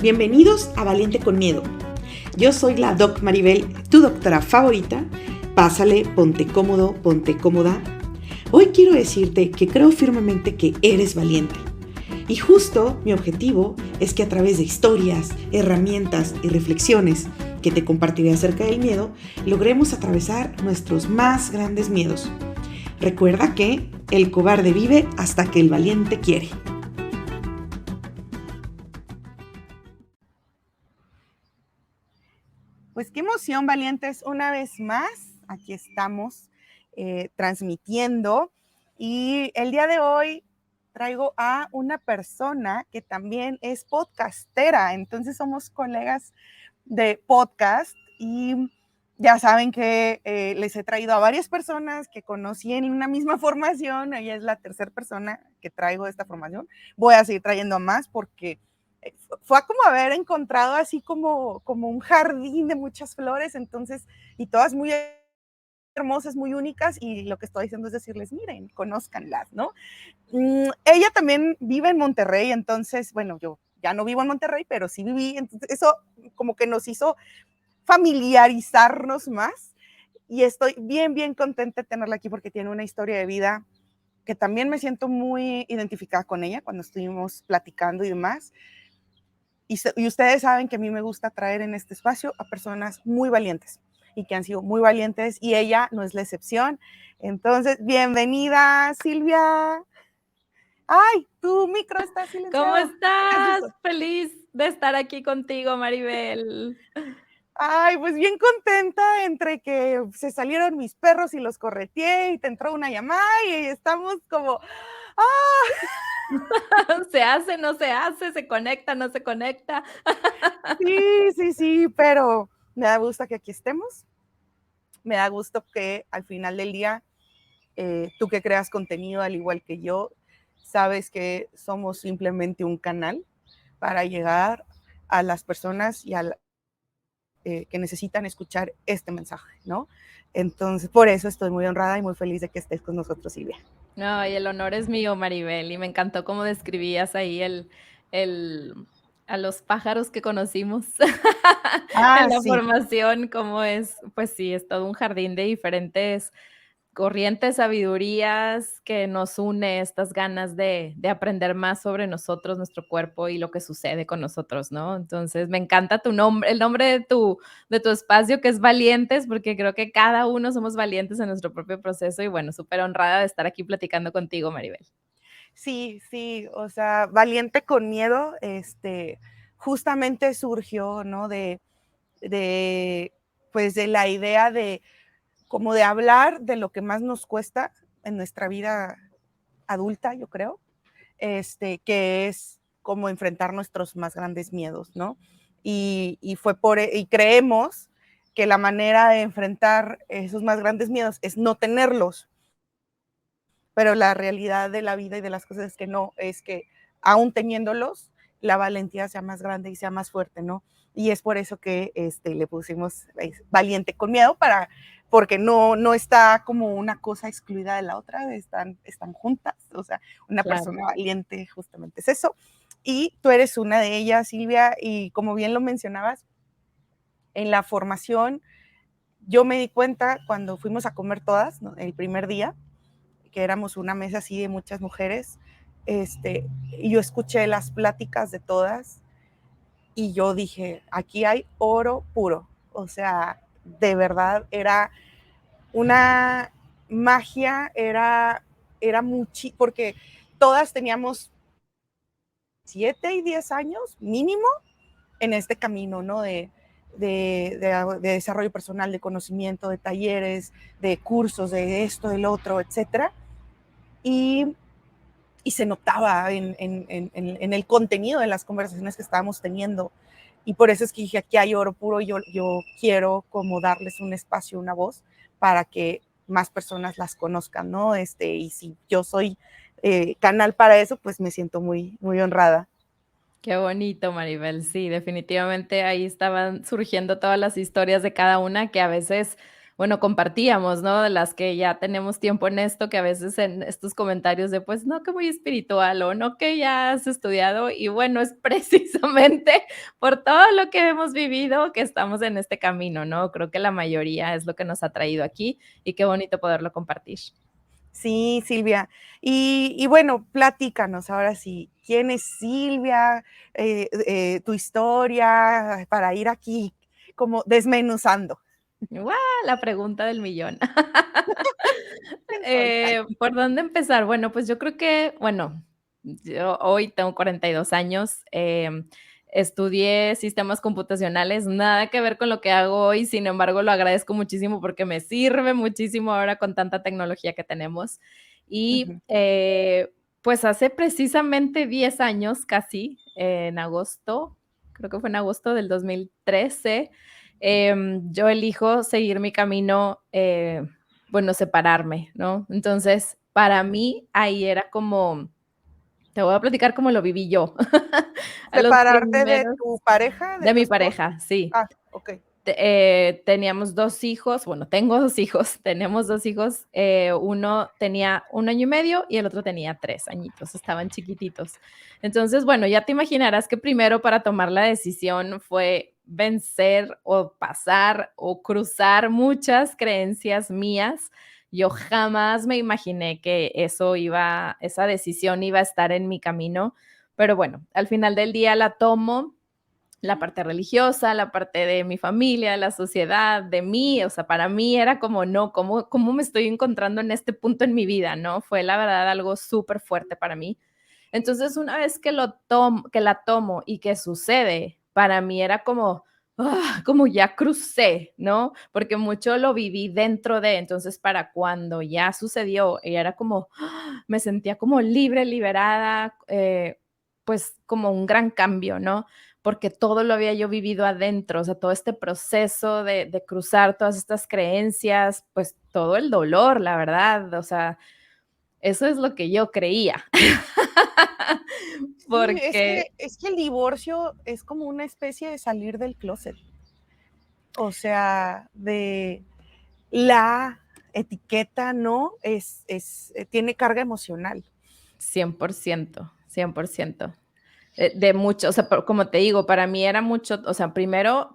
Bienvenidos a Valiente con Miedo. Yo soy la Doc Maribel, tu doctora favorita. Pásale, ponte cómodo, ponte cómoda. Hoy quiero decirte que creo firmemente que eres valiente. Y justo mi objetivo es que a través de historias, herramientas y reflexiones que te compartiré acerca del miedo, logremos atravesar nuestros más grandes miedos. Recuerda que el cobarde vive hasta que el valiente quiere. Pues qué emoción, valientes, una vez más, aquí estamos transmitiendo y el día de hoy traigo a una persona que también es podcastera, entonces somos colegas de podcast y ya saben que les he traído a varias personas que conocí en una misma formación, ella es la tercera persona que traigo de esta formación, voy a seguir trayendo a más porque fue como haber encontrado así como un jardín de muchas flores, entonces, y todas muy hermosas, muy únicas, y lo que estoy diciendo es decirles, miren, conózcanlas, ¿no? Ella también vive en Monterrey, entonces, bueno, yo ya no vivo en Monterrey, pero sí viví, entonces eso como que nos hizo familiarizarnos más, y estoy bien contenta de tenerla aquí porque tiene una historia de vida que también me siento muy identificada con ella cuando estuvimos platicando y demás. Y ustedes saben que a mí me gusta traer en este espacio a personas muy valientes y que han sido muy valientes y ella no es la excepción. Entonces, bienvenida, Silvia. Ay, tu micro está ¿Cómo silenciado. estás? Feliz de estar aquí contigo, Maribel. Ay, pues bien contenta entre que se salieron mis perros y los correteé y te entró una llamada y estamos como, Se hace, no se hace, se conecta, no se conecta. sí, pero me da gusto que aquí estemos. Me da gusto que al final del día tú que creas contenido al igual que yo, sabes que somos simplemente un canal para llegar a las personas y que necesitan escuchar este mensaje, ¿no? Entonces, por eso estoy muy honrada y muy feliz de que estés con nosotros, Silvia. Ay, el honor es mío, Maribel, y me encantó cómo describías ahí el a los pájaros que conocimos en Ah, la sí, formación, cómo es, pues sí, es todo un jardín de diferentes corrientes, sabidurías que nos une estas ganas de aprender más sobre nosotros, nuestro cuerpo y lo que sucede con nosotros, ¿no? Entonces, me encanta tu nombre, el nombre de tu espacio, que es Valientes, porque creo que cada uno somos valientes en nuestro propio proceso y bueno, súper honrada de estar aquí platicando contigo, Maribel. sí, o sea, valiente con miedo, justamente surgió, ¿no? De, pues de la idea de como de hablar de lo que más nos cuesta en nuestra vida adulta, yo creo, que es como enfrentar nuestros más grandes miedos, ¿no? Y creemos que la manera de enfrentar esos más grandes miedos es no tenerlos, pero la realidad de la vida y de las cosas es que no, es que aún teniéndolos, la valentía sea más grande y sea más fuerte, ¿no? Y es por eso que le pusimos valiente con miedo, porque no está como una cosa excluida de la otra, están juntas, o sea, una Claro. persona valiente justamente es eso. Y tú eres una de ellas, Silvia, y como bien lo mencionabas, en la formación yo me di cuenta cuando fuimos a comer todas, ¿no? El primer día, que éramos una mesa así de muchas mujeres, y yo escuché las pláticas de todas y yo dije, aquí hay oro puro, o sea, de verdad era una magia, era mucho, porque todas teníamos 7 y 10 años mínimo en este camino, ¿no? De desarrollo personal, de conocimiento, de talleres, de cursos, de esto, del otro, etcétera. Y y se notaba en el contenido de las conversaciones que estábamos teniendo. Y por eso es que dije, aquí hay oro puro, yo quiero como darles un espacio, una voz, para que más personas las conozcan, ¿no? Y si yo soy canal para eso, pues me siento muy honrada. Qué bonito, Maribel. Sí, definitivamente ahí estaban surgiendo todas las historias de cada una que a veces, bueno, compartíamos, ¿no? De las que ya tenemos tiempo en esto, que a veces en estos comentarios de, pues, no, que muy espiritual o no, que ya has estudiado. Y bueno, es precisamente por todo lo que hemos vivido que estamos en este camino, ¿no? Creo que la mayoría es lo que nos ha traído aquí y qué bonito poderlo compartir. Sí, Silvia. Y bueno, platícanos ahora sí, ¿quién es Silvia? Tu historia, para ir aquí como desmenuzando. ¡Guau! La pregunta del millón. Soy ay, ¿Por dónde empezar? Bueno, pues yo creo que, bueno, yo hoy tengo 42 años, estudié sistemas computacionales, nada que ver con lo que hago hoy, sin embargo, lo agradezco muchísimo porque me sirve muchísimo ahora con tanta tecnología que tenemos. Y, ujú. pues hace precisamente 10 años, casi, en agosto, creo que fue en agosto del 2013, yo elijo seguir mi camino, bueno, separarme, ¿no? Entonces, para mí ahí era como, te voy a platicar cómo lo viví yo. A los ¿Separarte de primeros tu pareja, de de tu mi esposo? pareja, sí. Ah, okey. Teníamos 2 hijos, bueno, tengo 2 hijos, tenemos 2 hijos, uno tenía 1 año y medio y el otro tenía 3 añitos, estaban chiquititos. Entonces, bueno, ya te imaginarás que primero para tomar la decisión fue vencer o pasar o cruzar muchas creencias mías. Yo jamás me imaginé que esa decisión iba a estar en mi camino, pero bueno, al final del día la tomo, la parte religiosa, la parte de mi familia, la sociedad, de mí, o sea, para mí era como, no, ¿cómo me estoy encontrando en este punto en mi vida, no? Fue la verdad algo súper fuerte para mí. Entonces, una vez que la tomo y que sucede, para mí era como, como ya crucé, ¿no? Porque mucho lo viví dentro de, entonces para cuando ya sucedió, y era como, me sentía como libre, liberada, pues como un gran cambio, ¿no? Porque todo lo había yo vivido adentro, o sea, todo este proceso de cruzar todas estas creencias, pues todo el dolor, la verdad, o sea, eso es lo que yo creía. Sí, Porque es que el divorcio es como una especie de salir del closet. O sea, de la etiqueta, ¿no? Tiene carga emocional. 100%, 100%. De mucho, o sea, como te digo, para mí era mucho, o sea, primero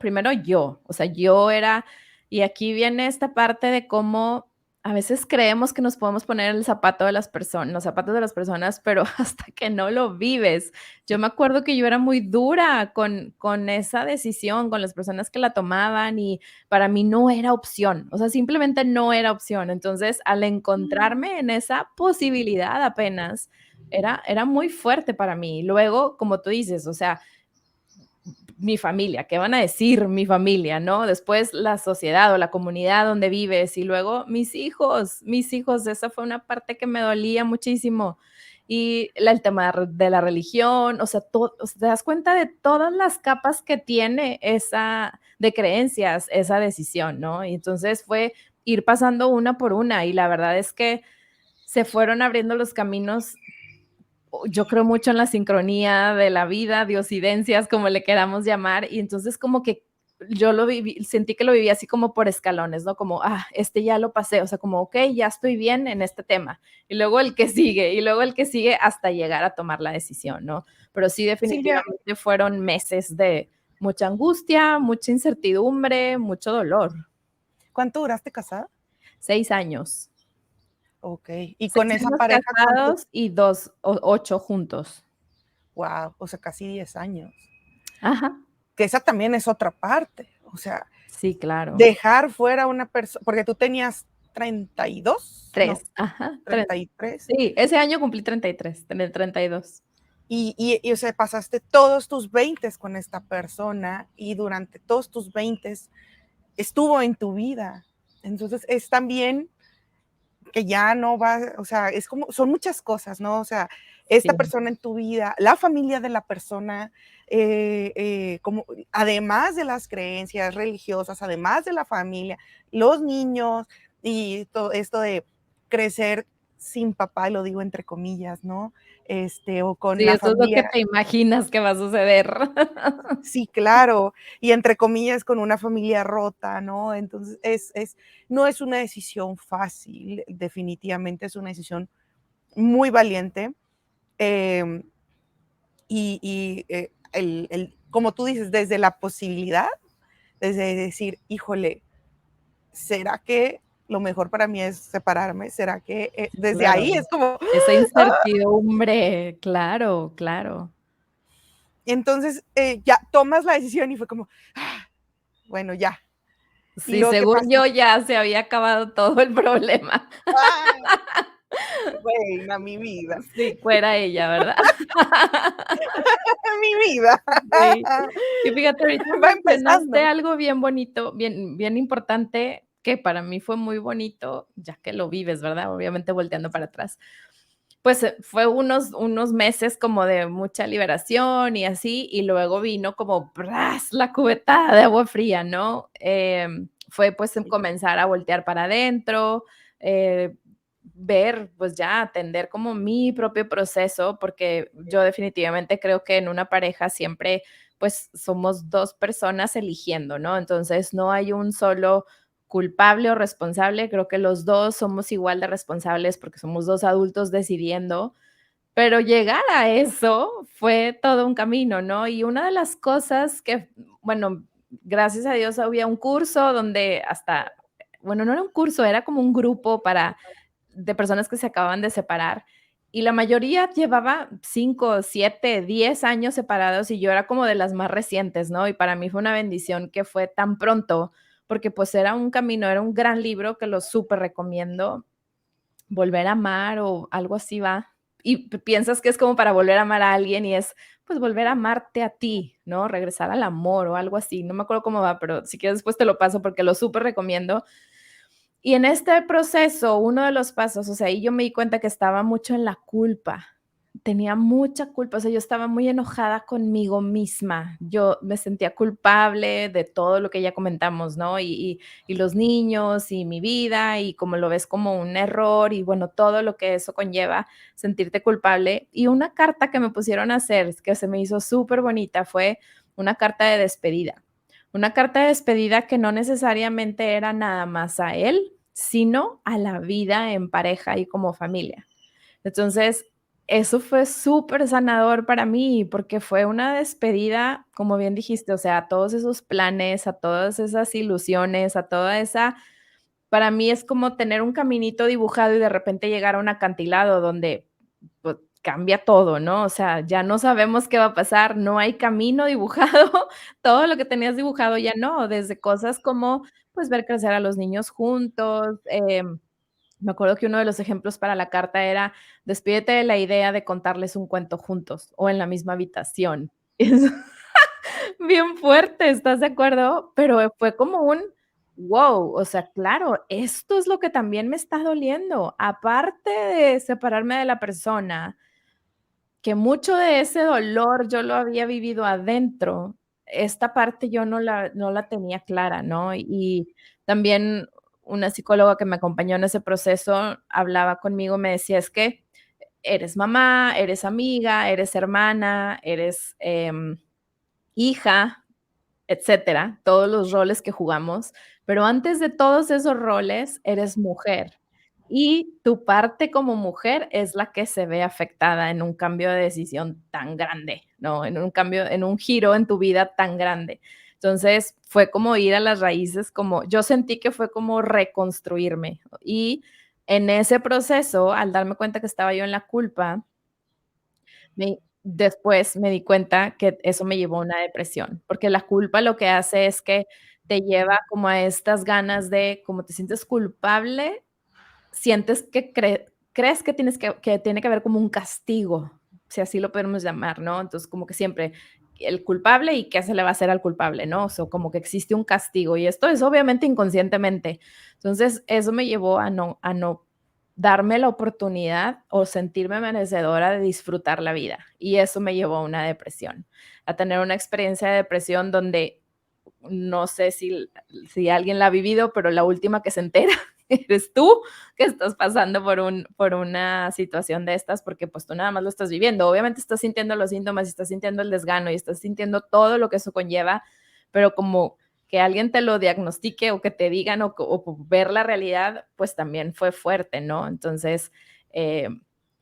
yo, o sea, yo era, y aquí viene esta parte de cómo a veces creemos que nos podemos poner en el zapato de las personas, los zapatos de las personas, pero hasta que no lo vives. Yo me acuerdo que yo era muy dura con esa decisión, con las personas que la tomaban y para mí no era opción, o sea, simplemente no era opción. Entonces, al encontrarme en esa posibilidad apenas, era muy fuerte para mí. Luego, como tú dices, o sea, mi familia, ¿qué van a decir mi familia, no? Después la sociedad o la comunidad donde vives y luego mis hijos, esa fue una parte que me dolía muchísimo. Y el tema de la religión, o sea, o sea, te das cuenta de todas las capas que tiene esa, de creencias, esa decisión, ¿no? Y entonces fue ir pasando una por una y la verdad es que se fueron abriendo los caminos. Yo creo mucho en la sincronía de la vida, diosidencias, como le queramos llamar, y entonces como que yo lo viví, sentí que lo viví así como por escalones, ¿no? Como, este ya lo pasé, o sea, como, ok, ya estoy bien en este tema, y luego el que sigue, y luego el que sigue hasta llegar a tomar la decisión, ¿no? Pero sí, Silvia, definitivamente fueron meses de mucha angustia, mucha incertidumbre, mucho dolor. ¿cuánto duraste casada? 6 años. Okey, y con seis esa años pareja, ¿cuánto? casados y 8 juntos. Guau, o sea, casi 10 años. Ajá. Que esa también es otra parte, o sea, Sí, claro. dejar fuera a una persona porque tú tenías 32, no, 3, ajá, 33, sí, ese año cumplí 33, en el 32. o sea, pasaste todos tus 20 con esta persona y durante todos tus 20 estuvo en tu vida. Entonces, es también que ya no va, o sea, es como, son muchas cosas, ¿no? O sea, esta Sí, persona en tu vida, la familia de la persona, como, además de las creencias religiosas, además de la familia, los niños y todo esto de crecer sin papá, lo digo entre comillas, ¿no? O con Sí, la eso es lo que familia. te imaginas que va a suceder. Sí, claro, y entre comillas con una familia rota, ¿no? Entonces no es una decisión fácil, definitivamente es una decisión muy valiente. em, como tú dices, desde la posibilidad, desde decir, híjole, ¿será que lo mejor para mí es separarme? ¿Será que desde ahí Claro, es como, esa incertidumbre, claro, claro. entonces ya tomas la decisión y fue como, "Ah, bueno, ya"? Y Sí, luego, ¿qué según pasa? yo ya se había acabado todo el problema. ¡Ah! Reina, mi vida, Sí, fuera ella, ¿verdad? mi vida. Sí. Y fíjate, ahorita Va mencionaste empezando. algo bien bonito, bien importante, que para mí fue muy bonito, ya que lo vives, ¿verdad? Obviamente volteando para atrás. Pues, fue unos meses como de mucha liberación y así, y luego vino como ¡bras! La cubetada de agua fría, ¿no? Fue, pues, comenzar a voltear para adentro, eh, ver, pues, ya atender como mi propio proceso, porque yo definitivamente creo que en una pareja siempre, pues, somos 2 personas eligiendo, ¿no? Entonces, no hay un solo culpable o responsable, creo que los 2 somos igual de responsables porque somos 2 adultos decidiendo, pero llegar a eso fue todo un camino, ¿no? Y una de las cosas que, bueno, gracias a Dios había un curso donde hasta, bueno, no era un curso, era como un grupo para de personas que se acababan de separar, y la mayoría llevaba 5, 7, 10 años separados, y yo era como de las más recientes, ¿no? Y para mí fue una bendición que fue tan pronto, porque, pues, era un camino, era un gran libro que lo súper recomiendo. Volver a amar o algo así va. Y piensas que es como para volver a amar a alguien y es, pues, volver a amarte a ti, ¿no? Regresar al amor o algo así. No me acuerdo cómo va, pero si quieres después te lo paso porque lo súper recomiendo. Y en este proceso, uno de los pasos, o sea, ahí yo me di cuenta que estaba mucho en la culpa. Tenía mucha culpa, o sea, yo estaba muy enojada conmigo misma. Yo me sentía culpable de todo lo que ya comentamos, ¿no? Y los niños y mi vida y como lo ves como un error y bueno, todo lo que eso conlleva, sentirte culpable. Y una carta que me pusieron a hacer, que se me hizo súper bonita, fue una carta de despedida. Una carta de despedida que no necesariamente era nada más a él, sino a la vida en pareja y como familia. Entonces, eso fue súper sanador para mí, porque fue una despedida, como bien dijiste, o sea, a todos esos planes, a todas esas ilusiones, a toda esa para mí es como tener un caminito dibujado y de repente llegar a un acantilado donde, pues, cambia todo, ¿no? O sea, ya no sabemos qué va a pasar, no hay camino dibujado, todo lo que tenías dibujado ya no, desde cosas como, pues, ver crecer a los niños juntos, me acuerdo que uno de los ejemplos para la carta era: "Despídete de la idea de contarles un cuento juntos o en la misma habitación". Bien fuerte, ¿estás de acuerdo? Pero fue como un wow, o sea, claro, esto es lo que también me está doliendo. Aparte de separarme de la persona, que mucho de ese dolor yo lo había vivido adentro, esta parte yo no la tenía clara, ¿no? Y también una psicóloga que me acompañó en ese proceso hablaba conmigo, me decía: "Es que eres mamá, eres amiga, eres hermana, eres, hija, etcétera, todos los roles que jugamos, pero antes de todos esos roles, eres mujer, y tu parte como mujer es la que se ve afectada en un cambio de decisión tan grande, ¿no? En un cambio, en un giro en tu vida tan grande. Entonces, fue como ir a las raíces, como yo sentí que fue como reconstruirme, y en ese proceso, al darme cuenta que estaba yo en la culpa, después me di cuenta que eso me llevó a una depresión, porque la culpa lo que hace es que te lleva como a estas ganas de, como te sientes culpable, sientes que crees que tienes que tiene que haber como un castigo, si así lo podemos llamar, ¿no? Entonces, como que siempre el culpable y qué se le va a hacer al culpable, ¿no? O sea, como que existe un castigo y esto es obviamente inconscientemente. Entonces, eso me llevó a no darme la oportunidad o sentirme merecedora de disfrutar la vida, y eso me llevó a una depresión, a tener una experiencia de depresión donde no sé si alguien la ha vivido, pero la última que se entera eres tú que estás pasando por una situación de estas, porque pues tú nada más lo estás viviendo. Obviamente estás sintiendo los síntomas, estás sintiendo el desgano y estás sintiendo todo lo que eso conlleva, pero como que alguien te lo diagnostique o que te digan o ver la realidad, pues también fue fuerte, ¿no? Entonces,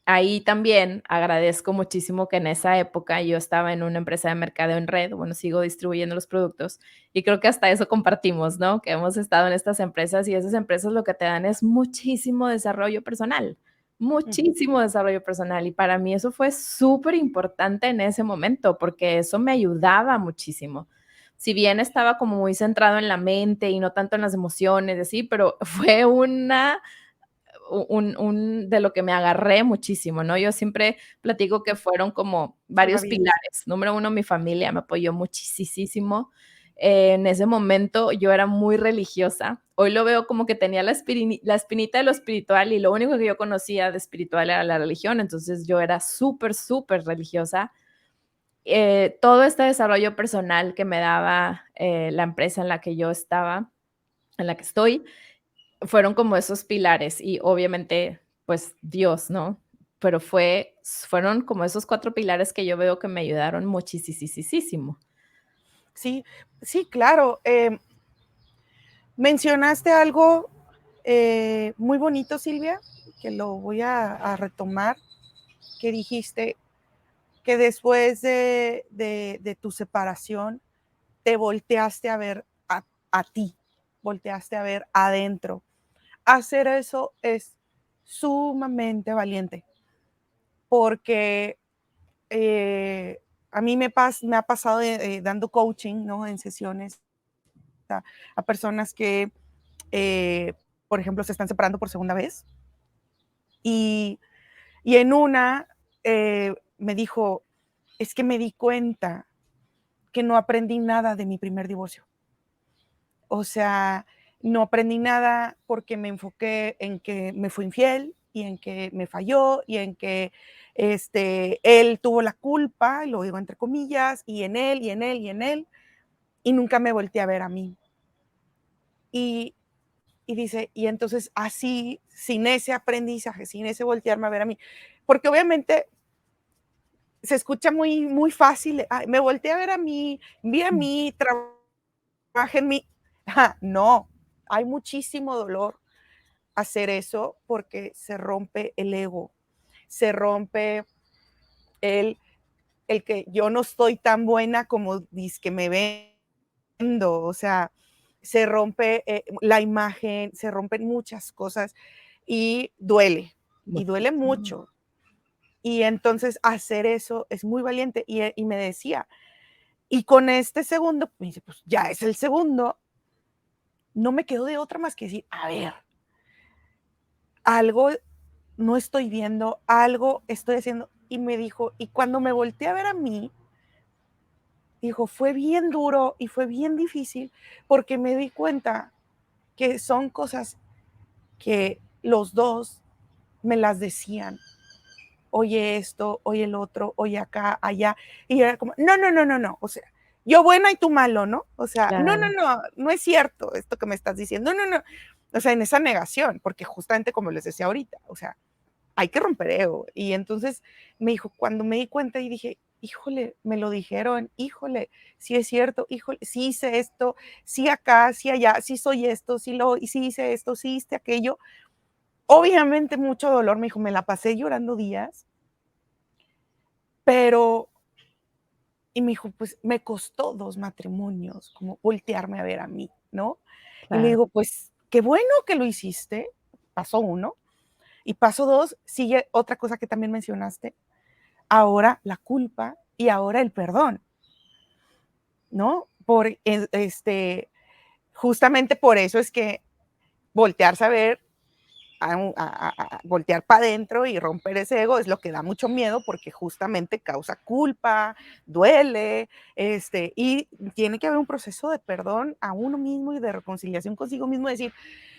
ahí también agradezco muchísimo que en esa época yo estaba en una empresa de mercadeo en red, bueno, sigo distribuyendo los productos y creo que hasta eso compartimos, ¿no? Que hemos estado en estas empresas y esas empresas lo que te dan es muchísimo desarrollo personal. Y para mí eso fue súper importante en ese momento porque eso me ayudaba muchísimo. Si bien estaba como muy centrado en la mente y no tanto en las emociones, así, pero fue de lo que me agarré muchísimo, ¿no? Yo siempre platico que fueron como varios Salvavidas. pilares. Número uno, mi familia me apoyó muchísimo. En ese momento yo era muy religiosa. Hoy lo veo como que tenía la espinita de lo espiritual y lo único que yo conocía de espiritual era la religión. Entonces yo era súper religiosa. Todo este desarrollo personal que me daba la empresa en la que yo estaba, en la que estoy, fueron como esos pilares y obviamente, pues Dios, ¿no? Pero fueron como esos 4 pilares que yo veo que me ayudaron muchisisisísimo. Sí, sí, claro. Mencionaste algo muy bonito, Silvia, que lo voy a retomar, que dijiste que después de tu separación te volteaste a ver a ti, volteaste a ver adentro. Hacer eso es sumamente valiente, porque a mí me ha pasado dando coaching, ¿no? En sesiones a personas que, por ejemplo, se están separando por segunda vez. Y, y en una me dijo, es que me di cuenta que no aprendí nada de mi primer divorcio. O sea, no aprendí nada porque me enfoqué en que me fue infiel y en que me falló y en que él tuvo la culpa, lo digo entre comillas, y en él, y en él, y en él, y nunca me volteé a ver a mí. Y, y dice, y entonces así, sin ese aprendizaje, sin ese voltearme a ver a mí, porque obviamente se escucha muy fácil, "Ay, me volteé a ver a mí, vi a mí, trabajé en mí". No, hay muchísimo dolor hacer eso porque se rompe el ego, se rompe el, el que yo no estoy tan buena como dice que me vendo, o sea, se rompe la imagen, se rompen muchas cosas y duele Muchísimo. mucho. Y entonces hacer eso es muy valiente. Y me decía, y con este segundo, me dice, pues ya es el segundo, no me quedó de otra más que decir, a ver, algo no estoy viendo, algo estoy haciendo. Y me dijo, y cuando me volteé a ver a mí, dijo, fue bien duro y fue bien difícil porque me di cuenta que son cosas que los dos me las decían. Oye esto, oye el otro, oye acá, allá. Y era como, no, no, no, no, no. O sea, yo buena y tú malo, ¿no? O sea, no, no, Claro, no, no es cierto esto que me estás diciendo. No, no, no. O sea, en esa negación, porque justamente como les decía ahorita, o sea, hay que romper ego. Y entonces me dijo, cuando me di cuenta y dije, híjole, me lo dijeron, híjole, sí es cierto, híjole, sí hice esto, sí acá, sí allá, sí soy esto, y sí hice esto, sí hice aquello. Obviamente mucho dolor, me dijo, me la pasé llorando días, pero, y me dijo, pues me costó 2 matrimonios, como voltearme a ver a mí, ¿no? Y le claro. digo, pues qué bueno que lo hiciste, paso 1, y paso 2, sigue otra cosa que también mencionaste, ahora la culpa y ahora el perdón, ¿no? Justamente por eso es que voltearse a ver, a voltear para adentro y romper ese ego es lo que da mucho miedo porque justamente causa culpa, duele, y tiene que haber un proceso de perdón a uno mismo y de reconciliación consigo mismo, decir,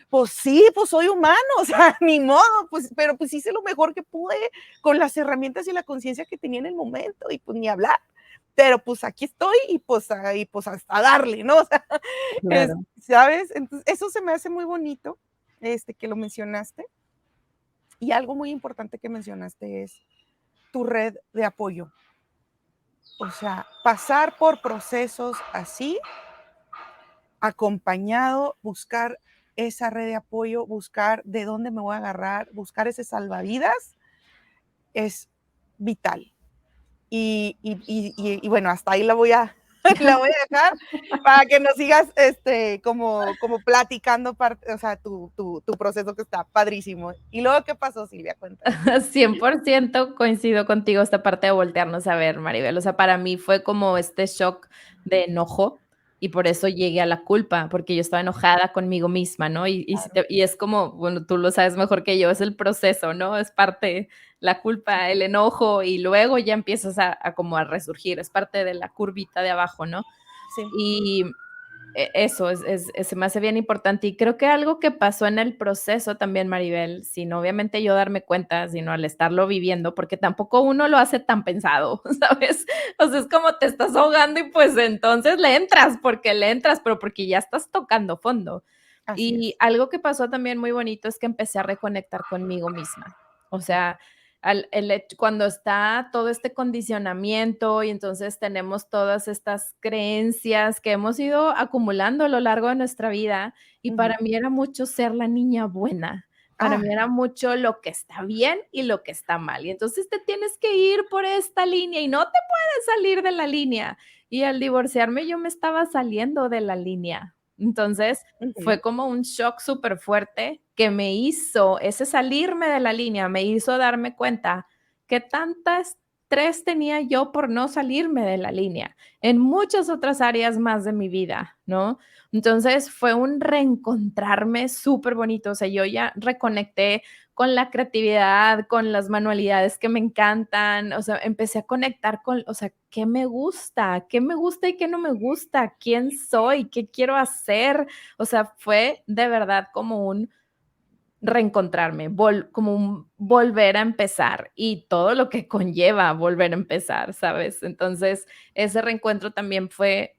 pues sí, pues soy humano, o sea, ni modo, pues, pero pues hice lo mejor que pude con las herramientas y la conciencia que tenía en el momento y pues ni hablar. Pero pues aquí estoy y pues hasta darle, ¿no? O sea, Claro. ¿sabes? Entonces, eso se me hace muy bonito que lo mencionaste. Y algo muy importante que mencionaste es tu red de apoyo. O sea, pasar por procesos así, acompañado, buscar esa red de apoyo, buscar de dónde me voy a agarrar, buscar ese salvavidas, es vital. Y bueno, hasta ahí la voy a, la voy a dejar para que nos sigas como platicando, o sea, tu proceso que está padrísimo. ¿Y luego qué pasó, Silvia? Cuéntame. 100% coincido contigo esta parte de voltearnos a ver, Maribel. O sea, para mí fue como este shock de enojo y por eso llegué a la culpa, porque yo estaba enojada conmigo misma, ¿no? Claro. Y es como, bueno, tú lo sabes mejor que yo, es el proceso, ¿no? Es parte la culpa, el enojo y luego ya empiezas a como a resurgir, es parte de la curvita de abajo, ¿no? Sí. Y eso se me hace bien importante. Y creo que algo que pasó en el proceso también, Maribel, sin obviamente yo darme cuenta, sino al estarlo viviendo, porque tampoco uno lo hace tan pensado, ¿sabes? O sea, es como te estás ahogando y pues entonces le entras, porque le entras, pero porque ya estás tocando fondo. Así Y es. algo que pasó también muy bonito es que empecé a reconectar conmigo misma. O sea, cuando está todo este condicionamiento y entonces tenemos todas estas creencias que hemos ido acumulando a lo largo de nuestra vida y para mí era mucho ser la niña buena. Para Ah, mí era mucho lo que está bien y lo que está mal. Y entonces te tienes que ir por esta línea y no te puedes salir de la línea. Y al divorciarme yo me estaba saliendo de la línea. Entonces, fue como un shock súper fuerte que me hizo, ese salirme de la línea, me hizo darme cuenta que tantas estrés tenía yo por no salirme de la línea en muchas otras áreas más de mi vida, ¿no? Entonces fue un reencontrarme súper bonito, o sea, yo ya reconecté con la creatividad, con las manualidades que me encantan, o sea, empecé a conectar con, o sea, qué me gusta y qué no me gusta, quién soy, qué quiero hacer, o sea, fue de verdad como un reencontrarme, como un volver a empezar y todo lo que conlleva volver a empezar, ¿sabes? Entonces, ese reencuentro también fue,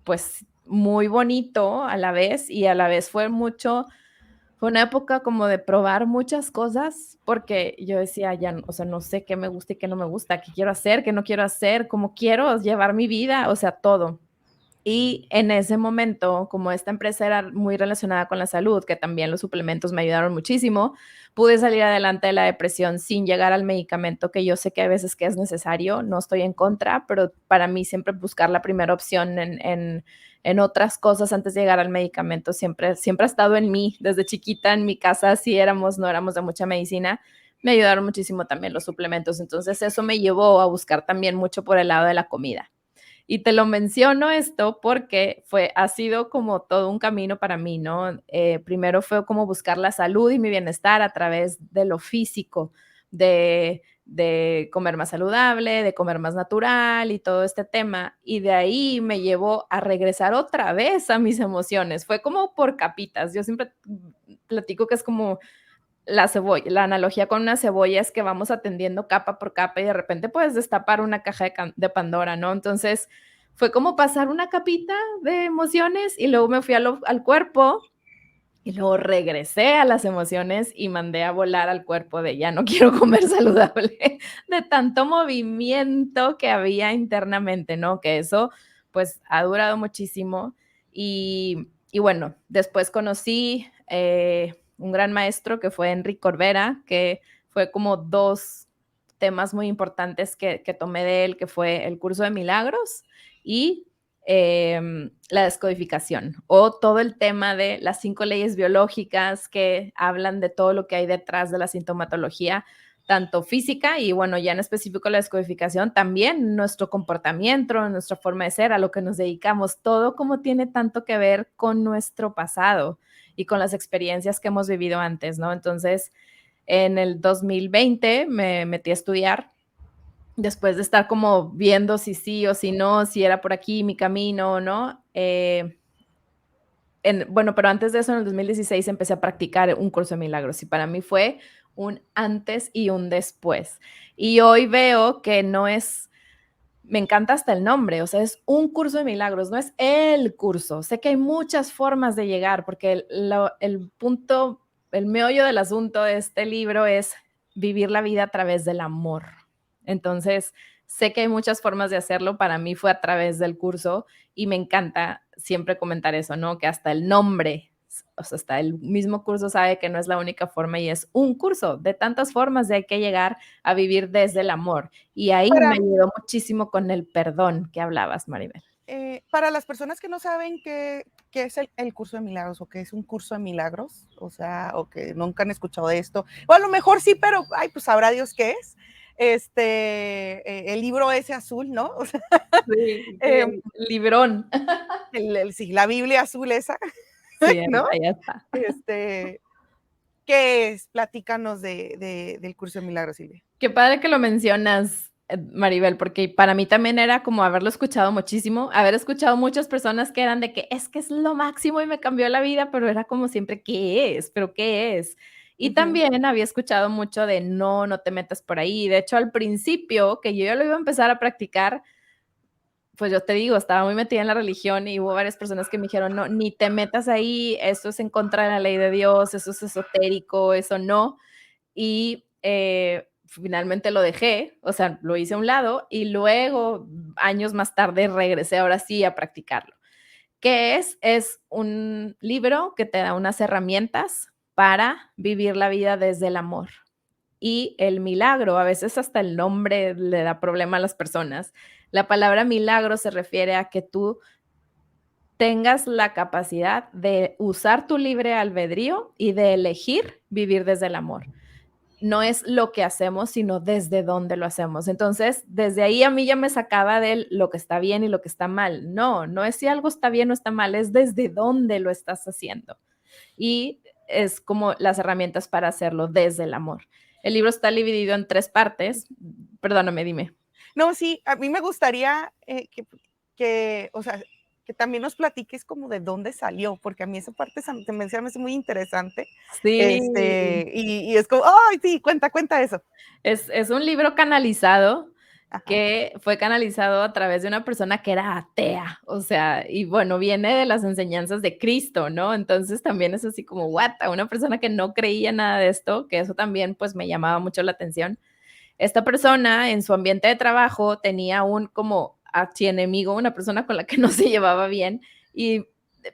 pues, muy bonito a la vez y a la vez fue una época como de probar muchas cosas, porque yo decía, ya, o sea, no sé qué me gusta y qué no me gusta, qué quiero hacer, qué no quiero hacer, cómo quiero llevar mi vida, o sea, todo. Y en ese momento, como esta empresa era muy relacionada con la salud, que también los suplementos me ayudaron muchísimo, pude salir adelante de la depresión sin llegar al medicamento, que yo sé que a veces que es necesario, no estoy en contra, pero para mí siempre buscar la primera opción en otras cosas antes de llegar al medicamento siempre, siempre ha estado en mí. Desde chiquita en mi casa, sí éramos, no éramos de mucha medicina, me ayudaron muchísimo también los suplementos. Entonces eso me llevó a buscar también mucho por el lado de la comida. Y te lo menciono esto porque ha sido como todo un camino para mí, ¿no? Primero fue como buscar la salud y mi bienestar a través de lo físico, de comer más saludable, de comer más natural y todo este tema. Y de ahí me llevó a regresar otra vez a mis emociones. Fue como por capitas. Yo siempre platico que es como la cebolla, la analogía con una cebolla es que vamos atendiendo capa por capa y de repente puedes destapar una caja de Pandora, ¿no? Entonces fue como pasar una capita de emociones y luego me fui al cuerpo y luego regresé a las emociones y mandé a volar al cuerpo de ya no quiero comer saludable, de tanto movimiento que había internamente, ¿no? Que eso pues ha durado muchísimo y bueno, después conocí un gran maestro que fue Enrique Corbera, que fue como dos temas muy importantes que tomé de él, que fue el curso de milagros y la descodificación o todo el tema de las 5 leyes biológicas que hablan de todo lo que hay detrás de la sintomatología, tanto física y bueno, ya en específico la descodificación, también nuestro comportamiento, nuestra forma de ser, a lo que nos dedicamos, todo como tiene tanto que ver con nuestro pasado y con las experiencias que hemos vivido antes, ¿no? Entonces, en el 2020 me metí a estudiar después de estar como viendo si sí o si no, si era por aquí mi camino o no. Bueno, pero antes de eso, en el 2016 empecé a practicar un curso de milagros y para mí fue un antes y un después. Y hoy veo que no es, me encanta hasta el nombre, o sea, es un curso de milagros, no es el curso. Sé que hay muchas formas de llegar porque el punto el meollo del asunto de este libro es vivir la vida a través del amor. Entonces, sé que hay muchas formas de hacerlo. Para mí fue a través del curso y me encanta siempre comentar eso, ¿no? Que hasta el nombre, o sea, hasta el mismo curso sabe que no es la única forma y es un curso de tantas formas de hay que llegar a vivir desde el amor. Y ahí me Para, ayudó muchísimo con el perdón que hablabas, Maribel. para las personas que no saben qué es el curso de milagros o qué es un curso de milagros, o sea, o que nunca han escuchado de esto, o a lo mejor sí, pero, ay, pues sabrá Dios qué es. El libro ese azul, ¿no? O sea, Sí, sí, eh, el librón. sí, la Biblia azul esa, Sí, ¿no? allá está. Este, ¿Qué es? Platícanos del curso de milagros, Silvia. Qué padre que lo mencionas, Maribel, porque para mí también era como haberlo escuchado muchísimo, haber escuchado muchas personas que eran de que es lo máximo y me cambió la vida, pero era como siempre, ¿qué es? ¿Pero qué es? Y Ujú. también había escuchado mucho de no, no te metas por ahí. De hecho, al principio, que yo ya lo iba a empezar a practicar, pues yo te digo, estaba muy metida en la religión y hubo varias personas que me dijeron, no, ni te metas ahí, eso es en contra de la ley de Dios, eso es esotérico, eso no. Y finalmente lo dejé, o sea, lo hice a un lado y luego, años más tarde, regresé ahora sí a practicarlo. ¿Qué es? Es un libro que te da unas herramientas para vivir la vida desde el amor. Y el milagro, a veces hasta el nombre le da problema a las personas. La palabra milagro se refiere a que tú tengas la capacidad de usar tu libre albedrío y de elegir vivir desde el amor. No es lo que hacemos, sino desde dónde lo hacemos. Entonces, desde ahí a mí ya me sacaba de lo que está bien y lo que está mal. No, no es si algo está bien o está mal, es desde dónde lo estás haciendo. Y es como las herramientas para hacerlo desde el amor. El libro está dividido en 3 partes. Perdóname, dime. No, sí, a mí me gustaría o sea, que también nos platiques como de dónde salió, porque a mí esa parte se me hace muy interesante. Sí, Y es como, ay, sí, cuenta eso. es un libro canalizado Ajá. que fue canalizado a través de una persona que era atea, o sea, y bueno, viene de las enseñanzas de Cristo, ¿no? Entonces también es así como, what, a una persona que no creía nada de esto, que eso también pues me llamaba mucho la atención. Esta persona en su ambiente de trabajo tenía un como archienemigo, una persona con la que no se llevaba bien y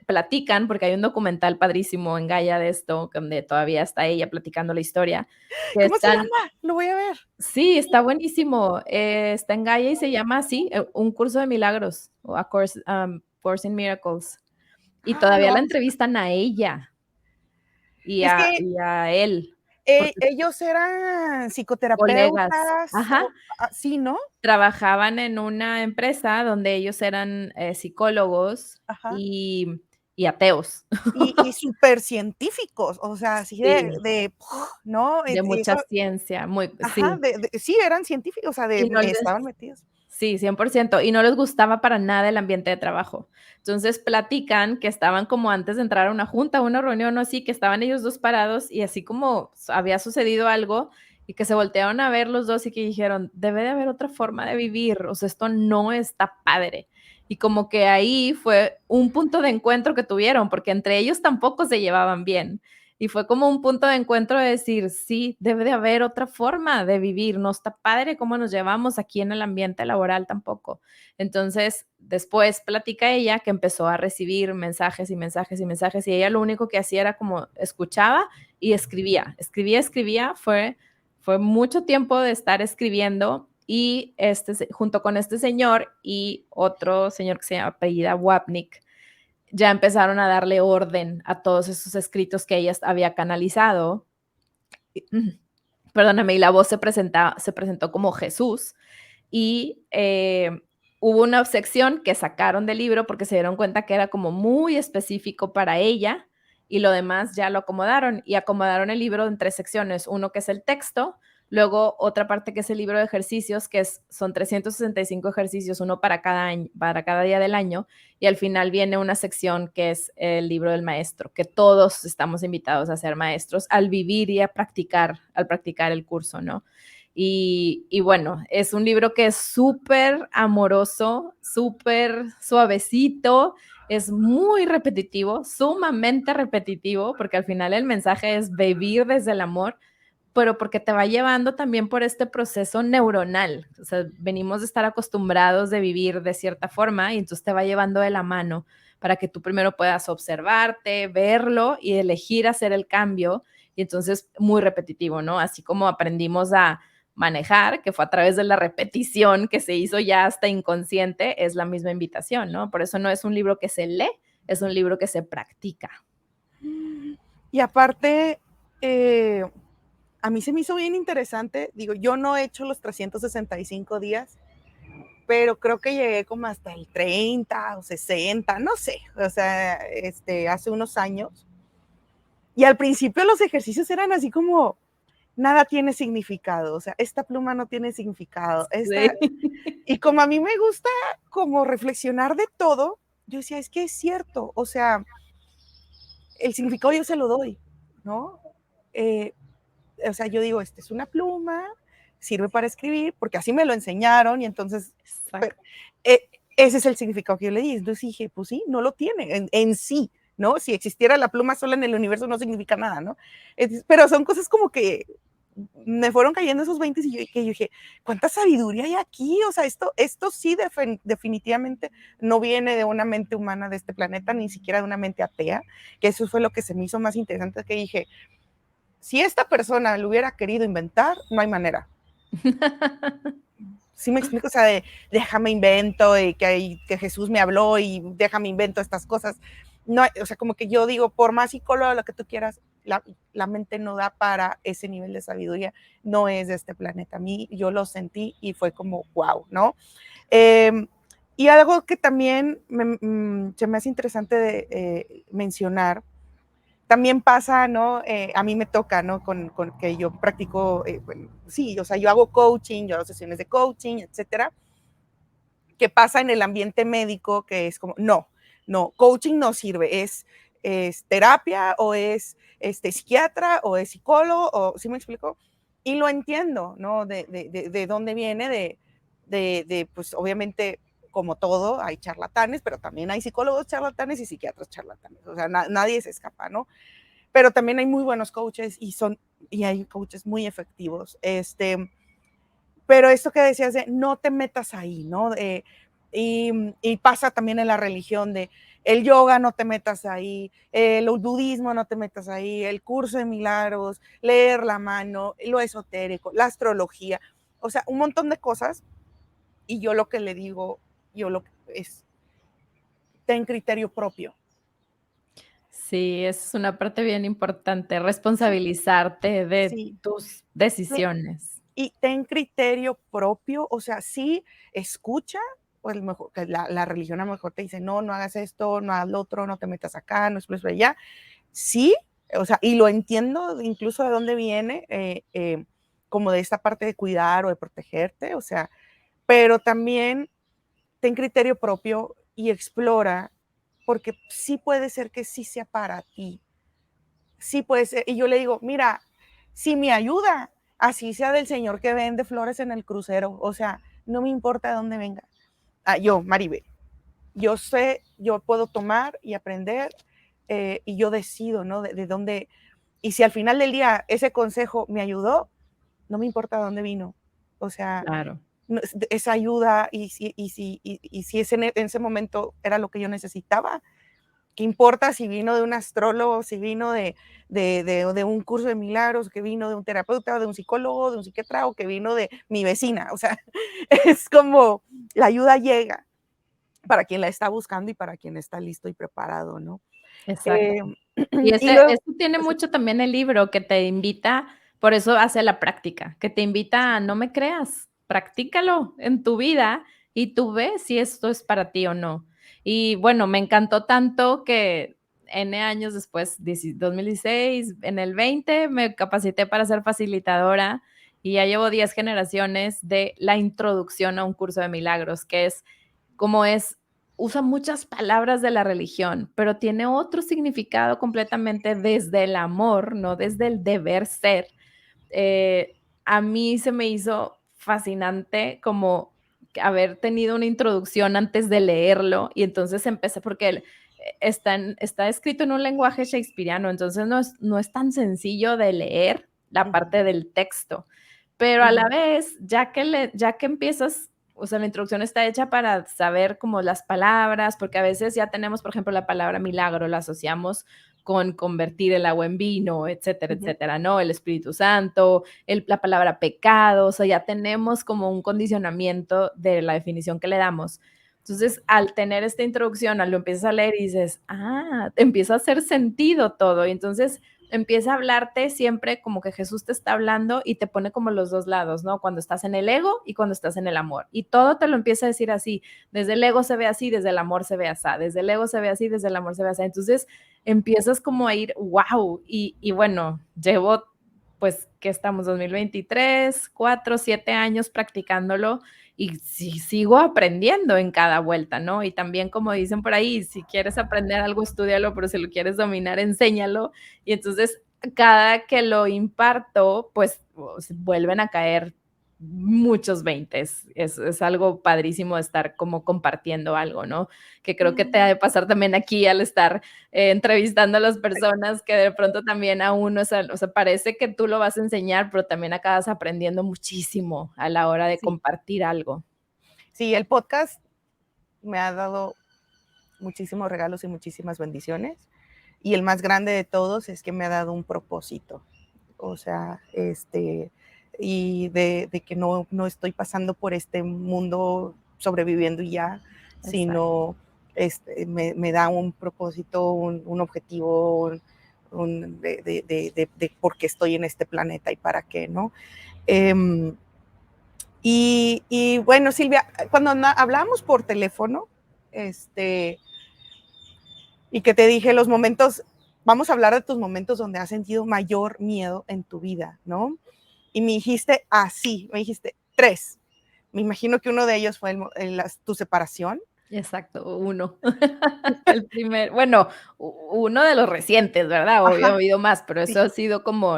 platican, porque hay un documental padrísimo en Gaia de esto, donde todavía está ella platicando la historia, que ¿Cómo se están, llama? Lo voy a ver. sí, está buenísimo, está en Gaia y se llama así, Un Curso de Milagros, o A Course, Course in Miracles, y Ah, lo todavía la vamos. entrevistan a ella Es que y a él, porque ellos eran colegas, psicoterapeutas, ajá. sí, ¿no? Trabajaban en una empresa donde ellos eran, psicólogos Ajá. y ateos. Y súper científicos, o sea, así Sí, ¿no? de Y mucha eso, ciencia, muy ajá, sí, sí, eran científicos, o sea, y no les estaban metidos. sí, 100%, y no les gustaba para nada el ambiente de trabajo. Entonces, platican que estaban como antes de entrar a una junta, a una reunión o así, que estaban ellos 2 parados y así como había sucedido algo y que se voltearon a ver los 2 y que dijeron: "Debe de haber otra forma de vivir, o sea, esto no está padre". Y como que ahí fue un punto de encuentro que tuvieron, porque entre ellos tampoco se llevaban bien. Y fue como un punto de encuentro de decir, sí, debe de haber otra forma de vivir, no está padre cómo nos llevamos aquí en el ambiente laboral tampoco. Entonces, después platica ella que empezó a recibir mensajes y mensajes y mensajes y ella lo único que hacía era como escuchaba y escribía, escribía, escribía, fue mucho tiempo de estar escribiendo y junto con este señor y otro señor que se llama apellida Wapnick, ya empezaron a darle orden a todos esos escritos que ella había canalizado. Perdóname, y la voz se presentó como Jesús y hubo una sección que sacaron del libro porque se dieron cuenta que era como muy específico para ella y lo demás ya lo acomodaron y acomodaron el libro en 3 secciones, uno que es el texto, luego otra parte que es el libro de ejercicios, que son 365 ejercicios, uno para cada año, para cada día del año, y al final viene una sección que es el libro del maestro, que todos estamos invitados a ser maestros al vivir y al practicar el curso, ¿no? Y bueno, es un libro que es súper amoroso, súper suavecito es muy repetitivo, sumamente repetitivo, porque al final el mensaje es vivir desde el amor, pero porque te va llevando también por este proceso neuronal. O sea, venimos de estar acostumbrados de vivir de cierta forma y entonces te va llevando de la mano para que tú primero puedas observarte, verlo y elegir hacer el cambio. Y entonces muy repetitivo, ¿no? Así como aprendimos a manejar, que fue a través de la repetición que se hizo ya hasta inconsciente, es la misma invitación, ¿no? Por eso no es un libro que se lee, es un libro que se practica. Y aparte, a mí se me hizo bien interesante, digo, yo no he hecho los 365 días, pero creo que llegué como hasta el 30 o 60, no sé, o sea, hace unos años. Y al principio los ejercicios eran así como, nada tiene significado, o sea, esta pluma no tiene significado, Sí. y como a mí me gusta como reflexionar de todo, yo decía, es que es cierto, o sea, el significado yo se lo doy, ¿no? Eh, o sea, yo digo, esta es una pluma, sirve para escribir, porque así me lo enseñaron y entonces, pero, Exacto. ese es el significado que yo le di. Entonces dije, pues sí, no lo tiene en sí, ¿no? Si existiera la pluma sola en el universo no significa nada, ¿no? Pero son cosas como que me fueron cayendo esos 20 y yo dije, ¿cuánta sabiduría hay aquí? O sea, esto sí definitivamente no viene de una mente humana de este planeta, ni siquiera de una mente atea, que eso fue lo que se me hizo más interesante, que dije, si esta persona lo hubiera querido inventar, no hay manera. ¿Sí me explico? O sea, déjame invento y que Jesús me habló y déjame invento estas cosas. No, o sea, como que yo digo, por más psicólogo lo que tú quieras, la mente no da para ese nivel de sabiduría, no es de este planeta. A mí yo lo sentí y fue como, wow, ¿no? Y algo que también se me hace interesante de mencionar, también pasa, ¿no? A mí me toca, ¿no? Con que yo practico, bueno, sí, o sea, yo hago coaching, yo hago sesiones de coaching, etcétera. ¿Qué pasa en el ambiente médico? Que es como, no, coaching no sirve, es terapia o es psiquiatra o es psicólogo, o, ¿sí me explico? Y lo entiendo, ¿no? De dónde viene, pues obviamente, como todo, hay charlatanes, pero también hay psicólogos charlatanes y psiquiatras charlatanes, o sea, nadie se escapa, ¿no? Pero también hay muy buenos coaches y hay coaches muy efectivos. Pero esto que decías de no te metas ahí, ¿no? Y pasa también en la religión de el yoga no te metas ahí, el budismo no te metas ahí, el curso de milagros, leer la mano, lo esotérico, la astrología, o sea, un montón de cosas. Y yo lo que le digo, yo lo que es, ten criterio propio. Sí, esa es una parte bien importante, Sí, responsabilizarte de sí. tus decisiones. Y ten criterio propio, o sea, sí, escucha, pues mejor, que la religión a lo mejor te dice, no hagas esto, no hagas lo otro, no te metas acá, no explores por allá. Sí, o sea, y lo entiendo incluso de dónde viene, como de esta parte de cuidar o de protegerte, o sea, pero también ten criterio propio y explora, porque sí puede ser que sí sea para ti, sí puede ser. Y yo le digo, mira, si me ayuda, así sea del señor que vende flores en el crucero, o sea, no me importa de dónde venga. Yo, Maribel, yo sé, yo puedo tomar y aprender y yo decido, ¿no? De dónde, y si al final del día ese consejo me ayudó, no me importa de dónde vino. O sea, Claro. no, esa ayuda y si en ese momento era lo que yo necesitaba, ¿qué importa si vino de un astrólogo, si vino de un curso de milagros, que vino de un terapeuta, de un psicólogo, de un psiquiatra o que vino de mi vecina? O sea, es como la ayuda llega para quien la está buscando y para quien está listo y preparado, ¿no? Exacto. Eh, Y y ese luego, eso tiene sí, mucho también el libro que te invita, por eso hace la práctica, que te invita a no me creas, practícalo en tu vida y tú ves si esto es para ti o no. Y bueno, me encantó tanto que N años después, 2016, en el 20 me capacité para ser facilitadora y ya llevo 10 generaciones de la introducción a un curso de milagros, que es como es usa muchas palabras de la religión, pero tiene otro significado completamente desde el amor, no desde el deber ser. A mí se me hizo fascinante como haber tenido una introducción antes de leerlo y entonces empecé porque está escrito en un lenguaje shakespeariano, entonces no es tan sencillo de leer la Ujú, parte del texto, pero a la ujú, vez, ya que empiezas, o sea, la introducción está hecha para saber como las palabras, porque a veces ya tenemos, por ejemplo, la palabra milagro, la asociamos con convertir el agua en vino, etcétera, ujú. etcétera, ¿no? El Espíritu Santo, la palabra pecado, o sea, ya tenemos como un condicionamiento de la definición que le damos. Entonces, al tener esta introducción, lo empiezas a leer y dices, te empieza a hacer sentido todo. Y entonces empieza a hablarte siempre como que Jesús te está hablando y te pone como los dos lados, ¿no? Cuando estás en el ego y cuando estás en el amor. Y todo te lo empieza a decir así. Desde el ego se ve así, desde el amor se ve así. Desde el ego se ve así, desde el amor se ve así. Entonces empiezas como a ir, wow. Y bueno, llevo pues que estamos 2023, 4, 7 años practicándolo y sí, sigo aprendiendo en cada vuelta, ¿no? Y también como dicen por ahí, si quieres aprender algo, estúdialo, pero si lo quieres dominar, enséñalo. Y entonces, cada que lo imparto, pues vuelven a caer muchos veintes. Es algo padrísimo estar como compartiendo algo, ¿no? Que creo que te ha de pasar también aquí al estar entrevistando a las personas que de pronto también a uno, o sea, parece que tú lo vas a enseñar, pero también acabas aprendiendo muchísimo a la hora de Sí, compartir algo. sí, el podcast me ha dado muchísimos regalos y muchísimas bendiciones. Y el más grande de todos es que me ha dado un propósito. O sea, y de que no estoy pasando por este mundo sobreviviendo y ya, Exacto. sino me da un propósito, un objetivo, de por qué estoy en este planeta y para qué, ¿no? Em, y bueno, Silvia, cuando hablábamos por teléfono, y que te dije los momentos, vamos a hablar de tus momentos donde has sentido mayor miedo en tu vida, ¿no? Y me dijiste así, me dijiste tres. Me imagino que uno de ellos fue tu separación. Exacto, uno. El primer, bueno, uno de los recientes, ¿verdad? Obvio, ha Ajá, habido más, pero eso sí. ha sido como,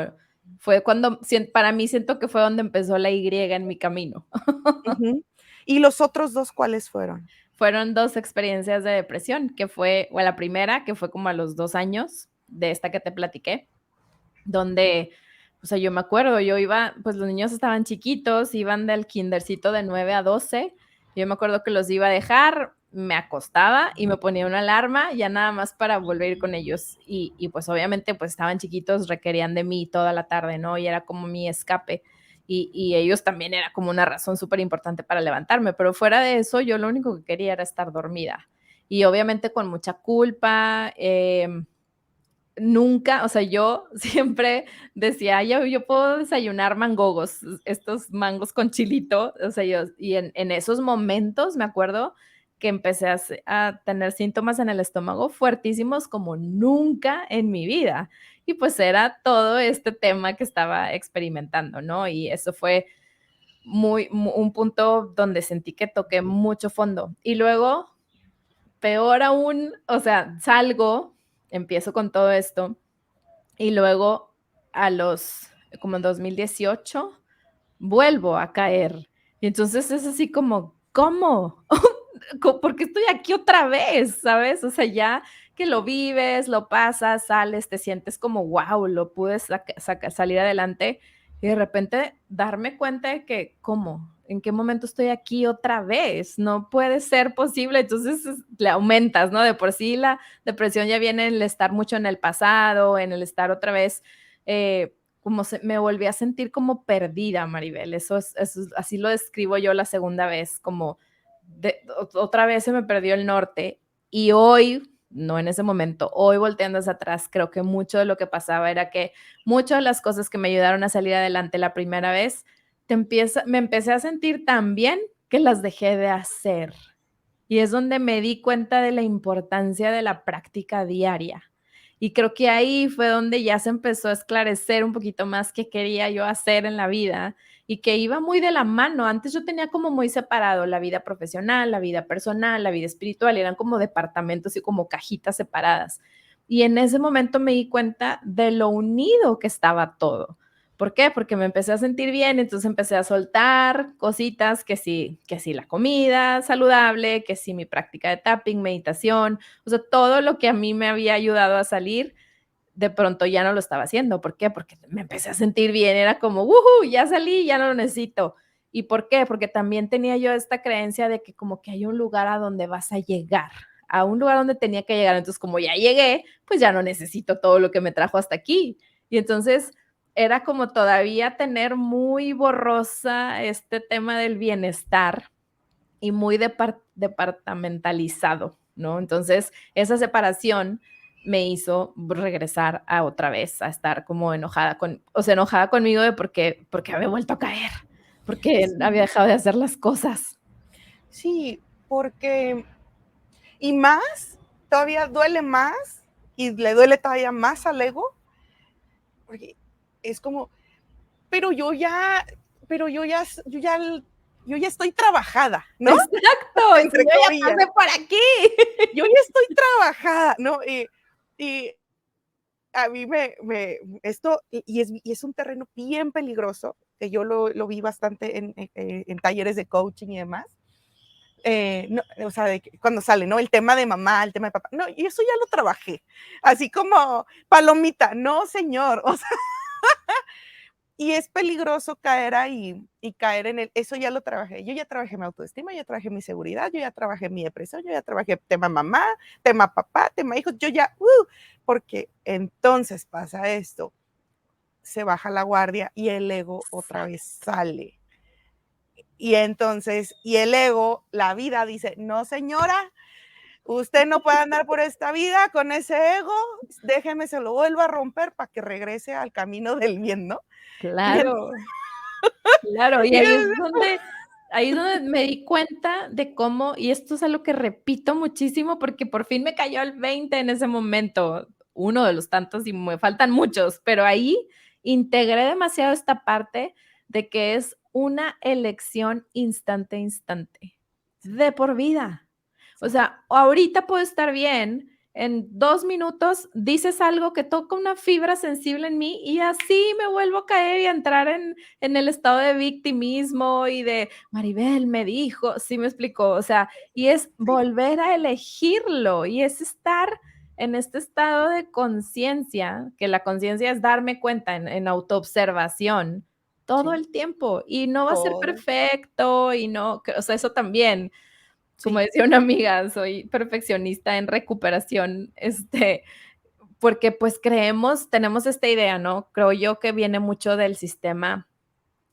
fue cuando, para mí siento que fue donde empezó la Y en mi camino. Uh-huh. ¿Y los otros dos cuáles fueron? Fueron 2 experiencias de depresión, que fue, o la primera, que fue como a los 2 años de esta que te platiqué, donde, o sea, yo me acuerdo, yo iba, pues los niños estaban chiquitos, iban del kindercito de 9 a 12, yo me acuerdo que los iba a dejar, me acostaba y me ponía una alarma ya nada más para volver a ir con ellos y pues obviamente pues estaban chiquitos, requerían de mí toda la tarde, ¿no? Y era como mi escape y ellos también era como una razón súper importante para levantarme, pero fuera de eso yo lo único que quería era estar dormida y obviamente con mucha culpa, nunca, o sea, yo siempre decía, yo puedo desayunar mangogos, estos mangos con chilito, o sea, y en esos momentos me acuerdo que empecé a tener síntomas en el estómago fuertísimos como nunca en mi vida. Y pues era todo este tema que estaba experimentando, ¿no? Y eso fue un punto donde sentí que toqué mucho fondo. Y luego, peor aún, o sea, salgo, empiezo con todo esto y luego como en 2018, vuelvo a caer. Y entonces es así como, ¿cómo? ¿Por qué estoy aquí otra vez? ¿Sabes? O sea, ya que lo vives, lo pasas, sales, te sientes como, wow, lo pude salir adelante y de repente darme cuenta de que, ¿cómo? ¿En qué momento estoy aquí otra vez? No puede ser posible. Entonces le aumentas, ¿no? De por sí la depresión ya viene en el estar mucho en el pasado, en el estar otra vez como me volví a sentir como perdida, Maribel. Así lo describo yo la segunda vez, como otra vez se me perdió el norte y hoy, no en ese momento, hoy volteando hacia atrás, creo que mucho de lo que pasaba era que muchas de las cosas que me ayudaron a salir adelante la primera vez, me empecé a sentir tan bien que las dejé de hacer. Y es donde me di cuenta de la importancia de la práctica diaria. Y creo que ahí fue donde ya se empezó a esclarecer un poquito más qué quería yo hacer en la vida y que iba muy de la mano. Antes yo tenía como muy separado la vida profesional, la vida personal, la vida espiritual, eran como departamentos y como cajitas separadas. Y en ese momento me di cuenta de lo unido que estaba todo, ¿Por qué? Porque me empecé a sentir bien, entonces empecé a soltar cositas, que sí la comida saludable, que sí mi práctica de tapping, meditación, o sea, todo lo que a mí me había ayudado a salir, de pronto ya no lo estaba haciendo. ¿Por qué? Porque me empecé a sentir bien, era como, ya salí, ya no lo necesito. ¿Y por qué? Porque también tenía yo esta creencia de que como que hay un lugar a donde vas a llegar, a un lugar donde tenía que llegar. Entonces, como ya llegué, pues ya no necesito todo lo que me trajo hasta aquí. Y entonces era como todavía tener muy borrosa este tema del bienestar y muy departamentalizado, ¿no? Entonces, esa separación me hizo regresar a otra vez, a estar como enojada o sea, enojada conmigo de porque había vuelto a caer, porque había Sí, dejado de hacer las cosas. sí, porque, y más, todavía duele más y le duele todavía más al ego, porque es como, pero yo ya, pero yo ya estoy trabajada, ¿no? Exacto, y si Entre yo ya comillas, pasé por aquí. yo ya estoy trabajada, ¿no? Y a mí esto, y es un terreno bien peligroso, que yo lo vi bastante en talleres de coaching y demás. No, o sea, cuando sale, ¿no? El tema de mamá, el tema de papá. No, y eso ya lo trabajé. Así como palomita, no, señor. O sea, y es peligroso caer ahí y caer en eso ya lo trabajé. Yo ya trabajé mi autoestima, yo ya trabajé mi seguridad, yo ya trabajé mi depresión, yo ya trabajé tema mamá, tema papá, tema hijos, yo ya, porque entonces pasa esto, se baja la guardia y el ego otra vez sale. Y entonces, y el ego, la vida dice, no señora, usted no puede andar por esta vida con ese ego, déjeme, se lo vuelvo a romper para que regrese al camino del bien, ¿no? Y, Claro. Claro, y y ahí es donde me di cuenta de cómo, y esto es algo que repito muchísimo porque por fin me cayó el 20 en ese momento, uno de los tantos y me faltan muchos, pero ahí integré demasiado esta parte de que es una elección instante, instante, de por vida. O sea, ahorita puedo estar bien, en 2 minutos dices algo que toca una fibra sensible en mí y así me vuelvo a caer y a entrar en el estado de victimismo y de Maribel me dijo, sí me explicó, o sea, y es volver a elegirlo y es estar en este estado de conciencia, que la conciencia es darme cuenta en autoobservación todo sí, el tiempo y no va a ser todo, perfecto y no, o sea, eso también, como sí, decía una amiga, soy perfeccionista en recuperación, porque pues tenemos esta idea, ¿no? Creo yo que viene mucho del sistema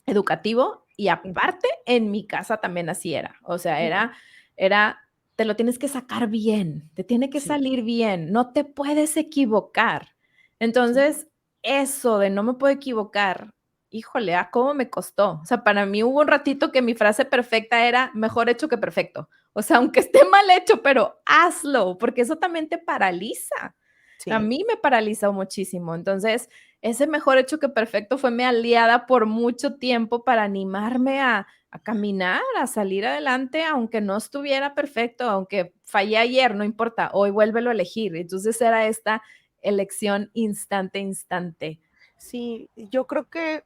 educativo y ujú, aparte en mi casa también así era, o sea, ujú, era, te lo tienes que sacar bien, te tiene que sí, salir bien, no te puedes equivocar. sí, Entonces, eso de no me puedo equivocar, híjole, cómo me costó. O sea, para mí hubo un ratito que mi frase perfecta era mejor hecho que perfecto. O sea, aunque esté mal hecho, pero hazlo, porque eso también te paraliza. A sí, mí me paralizó muchísimo. Entonces, ese mejor hecho que perfecto fue mi aliada por mucho tiempo para animarme a caminar, a salir adelante, aunque no estuviera perfecto, aunque fallé ayer, no importa, hoy vuélvelo a elegir. Entonces era esta elección instante, instante. sí. Yo creo que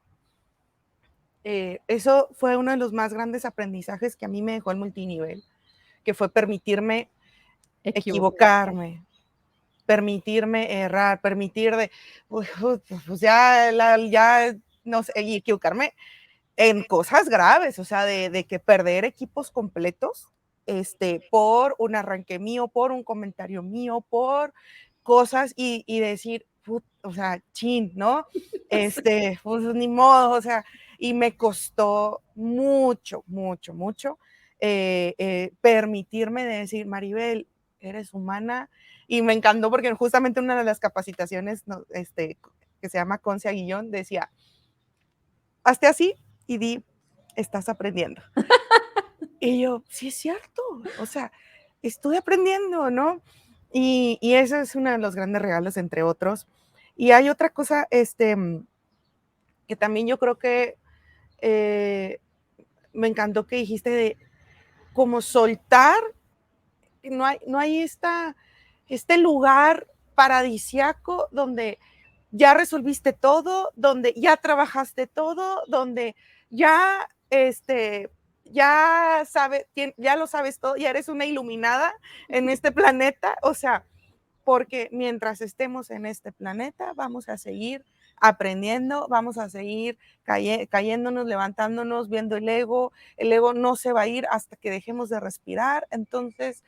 eso fue uno de los más grandes aprendizajes que a mí me dejó el multinivel, que fue permitirme Equivocarte. equivocarme, permitirme errar, permitir de, pues ya, no sé, y equivocarme en cosas graves, o sea, de que perder equipos completos, por un arranque mío, por un comentario mío, por cosas y decir, o sea, chin, ¿no? Pues ni modo, o sea, y me costó mucho, mucho, mucho permitirme de decir, Maribel, eres humana, y me encantó porque justamente una de las capacitaciones, ¿no? Que se llama Concia Guillón, decía, hazte así y di, estás aprendiendo. Y yo, sí es cierto, o sea, estoy aprendiendo, ¿no? Y eso es uno de los grandes regalos, entre otros. Y hay otra cosa, que también yo creo que eh, me encantó que dijiste de como soltar, no hay este lugar paradisiaco donde ya resolviste todo, donde ya trabajaste todo, donde ya, ya lo sabes todo, ya eres una iluminada en este planeta, o sea, porque mientras estemos en este planeta vamos a seguir aprendiendo, vamos a seguir cayéndonos, levantándonos, viendo el ego no se va a ir hasta que dejemos de respirar, entonces,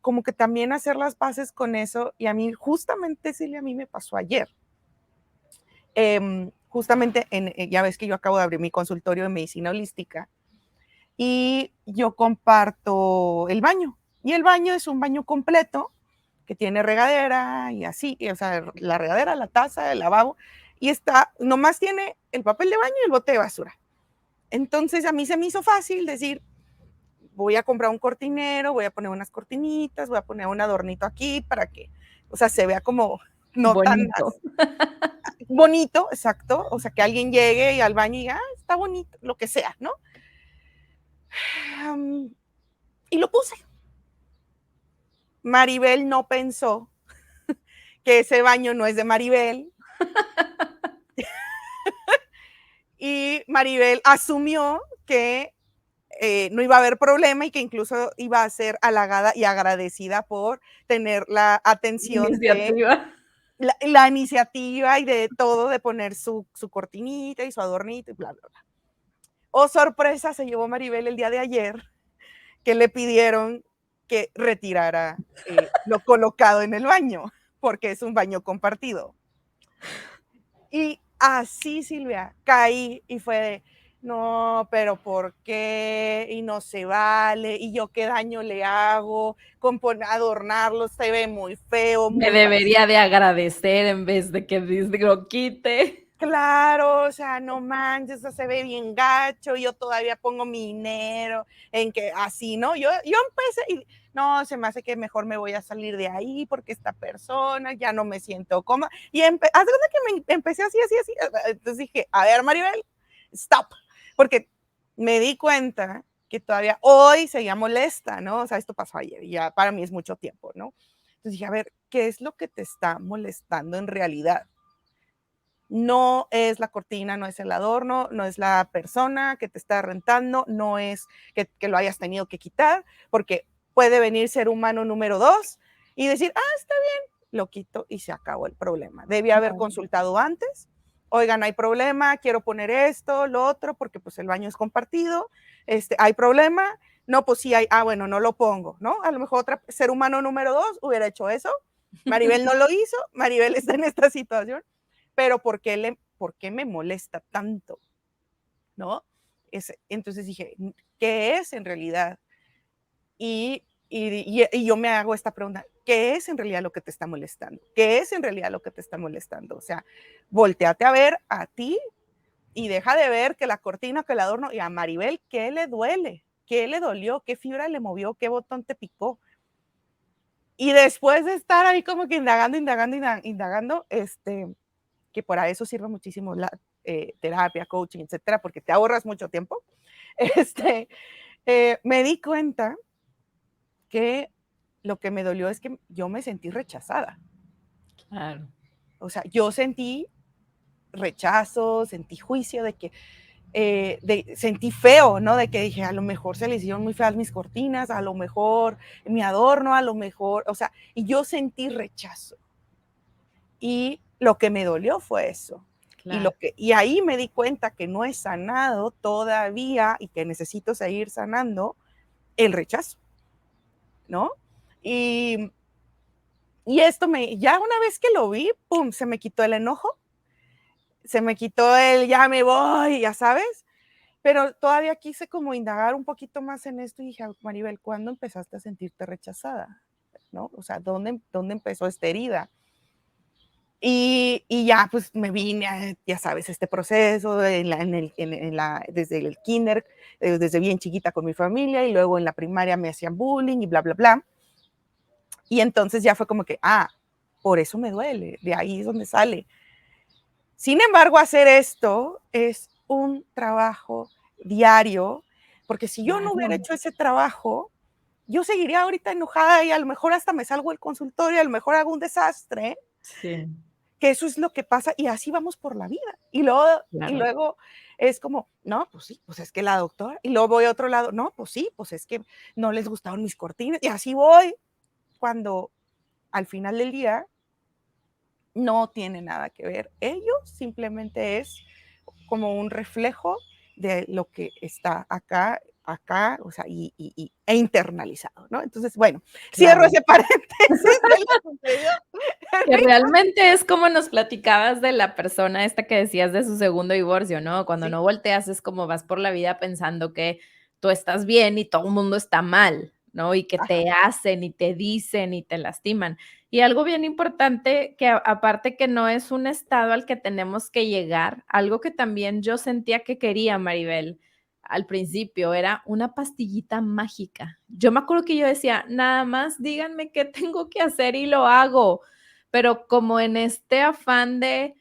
como que también hacer las paces con eso, y a mí justamente, Silvia, a mí me pasó ayer, justamente, ya ves que yo acabo de abrir mi consultorio de medicina holística, y yo comparto el baño, y el baño es un baño completo, que tiene regadera y así, o sea, la regadera, la taza, el lavabo, y nomás tiene el papel de baño y el bote de basura. Entonces a mí se me hizo fácil decir, voy a comprar un cortinero, voy a poner unas cortinitas, voy a poner un adornito aquí para que, o sea, se vea como no tan Bonito. bonito, exacto, o sea, que alguien llegue y al baño y diga, está bonito, lo que sea, ¿no? Y lo puse. Maribel no pensó que ese baño no es de Maribel. Y Maribel asumió que no iba a haber problema y que incluso iba a ser halagada y agradecida por tener la atención de la iniciativa y de todo, de poner su cortinita y su adornito y bla, bla, bla. Oh, sorpresa, se llevó Maribel el día de ayer que le pidieron que retirara lo colocado en el baño, porque es un baño compartido. Y así, Silvia, caí y fue de, no, pero ¿por qué? Y no se vale, y yo qué daño le hago, adornarlo se ve muy feo, Me muy debería de agradecer en vez de que lo quite. claro, o sea, no manches, eso se ve bien gacho, yo todavía pongo mi dinero en que así, ¿no? Yo empecé y no, se me hace que mejor me voy a salir de ahí porque esta persona ya no me siento cómoda. Y haz de cuenta que me empecé así. Entonces dije, a ver, Maribel, stop, porque me di cuenta que todavía hoy seguía molesta, ¿no? O sea, esto pasó ayer y ya para mí es mucho tiempo, ¿no? Entonces dije, a ver, ¿qué es lo que te está molestando en realidad? No es la cortina, no es el adorno, no es la persona que te está rentando, no es que lo hayas tenido que quitar, porque puede venir ser humano número 2 y decir, está bien, lo quito y se acabó el problema. Debí haber consultado antes, oigan, hay problema, quiero poner esto, lo otro, porque pues el baño es compartido, hay problema, no, pues sí hay, bueno, no lo pongo, ¿no? A lo mejor otro ser humano número 2 hubiera hecho eso, Maribel no lo hizo, Maribel está en esta situación, pero ¿por qué me molesta tanto? ¿No? Entonces dije, ¿qué es en realidad? Y yo me hago esta pregunta, ¿qué es en realidad lo que te está molestando? ¿Qué es en realidad lo que te está molestando? O sea, volteate a ver a ti y deja de ver que la cortina, que el adorno, y a Maribel, ¿qué le duele? ¿Qué le dolió? ¿Qué fibra le movió? ¿Qué botón te picó? Y después de estar ahí como que indagando, que para eso sirve muchísimo la terapia, coaching, etcétera, porque te ahorras mucho tiempo, me di cuenta que lo que me dolió es que yo me sentí rechazada. Claro. O sea, yo sentí rechazo, sentí juicio de que, sentí feo, ¿no? De que dije, a lo mejor se les hicieron muy feas mis cortinas, a lo mejor mi adorno, a lo mejor, o sea, y yo sentí rechazo. Y lo que me dolió fue eso. Claro. Y ahí me di cuenta que no he sanado todavía y que necesito seguir sanando el rechazo, ¿no? Y esto ya una vez que lo vi, pum, se me quitó el enojo, se me quitó el ya me voy, ya sabes, pero todavía quise como indagar un poquito más en esto y dije, Maribel, ¿cuándo empezaste a sentirte rechazada? ¿No? O sea, ¿dónde empezó esta herida? Y ya, pues me vine, ya sabes, este proceso desde el kinder, desde bien chiquita con mi familia, y luego en la primaria me hacían bullying y bla, bla, bla. Y entonces ya fue como que, por eso me duele, de ahí es donde sale. Sin embargo, hacer esto es un trabajo diario, porque si yo no hubiera hecho ese trabajo, yo seguiría ahorita enojada y a lo mejor hasta me salgo del consultorio, a lo mejor hago un desastre. Sí. que eso es lo que pasa y así vamos por la vida. Y Claro. luego es como, no, pues sí, pues es que la doctora, y luego voy a otro lado, no, pues sí, pues es que no les gustaron mis cortinas, y así voy, cuando al final del día no tiene nada que ver. Ellos simplemente es como un reflejo de lo que está acá, o sea, e internalizado, ¿no? Entonces, bueno, cierro Claro. ese paréntesis de lo que sucedió. Que realmente es como nos platicabas de la persona esta que decías de su segundo divorcio, ¿no? Cuando Sí, no volteas es como vas por la vida pensando que tú estás bien y todo el mundo está mal, ¿no? Y que ajá, te hacen y te dicen y te lastiman. Y algo bien importante que aparte que no es un estado al que tenemos que llegar, algo que también yo sentía que quería, Maribel, al principio era una pastillita mágica. Yo me acuerdo que yo decía, nada más díganme qué tengo que hacer y lo hago, pero como en este afán de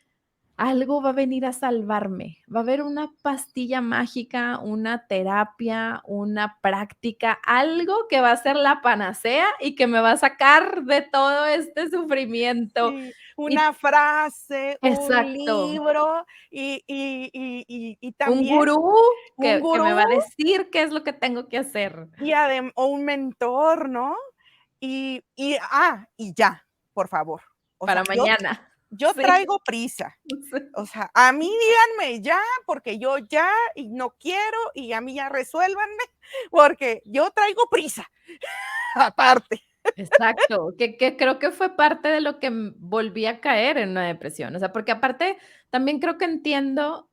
algo va a venir a salvarme, va a haber una pastilla mágica, una terapia, una práctica, algo que va a ser la panacea y que me va a sacar de todo este sufrimiento. sí, Y una frase, un exacto, libro y un también gurú un que me gurú va a decir qué es lo que tengo que hacer o un mentor, ¿no? Y ya, por favor. O sea, para mañana. yo Sí, traigo prisa. sí. O sea, a mí díganme ya, porque yo ya y no quiero, y a mí ya resuélvanme, porque yo traigo prisa, aparte. Exacto, que creo que fue parte de lo que volví a caer en una depresión, o sea, porque aparte también creo que entiendo,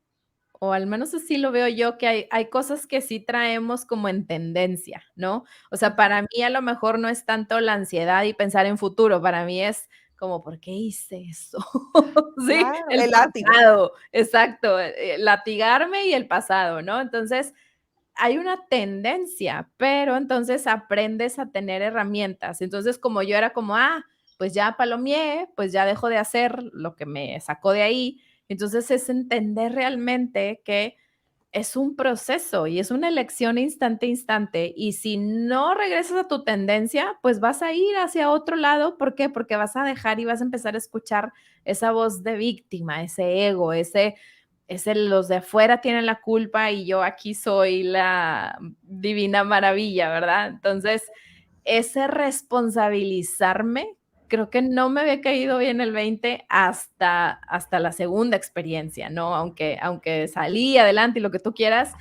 o al menos así lo veo yo, que hay cosas que sí traemos como en tendencia, ¿no? O sea, Ujú. para mí a lo mejor no es tanto la ansiedad y pensar en futuro, para mí es como, ¿por qué hice eso? Sí, Claro, el el látigo. pasado, exacto, latigarme y el pasado, ¿no? Entonces, hay una tendencia, pero entonces aprendes a tener herramientas. Entonces, como yo era como, pues ya palomeé, pues ya dejo de hacer lo que me sacó de ahí. Entonces es entender realmente que es un proceso y es una elección instante a instante. Y si no regresas a tu tendencia, pues vas a ir hacia otro lado. ¿Por qué? Porque vas a dejar y vas a empezar a escuchar esa voz de víctima, ese ego, ese los de afuera tienen la culpa y yo aquí soy la divina maravilla, ¿verdad? Entonces, ese responsabilizarme, creo que no me había caído bien el 20 hasta la segunda experiencia, ¿no? Aunque salí adelante y lo que tú quieras,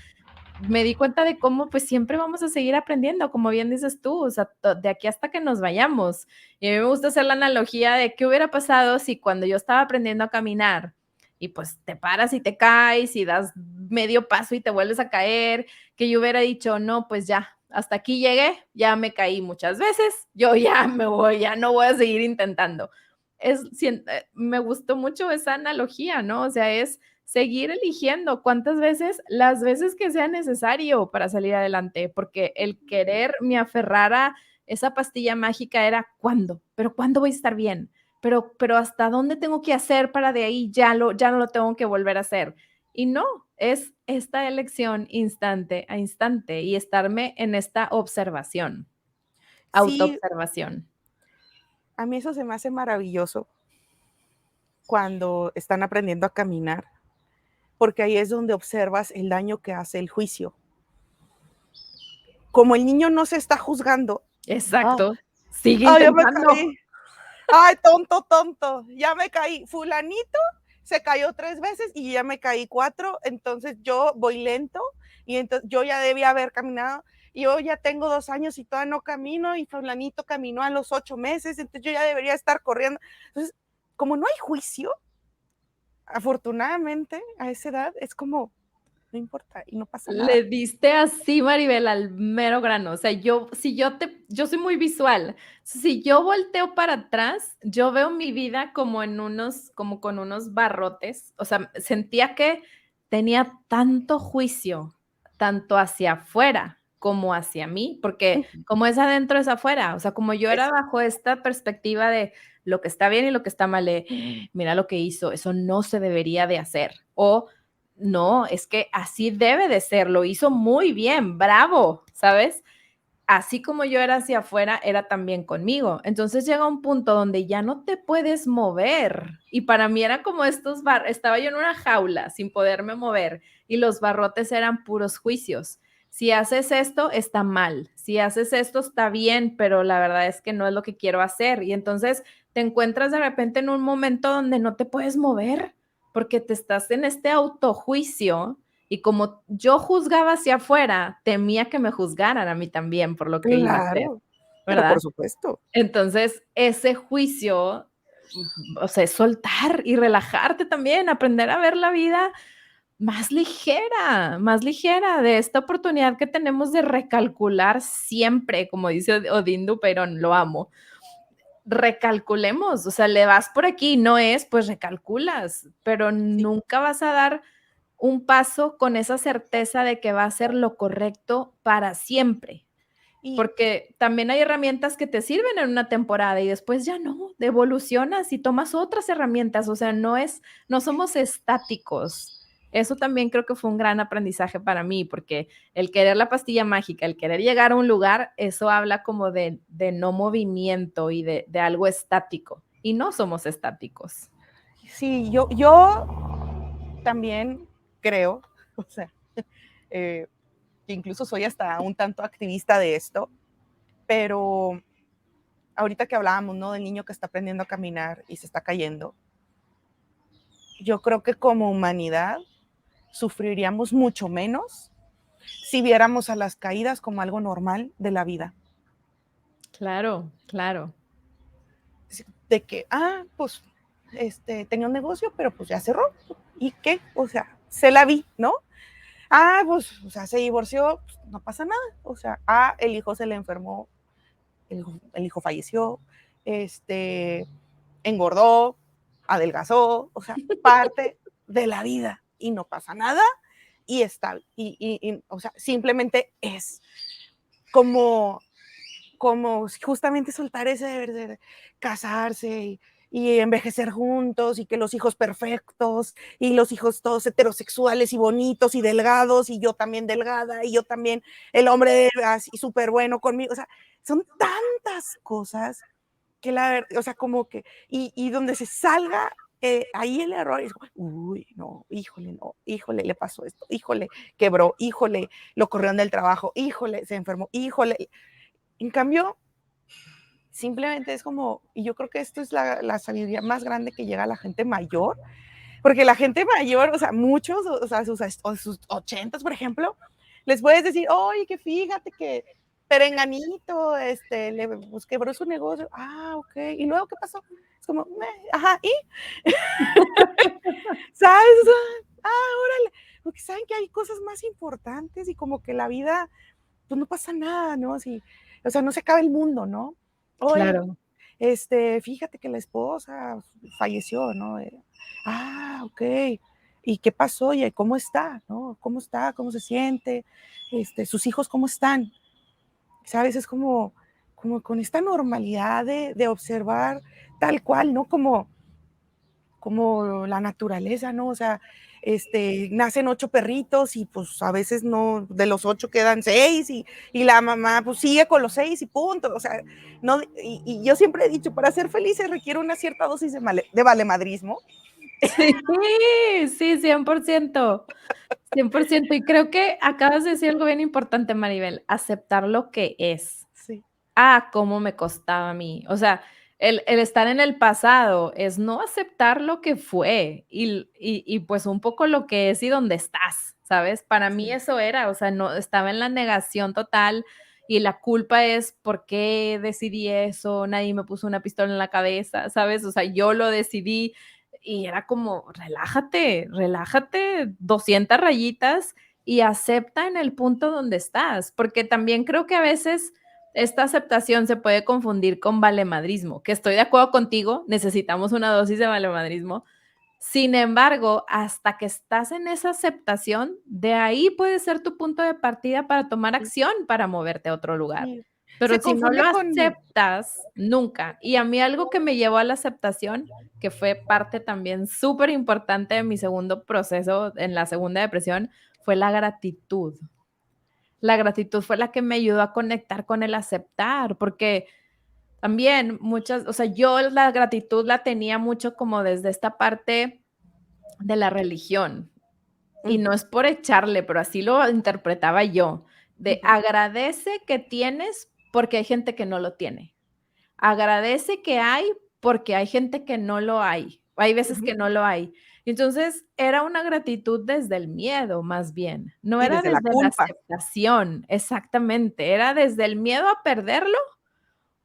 me di cuenta de cómo, pues, siempre vamos a seguir aprendiendo, como bien dices tú, o sea, de aquí hasta que nos vayamos. Y a mí me gusta hacer la analogía de qué hubiera pasado si cuando yo estaba aprendiendo a caminar y pues te paras y te caes y das medio paso y te vuelves a caer, que yo hubiera dicho, no, pues ya, hasta aquí llegué, ya me caí muchas veces, yo ya me voy, ya no voy a seguir intentando. Me gustó mucho esa analogía, ¿no? O sea, es seguir eligiendo cuántas veces, las veces que sea necesario para salir adelante, porque el querer me aferrar a esa pastilla mágica era cuándo, pero cuándo voy a estar bien, pero hasta dónde tengo que hacer para de ahí ya no lo tengo que volver a hacer. Y no, es esta elección instante a instante y estarme en esta observación, Sí, autoobservación. a mí eso se me hace maravilloso cuando están aprendiendo a caminar, porque ahí es donde observas el daño que hace el juicio. Como el niño no se está juzgando, ah, Exacto. Sigue ya me intentando. caí. Ay, tonto, tonto, ya me caí. Fulanito se cayó 3 veces y ya me caí 4, entonces yo voy lento y entonces yo ya debía haber caminado. Y yo ya tengo 2 años y todavía no camino y fulanito caminó a los 8 meses, entonces yo ya debería estar corriendo. Entonces, como no hay juicio, afortunadamente a esa edad es como, no importa y no pasa nada. Le diste así, Maribel, al mero grano. O sea, yo soy muy visual. Si yo volteo para atrás, yo veo mi vida como con unos barrotes. O sea, sentía que tenía tanto juicio, tanto hacia afuera como hacia mí, porque como es adentro es afuera. O sea, como yo era Eso. bajo esta perspectiva de lo que está bien y lo que está mal, mira lo que hizo, eso no se debería de hacer. O no, es que así debe de ser, lo hizo muy bien, bravo, ¿sabes? así como yo era hacia afuera, era también conmigo. Entonces llega un punto donde ya no te puedes mover. Y para mí era como estaba yo en una jaula sin poderme mover y los barrotes eran puros juicios. Si haces esto, está mal. Si haces esto, está bien, pero la verdad es que no es lo que quiero hacer. Y entonces te encuentras de repente en un momento donde no te puedes mover porque te estás en este autojuicio y como yo juzgaba hacia afuera, temía que me juzgaran a mí también por lo que iba a hacer, Claro, pero ¿verdad? por supuesto. Entonces, ese juicio, o sea, es soltar y relajarte también, aprender a ver la vida más ligera de esta oportunidad que tenemos de recalcular siempre, como dice Odín Dupeirón, lo amo. Recalculemos, o sea, le vas por aquí, no es, pues recalculas, pero Sí. nunca vas a dar un paso con esa certeza de que va a ser lo correcto para siempre, Y porque también hay herramientas que te sirven en una temporada y después ya no, evolucionas y tomas otras herramientas, o sea, no somos estáticos. Eso también creo que fue un gran aprendizaje para mí, porque el querer la pastilla mágica, el querer llegar a un lugar, eso habla como de no movimiento y de algo estático, y no somos estáticos. sí, yo también creo, o sea, que incluso soy hasta un tanto activista de esto, pero ahorita que hablábamos, ¿no? Del niño que está aprendiendo a caminar y se está cayendo, yo creo que como humanidad sufriríamos mucho menos si viéramos a las caídas como algo normal de la vida. Claro, claro. De que, pues, tenía un negocio, pero pues ya cerró. ¿Y qué? O sea, se la vi, ¿no? Pues, o sea, se divorció, pues, no pasa nada. O sea, el hijo se le enfermó, el hijo falleció, engordó, adelgazó, o sea, parte de la vida y no pasa nada y está, o sea, simplemente es como, como justamente soltar ese deber de casarse y envejecer juntos y que los hijos perfectos y los hijos todos heterosexuales y bonitos y delgados y yo también delgada y yo también el hombre así súper bueno conmigo, o sea, son tantas cosas que la verdad, o sea, como que, y donde se salga ahí el error, es como, uy, no, híjole, le pasó esto, híjole, quebró, híjole, lo corrieron del trabajo, híjole, se enfermó, híjole. En cambio, simplemente es como, y yo creo que esto es la sabiduría más grande que llega a la gente mayor, porque la gente mayor, o sea, muchos, o sea, sus 80, por ejemplo, les puedes decir, oye, que fíjate que Perenganito, pues quebró su negocio. Ok. ¿Y luego qué pasó? Es como, ajá, ¿y? ¿Sabes? Órale. Porque saben que hay cosas más importantes y como que la vida, pues no pasa nada, ¿no? Sí, o sea, no se acaba el mundo, ¿no? Oye, Claro. fíjate que la esposa falleció, ¿no? Ok. ¿Y qué pasó? ¿Y cómo está? ¿No? ¿Cómo está? ¿Cómo se siente? ¿Sus hijos cómo están? ¿Sabes? Es como con esta normalidad de observar tal cual, ¿no? Como la naturaleza, ¿no? O sea, nacen 8 perritos y pues a veces no, de los 8 quedan 6 y la mamá pues sigue con los 6 y punto. O sea, no, y yo siempre he dicho, para ser feliz se requiere una cierta dosis de valemadrismo. Sí, sí, 100%, 100%. Y creo que acabas de decir algo bien importante, Maribel, aceptar lo que es. Sí, Cómo me costaba a mí. O sea, el estar en el pasado es no aceptar lo que fue y pues un poco lo que es y dónde estás, ¿sabes? Para mí sí, eso era, o sea, no estaba en la negación total y la culpa es por qué decidí eso, nadie me puso una pistola en la cabeza, ¿sabes? O sea, yo lo decidí y era como, relájate, relájate, 200 rayitas y acepta en el punto donde estás, porque también creo que a veces esta aceptación se puede confundir con valemadrismo, que estoy de acuerdo contigo, necesitamos una dosis de valemadrismo. Sin embargo, hasta que estás en esa aceptación, de ahí puede ser tu punto de partida para tomar sí, acción, para moverte a otro lugar. sí. Pero Se si no lo confunde con, aceptas, nunca. Y a mí algo que me llevó a la aceptación, que fue parte también súper importante de mi segundo proceso en la segunda depresión, fue la gratitud. la gratitud fue la que me ayudó a conectar con el aceptar, porque también muchas, o sea, yo la gratitud la tenía mucho como desde esta parte de la religión. Y no Ujú, es por echarle, pero así lo interpretaba yo, de ujú, agradece que tienes porque hay gente que no lo tiene. Agradece que hay porque hay gente que no lo hay. Hay veces ujú. que no lo hay. Entonces, era una gratitud desde el miedo, más bien. No Y era desde la desde la culpa. aceptación, exactamente. Era desde el miedo a perderlo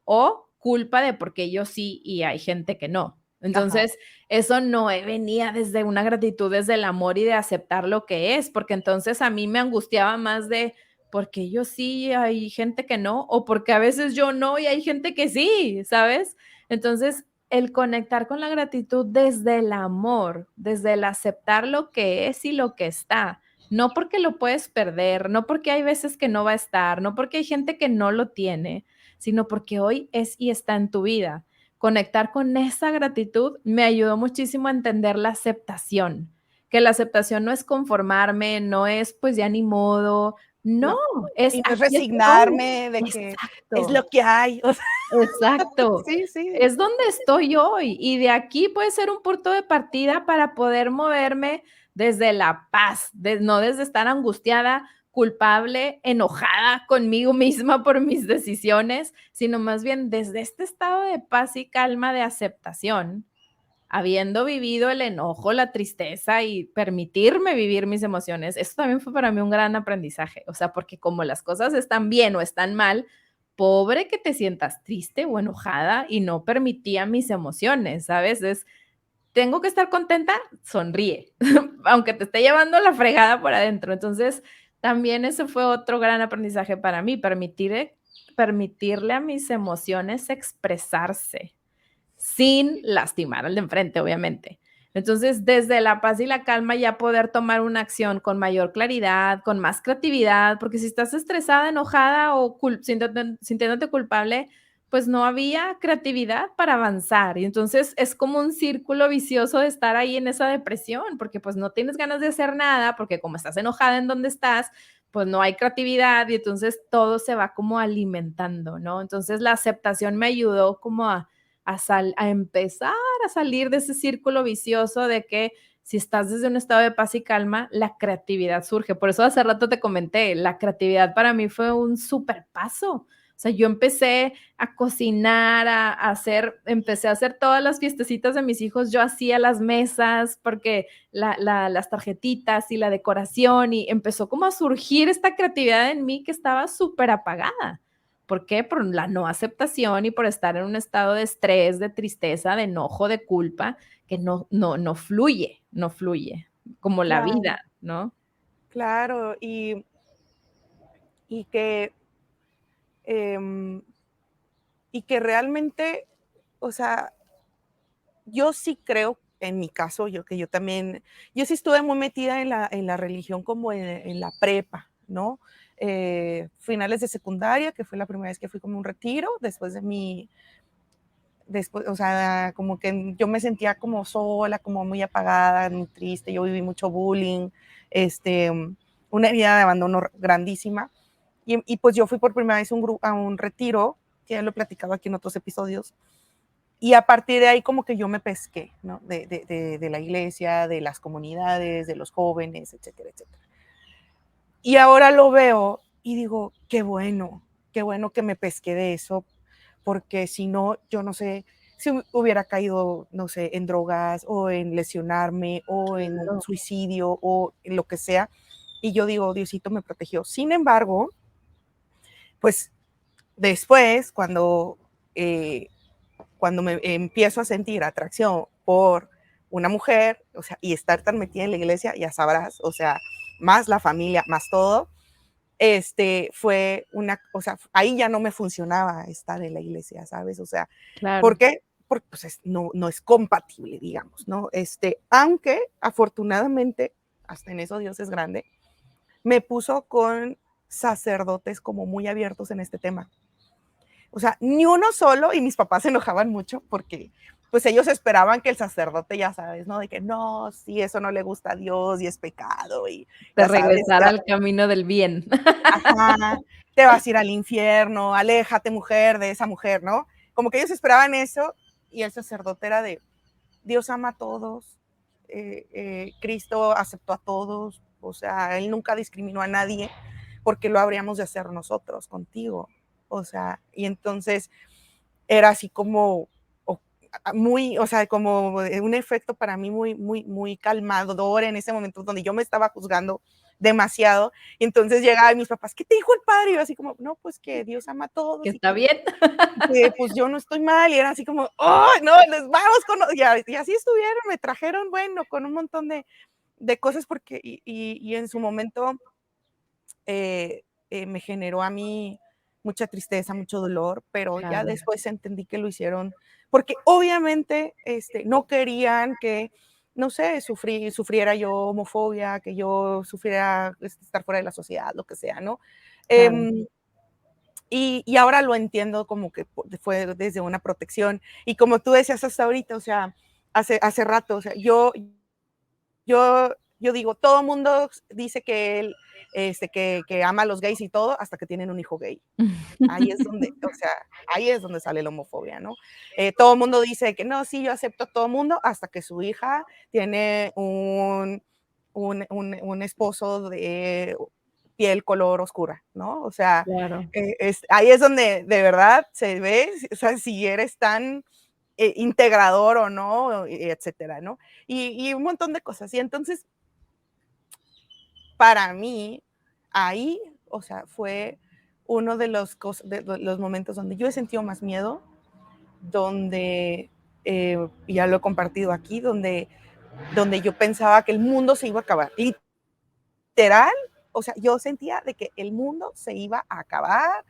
o culpa de porque yo sí y hay gente que no. Ajá. Entonces, eso no venía desde una gratitud, desde el amor y de aceptar lo que es, porque entonces a mí me angustiaba más de porque yo sí y hay gente que no, o porque a veces yo no y hay gente que sí, ¿sabes? Entonces, el conectar con la gratitud desde el amor, desde el aceptar lo que es y lo que está, no porque lo puedes perder, no porque hay veces que no va a estar, no porque hay gente que no lo tiene, sino porque hoy es y está en tu vida. Conectar con esa gratitud me ayudó muchísimo a entender la aceptación, que la aceptación no es conformarme, no es pues ya ni modo, no, No. es Y no es aquí estoy. resignarme de que es Exacto, lo que hay. O sea, exacto. sí, sí. Es donde estoy hoy y de aquí puede ser un punto de partida para poder moverme desde la paz, no desde estar angustiada, culpable, enojada conmigo misma por mis decisiones, sino más bien desde este estado de paz y calma de aceptación, habiendo vivido el enojo, la tristeza y permitirme vivir mis emociones. Eso también fue para mí un gran aprendizaje, o sea, porque como las cosas están bien o están mal, pobre que te sientas triste o enojada y no permitía mis emociones, ¿sabes? Tengo que estar contenta, sonríe, aunque te esté llevando la fregada por adentro. Entonces, también eso fue otro gran aprendizaje para mí, permitirle a mis emociones expresarse sin lastimar al de enfrente, obviamente. Entonces, desde la paz y la calma ya poder tomar una acción con mayor claridad, con más creatividad, porque si estás estresada, enojada o sintiéndote culpable, pues no había creatividad para avanzar. Y entonces es como un círculo vicioso de estar ahí en esa depresión, porque pues no tienes ganas de hacer nada, porque como estás enojada en donde estás, pues no hay creatividad y entonces todo se va como alimentando, ¿no? Entonces la aceptación me ayudó como a empezar a salir de ese círculo vicioso de que si estás desde un estado de paz y calma, la creatividad surge. Por eso hace rato te comenté, la creatividad para mí fue un súper paso. O sea, yo empecé a cocinar, empecé a hacer todas las fiestecitas de mis hijos, yo hacía las mesas, porque las tarjetitas y la decoración, y empezó como a surgir esta creatividad en mí que estaba súper apagada. ¿Por qué? Por la no aceptación y por estar en un estado de estrés, de tristeza, de enojo, de culpa, que no fluye, no fluye, como la Claro, vida, ¿no? claro. Y que, em, y que realmente, o sea, yo sí creo, en mi caso, yo también, yo sí estuve muy metida en la religión como en la prepa, ¿no? Finales de secundaria, que fue la primera vez que fui como a un retiro, después, o sea, como que yo me sentía como sola, como muy apagada, muy triste, yo viví mucho bullying, este, una herida de abandono grandísima, y pues yo fui por primera vez a un retiro, que ya lo he platicado aquí en otros episodios, y a partir de ahí como que yo me pesqué, ¿no? De la iglesia, de las comunidades, de los jóvenes, etcétera, etcétera. Y ahora lo veo y digo, qué bueno que me pesqué de eso, porque si no, yo no sé si hubiera caído, no sé, en drogas o en lesionarme o en un Claro, suicidio o en lo que sea. Y yo digo, Diosito me protegió. Sin embargo, pues después, eh, cuando me empiezo a sentir atracción por una mujer, o sea, y estar tan metida en la iglesia, ya sabrás, o sea, más la familia, más todo, fue o sea, ahí ya no me funcionaba estar en la iglesia, ¿sabes? O sea, ¿por claro. qué? Porque pues no es compatible, digamos, ¿no? Aunque afortunadamente, hasta en eso Dios es grande, me puso con sacerdotes como muy abiertos en este tema. O sea, ni uno solo, y mis papás se enojaban mucho porque pues ellos esperaban que el sacerdote, ya sabes, ¿no? De que no, sí, eso no le gusta a Dios y es pecado y De ya sabes, regresar al camino del bien. ajá, te vas a ir al infierno, aléjate mujer de esa mujer, ¿no? Como que ellos esperaban eso y el sacerdote era de, Dios ama a todos, Cristo aceptó a todos, o sea, Él nunca discriminó a nadie, porque lo habríamos de hacer nosotros contigo, o sea, y entonces era así como muy, o sea, como un efecto para mí muy calmador en ese momento donde yo me estaba juzgando demasiado. Y entonces llegaba mis papás, ¿qué te dijo el padre? Y yo así como, no, pues que Dios ama a Que todos está bien. y que pues yo no estoy mal. Y era así como, oh, no, les vamos con, y así estuvieron, me trajeron, bueno, con un montón de cosas porque, y en su momento me generó a mí mucha tristeza, mucho dolor, pero ya Claro, después entendí que lo hicieron porque obviamente no querían que, no sé, sufriera yo homofobia, que yo sufriera estar fuera de la sociedad, lo que sea, ¿no? claro. Em, y ahora lo entiendo como que fue desde una protección. Y como tú decías hasta ahorita, o sea, hace rato, o sea, yo digo, todo el mundo dice que él, que ama a los gays y todo, hasta que tienen un hijo gay. Ahí es donde, o sea, ahí es donde sale la homofobia, ¿no? Todo el mundo dice que no, sí, yo acepto a todo el mundo, hasta que su hija tiene un esposo de piel color oscura, ¿no? O sea, Claro. ahí es donde de verdad se ve, o sea, si eres tan integrador o no, etcétera, ¿no? Y un montón de cosas. Y entonces, para mí, ahí, o sea, fue uno de los momentos donde yo he sentido más miedo, donde, ya lo he compartido aquí, donde yo pensaba que el mundo se iba a acabar. Literal, o sea, yo sentía de que el mundo se iba a acabar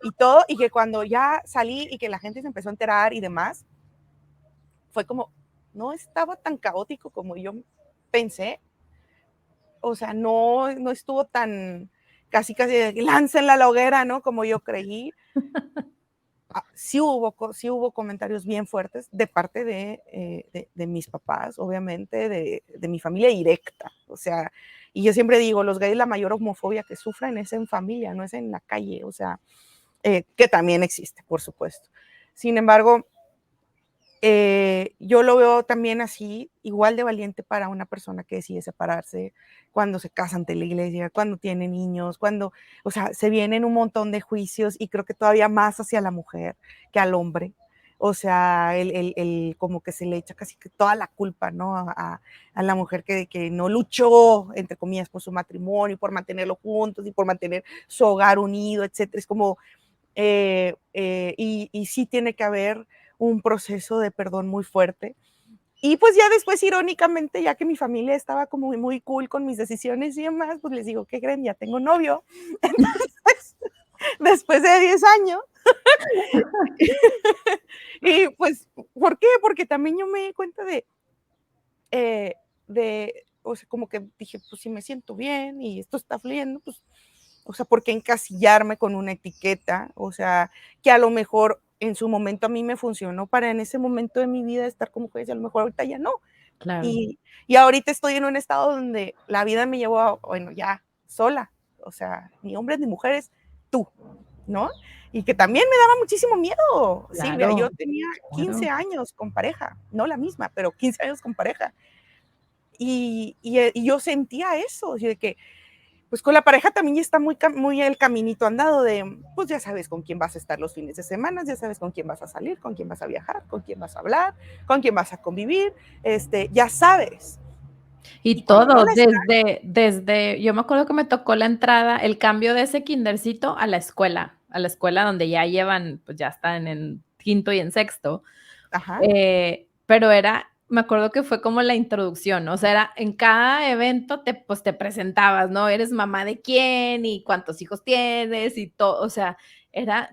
y todo, y que cuando ya salí y que la gente se empezó a enterar y demás, fue como, no estaba tan caótico como yo pensé, o sea, no estuvo tan casi de láncenla a la hoguera, ¿no? Como yo creí. Sí hubo comentarios bien fuertes de parte de mis papás, obviamente, de mi familia directa. O sea, y yo siempre digo, los gays la mayor homofobia que sufren es en familia, no es en la calle, o sea, que también existe, por supuesto. Sin embargo, yo lo veo también así, igual de valiente para una persona que decide separarse, cuando se casa ante la iglesia, cuando tiene niños, cuando, o sea, se vienen un montón de juicios y creo que todavía más hacia la mujer que al hombre. O sea, como que se le echa casi que toda la culpa, ¿no? A la mujer que no luchó, entre comillas, por su matrimonio, por mantenerlo juntos y por mantener su hogar unido, etcétera. Es como, y sí tiene que haber un proceso de perdón muy fuerte. Y pues ya después, irónicamente, ya que mi familia estaba como muy cool con mis decisiones y demás, pues les digo, ¿qué creen? Ya tengo novio. Entonces, después de 10 años. Y pues, ¿por qué? Porque también yo me di cuenta o sea, como que dije, pues si me siento bien y esto está fluyendo, pues, o sea, ¿por qué encasillarme con una etiqueta? O sea, que a lo mejor en su momento a mí me funcionó para en ese momento de mi vida estar como juez y a lo mejor ahorita ya no. Claro. Y ahorita estoy en un estado donde la vida me llevó a, bueno, ya sola, o sea, ni hombres ni mujeres, tú, ¿no? Y que también me daba muchísimo miedo, Silvia. Claro, Yo tenía claro. 15 años con pareja, no la misma, pero 15 años con pareja. Y yo sentía eso, de que pues con la pareja también ya está muy el caminito andado de, pues ya sabes con quién vas a estar los fines de semana, ya sabes con quién vas a salir, con quién vas a viajar, con quién vas a hablar, con quién vas a convivir, ya sabes. Y Y cuando no todo, la está, yo me acuerdo que me tocó la entrada, el cambio de ese kindercito a la escuela donde ya llevan, pues, ya están en quinto y en sexto, ajá, pero me acuerdo que fue como la introducción, o sea, era en cada evento pues, te presentabas, ¿no? Eres mamá de quién y cuántos hijos tienes y todo, o sea,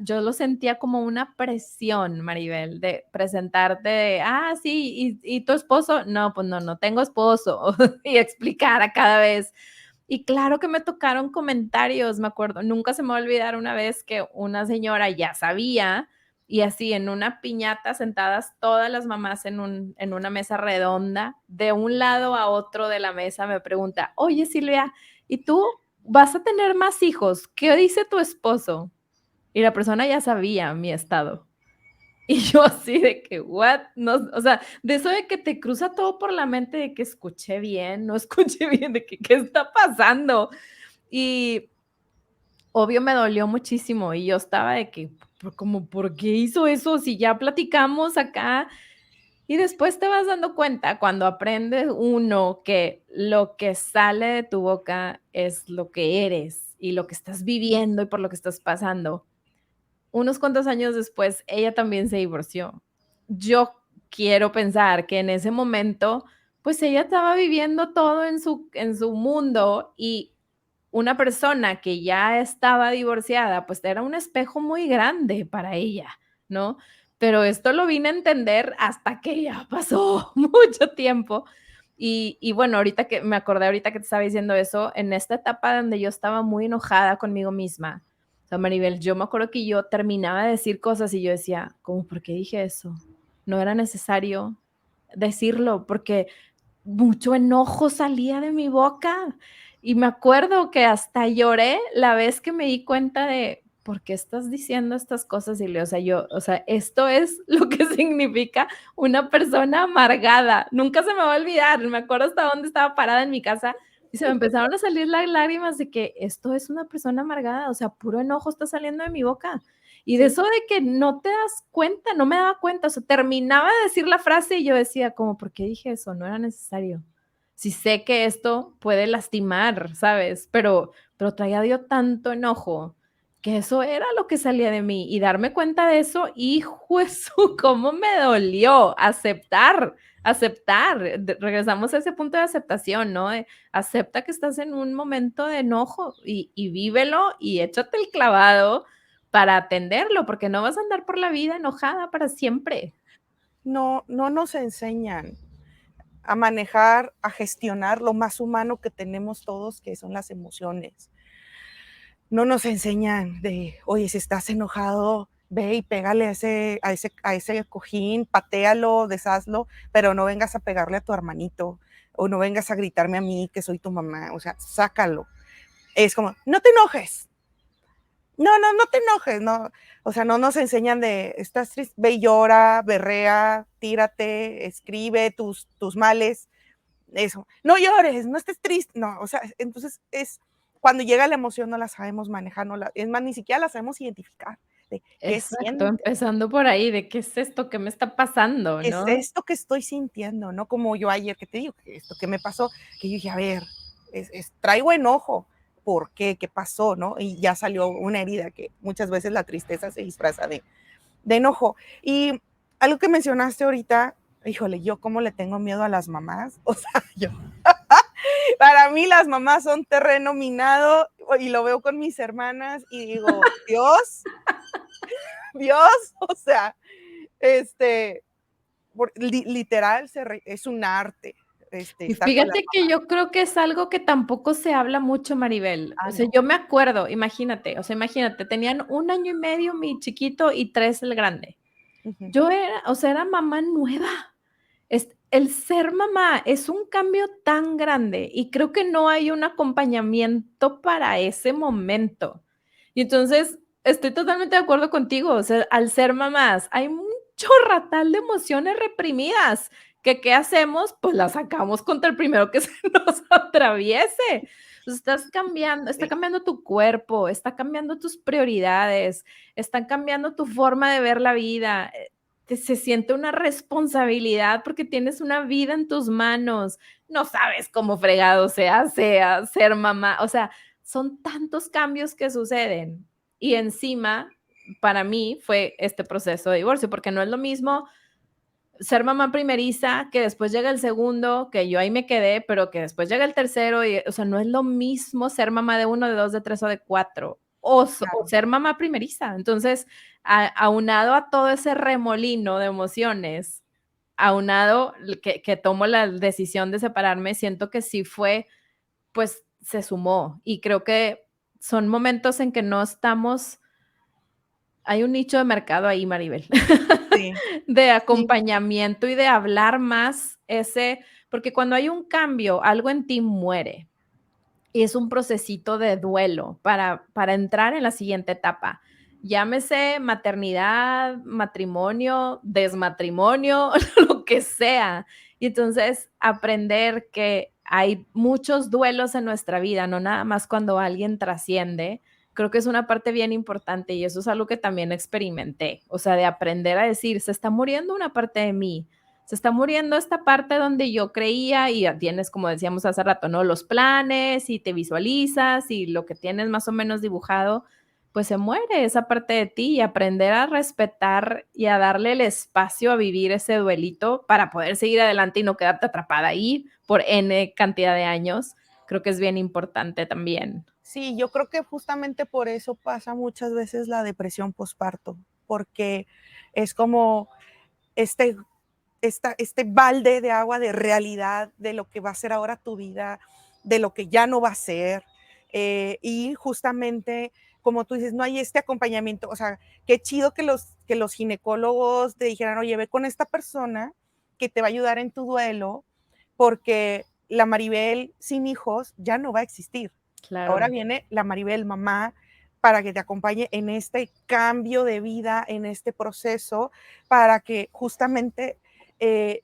yo lo sentía como una presión, Maribel, de presentarte de, sí, ¿y tu esposo? No, pues no tengo esposo, y explicar a cada vez. Y claro que me tocaron comentarios, me acuerdo, nunca se me va a olvidar una vez que una señora ya sabía Y así en una piñata sentadas todas las mamás en una mesa redonda, de un lado a otro de la mesa me pregunta, oye Silvia, ¿y tú vas a tener más hijos? ¿Qué dice tu esposo? Y la persona ya sabía mi estado. Y yo así de que, what? No, o sea, de eso de que te cruza todo por la mente de que escuché bien, no escuché bien, de que qué está pasando. Y obvio me dolió muchísimo y yo estaba de que, como, ¿por qué hizo eso? Si ya platicamos acá. Y después te vas dando cuenta cuando aprende uno que lo que sale de tu boca es lo que eres y lo que estás viviendo y por lo que estás pasando. Unos cuantos años después, ella también se divorció. Yo quiero pensar que en ese momento, pues ella estaba viviendo todo en su mundo y una persona que ya estaba divorciada, pues era un espejo muy grande para ella, ¿no? Pero esto lo vine a entender hasta que ya pasó mucho tiempo. Y bueno, ahorita que me acordé, ahorita que te estaba diciendo eso, en esta etapa donde yo estaba muy enojada conmigo misma, o sea, Maribel, yo me acuerdo que yo terminaba de decir cosas y yo decía, ¿cómo por qué dije eso? No era necesario decirlo porque mucho enojo salía de mi boca. Y me acuerdo que hasta lloré la vez que me di cuenta de, ¿por qué estás diciendo estas cosas? Y le, o sea, yo, o sea, esto es lo que significa una persona amargada. Nunca se me va a olvidar. Me acuerdo hasta dónde estaba parada en mi casa y se me empezaron a salir las lágrimas de que esto es una persona amargada. O sea, puro enojo está saliendo de mi boca. Y de Sí. eso de que no te das cuenta, no me daba cuenta, o sea, terminaba de decir la frase y yo decía, como, ¿por qué dije eso? No era necesario. Si sé que esto puede lastimar, ¿sabes? Pero traía yo tanto enojo que eso era lo que salía de mí y darme cuenta de eso, hijo de su, cómo me dolió aceptar. Regresamos a ese punto de aceptación, ¿no? Acepta que estás en un momento de enojo y vívelo y échate el clavado para atenderlo, porque no vas a andar por la vida enojada para siempre. No, no nos enseñan a manejar, a gestionar lo más humano que tenemos todos, que son las emociones. No nos enseñan de, oye, si estás enojado, ve y pégale a ese cojín, patéalo, deshazlo, pero no vengas a pegarle a tu hermanito o no vengas a gritarme a mí que soy tu mamá, o sea, sácalo. Es como, no te enojes, no te enojes, no, o sea, no nos enseñan de, estás triste, ve y llora, berrea, tírate, escribe tus males, eso, no llores, no estés triste, no, o sea, entonces es, cuando llega la emoción no la sabemos manejar, no la, es más, ni siquiera la sabemos identificar, de qué Exacto, siente, empezando por ahí, de qué es esto, qué me está pasando, qué es ¿no? esto que estoy sintiendo, ¿no? Como yo ayer que te digo, que esto que me pasó, que yo dije, a ver, traigo enojo, ¿por qué? ¿Qué pasó? ¿No? Y ya salió una herida que muchas veces la tristeza se disfraza de enojo. Y algo que mencionaste ahorita, híjole, yo cómo le tengo miedo a las mamás, o sea, yo, para mí las mamás son terreno minado y lo veo con mis hermanas y digo, Dios, Dios, o sea, este, literal es un arte, Y estar con las fíjate que mamás. yo creo que es algo que tampoco se habla mucho, Maribel. O Ah, sea, no. yo me acuerdo, imagínate, o sea, imagínate, tenían 1 año y medio mi chiquito y 3 el grande. Ujú. Yo era, o sea, era mamá nueva. El ser mamá es un cambio tan grande y creo que no hay un acompañamiento para ese momento. Y entonces, estoy totalmente de acuerdo contigo, o sea, al ser mamás, hay un chorratal de emociones reprimidas, que, ¿qué hacemos? Pues las sacamos contra el primero que se nos atraviese. Pues estás cambiando, está Sí, cambiando tu cuerpo, está cambiando tus prioridades, están cambiando tu forma de ver la vida, se siente una responsabilidad porque tienes una vida en tus manos. No sabes cómo fregado sea ser mamá. O sea, son tantos cambios que suceden. Y encima, para mí, fue este proceso de divorcio, porque no es lo mismo ser mamá primeriza, que después llega el segundo, que yo ahí me quedé, pero que después llega el tercero, y, o sea, no es lo mismo ser mamá de uno, de dos, de tres o de cuatro, o claro. ser mamá primeriza. Entonces, aunado a todo ese remolino de emociones, aunado que tomo la decisión de separarme, siento que sí fue, pues se sumó y creo que son momentos en que no estamos hay un nicho de mercado ahí, Maribel, Sí, de sí, acompañamiento y de hablar más porque cuando hay un cambio, algo en ti muere. Y es un procesito de duelo para entrar en la siguiente etapa. Llámese maternidad, matrimonio, desmatrimonio, lo que sea. Y entonces aprender que hay muchos duelos en nuestra vida, no nada más cuando alguien trasciende, creo que es una parte bien importante y eso es algo que también experimenté, o sea, de aprender a decir, se está muriendo una parte de mí, se está muriendo esta parte donde yo creía y ya tienes, como decíamos hace rato, ¿no? Los planes y te visualizas y lo que tienes más o menos dibujado, pues se muere esa parte de ti y aprender a respetar y a darle el espacio a vivir ese duelito para poder seguir adelante y no quedarte atrapada ahí por N cantidad de años, creo que es bien importante también. sí, yo creo que justamente por eso pasa muchas veces la depresión posparto, porque es como este este balde de agua de realidad de lo que va a ser ahora tu vida, de lo que ya no va a ser. Y justamente, como tú dices, no hay este acompañamiento. O sea, qué chido que los ginecólogos te dijeran, oye, ve con esta persona que te va a ayudar en tu duelo, porque la Maribel sin hijos ya no va a existir. Ahora Claro. viene la Maribel mamá para que te acompañe en este cambio de vida, en este proceso, para que justamente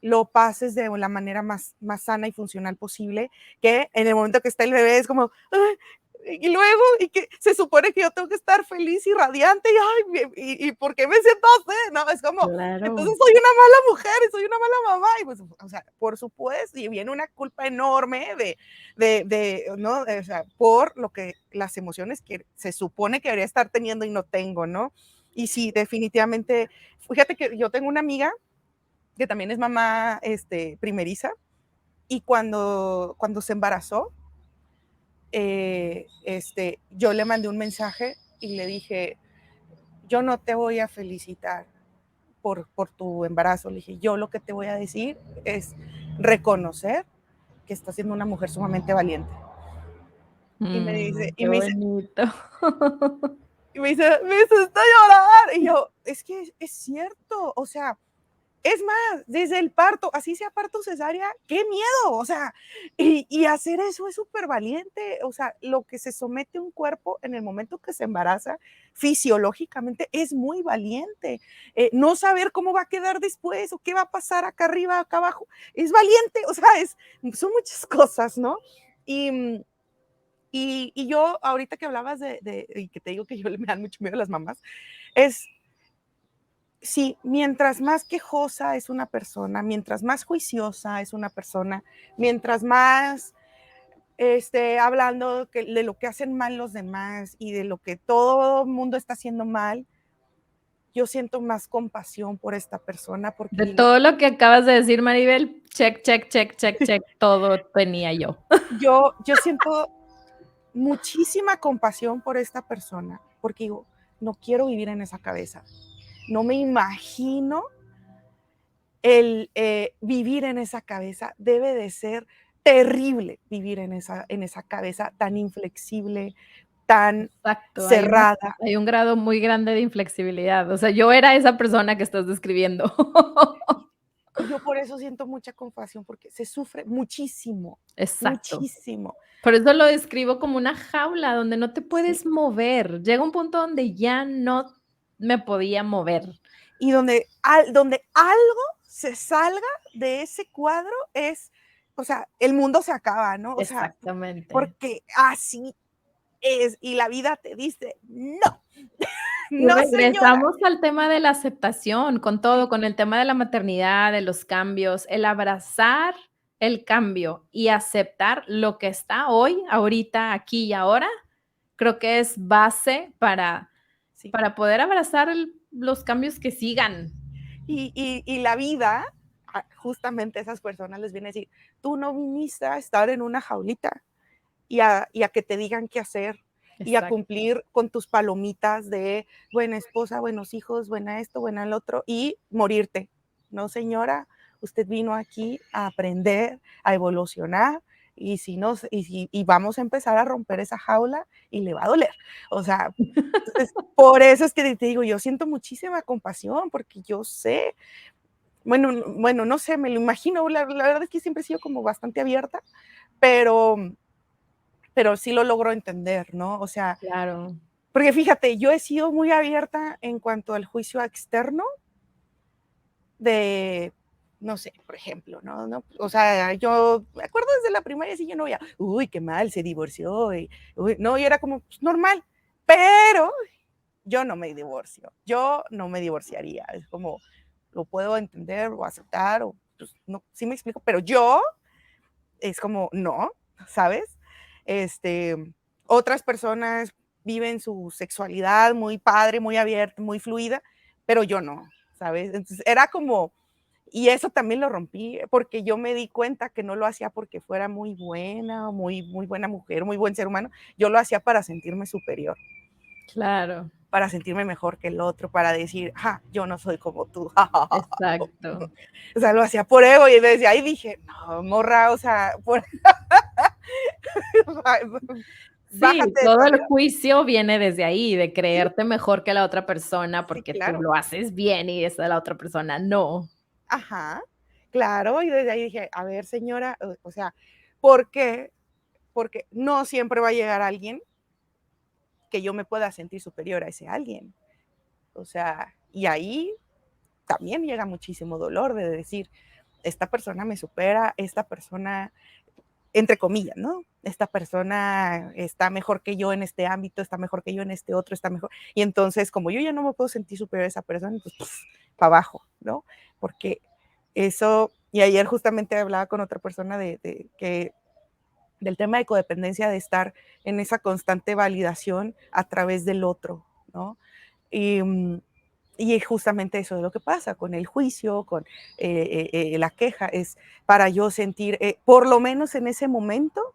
lo pases de la manera más sana y funcional posible, que en el momento que está el bebé es como, "Ay, y luego, y que se supone que yo tengo que estar feliz y radiante, y, ay, y ¿por qué me siento así? No, es como, Claro. entonces soy una mala mujer, y soy una mala mamá, y pues, o sea, por supuesto, y viene una culpa enorme ¿no? O sea, por lo que las emociones que se supone que debería estar teniendo y no tengo, ¿no? Y sí, definitivamente, fíjate que yo tengo una amiga que también es mamá primeriza, y cuando se embarazó, yo le mandé un mensaje y le dije, yo no te voy a felicitar por tu embarazo, le dije, yo lo que te voy a decir es reconocer que estás siendo una mujer sumamente valiente. Y me dice, y Qué me dice, bonito. y me dice, me hiciste llorar. Y yo, es que es cierto, o sea, es más, desde el parto, así sea parto cesárea, qué miedo, o sea, y hacer eso es súper valiente, o sea, lo que se somete un cuerpo en el momento que se embaraza, fisiológicamente, es muy valiente. No saber cómo va a quedar después o qué va a pasar acá arriba, acá abajo, es valiente, o sea, son muchas cosas, ¿no? Y, y yo, ahorita que hablabas y que te digo que yo me dan mucho miedo a las mamás, es sí, mientras más quejosa es una persona, mientras más juiciosa es una persona, mientras más hablando de lo que hacen mal los demás y de lo que todo el mundo está haciendo mal, yo siento más compasión por esta persona porque De digo, todo lo que acabas de decir, Maribel, check, check, check, check, check, todo tenía yo. yo siento muchísima compasión por esta persona porque digo, no quiero vivir en esa cabeza, no me imagino el vivir en esa cabeza, debe de ser terrible vivir en esa cabeza tan inflexible, tan Exacto, cerrada. hay un grado muy grande de inflexibilidad. O sea, yo era esa persona que estás describiendo. Y yo por eso siento mucha compasión, porque se sufre muchísimo, Exacto. muchísimo. Por eso lo describo como una jaula donde no te Sí. puedes mover. Llega un punto donde ya no me podía mover. Y donde algo se salga de ese cuadro es, o sea, el mundo se acaba, ¿no? O sea, Exactamente. porque así es, y la vida te dice, no, Y no señora. regresamos al tema de la aceptación, con todo, Sí, con el tema de la maternidad, de los cambios, el abrazar el cambio y aceptar lo que está hoy, ahorita, aquí y ahora, creo que es base sí. para poder abrazar los cambios que sigan. Y la vida, justamente a esas personas les viene a decir, tú no viniste a estar en una jaulita y a que te digan qué hacer y a Exacto, cumplir con tus palomitas de buena esposa, buenos hijos, buena esto, buena el otro y morirte. No, señora, usted vino aquí a aprender, a evolucionar y si nos, y vamos a empezar a romper esa jaula y le va a doler. O sea, entonces, por eso es que te digo, yo siento muchísima compasión porque yo sé, bueno, no sé, me lo imagino, la verdad es que siempre he sido como bastante abierta, pero, pero sí lo logro entender, ¿no? O sea, Claro. porque fíjate, yo he sido muy abierta en cuanto al juicio externo de, no sé, por ejemplo, ¿no? O sea, yo me acuerdo desde la primaria, sí, yo no veía, uy, qué mal, se divorció, y, uy, no, y era como pues, normal, pero yo no me divorcio, yo no me divorciaría, es como, lo puedo entender o aceptar, o pues, no, sí me explico, pero yo es como, no, ¿sabes? Este, otras personas viven su sexualidad muy padre, muy abierta, muy fluida, pero yo no, ¿sabes? Entonces era como, y eso también lo rompí porque yo me di cuenta que no lo hacía porque fuera muy buena, muy buena mujer, muy buen ser humano, yo lo hacía para sentirme superior, Claro, para sentirme mejor que el otro, para decir, yo no soy como tú. exacto. O sea, lo hacía por ego y desde ahí dije, no, morra, o sea, Sí, bájate de tu todo el avión. juicio viene desde ahí, de Sí, creerte mejor que la otra persona sí, porque tú claro. lo haces bien y esa la otra persona no. Ajá, claro. Y desde ahí dije, a ver, señora, o sea, ¿por qué? Porque no siempre va a llegar alguien que yo me pueda sentir superior a ese alguien. O sea, y ahí también llega muchísimo dolor de decir, esta persona me supera, esta persona, entre comillas, ¿no? Esta persona está mejor que yo en este ámbito, está mejor que yo en este otro, está mejor. Y entonces, como yo ya no me puedo sentir superior a esa persona, pues para abajo, ¿no? Porque eso, y ayer justamente hablaba con otra persona que del tema de codependencia, de estar en esa constante validación a través del otro, ¿no? Y, y es justamente eso de lo que pasa con el juicio, con la queja, es para yo sentir, por lo menos en ese momento,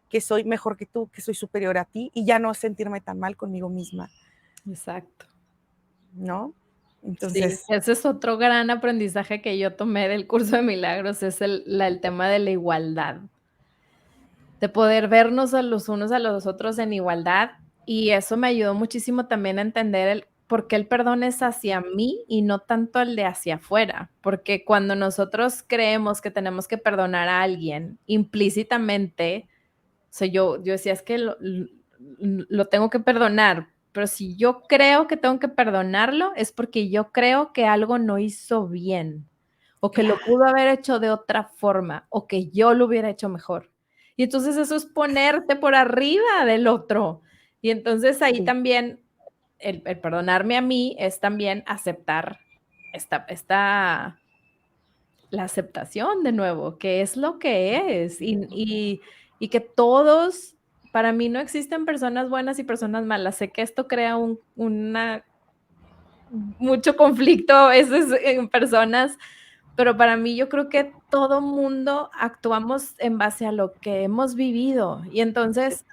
que soy mejor que tú, que soy superior a ti y ya no sentirme tan mal conmigo misma, Exacto. ¿no? Sí, Entonces, ese es otro gran aprendizaje que yo tomé del curso de milagros, es el tema de la igualdad, de poder vernos a los unos a los otros en igualdad, y eso me ayudó muchísimo también a entender el por qué el perdón es hacia mí y no tanto el de hacia afuera, porque cuando nosotros creemos que tenemos que perdonar a alguien, implícitamente, o sea, yo decía: "Es que lo tengo que perdonar", pero si yo creo que tengo que perdonarlo, es porque yo creo que algo no hizo bien, o que lo claro, pudo haber hecho de otra forma, o que yo lo hubiera hecho mejor. Y entonces eso es ponerte por arriba del otro. Y entonces ahí sí, también el perdonarme a mí es también aceptar esta la aceptación de nuevo, que es lo que es, y que todos para mí no existen personas buenas y personas malas. Sé que esto crea una mucho conflicto a veces en personas, pero para mí yo creo que todo mundo actuamos en base a lo que hemos vivido. Y sí, entonces,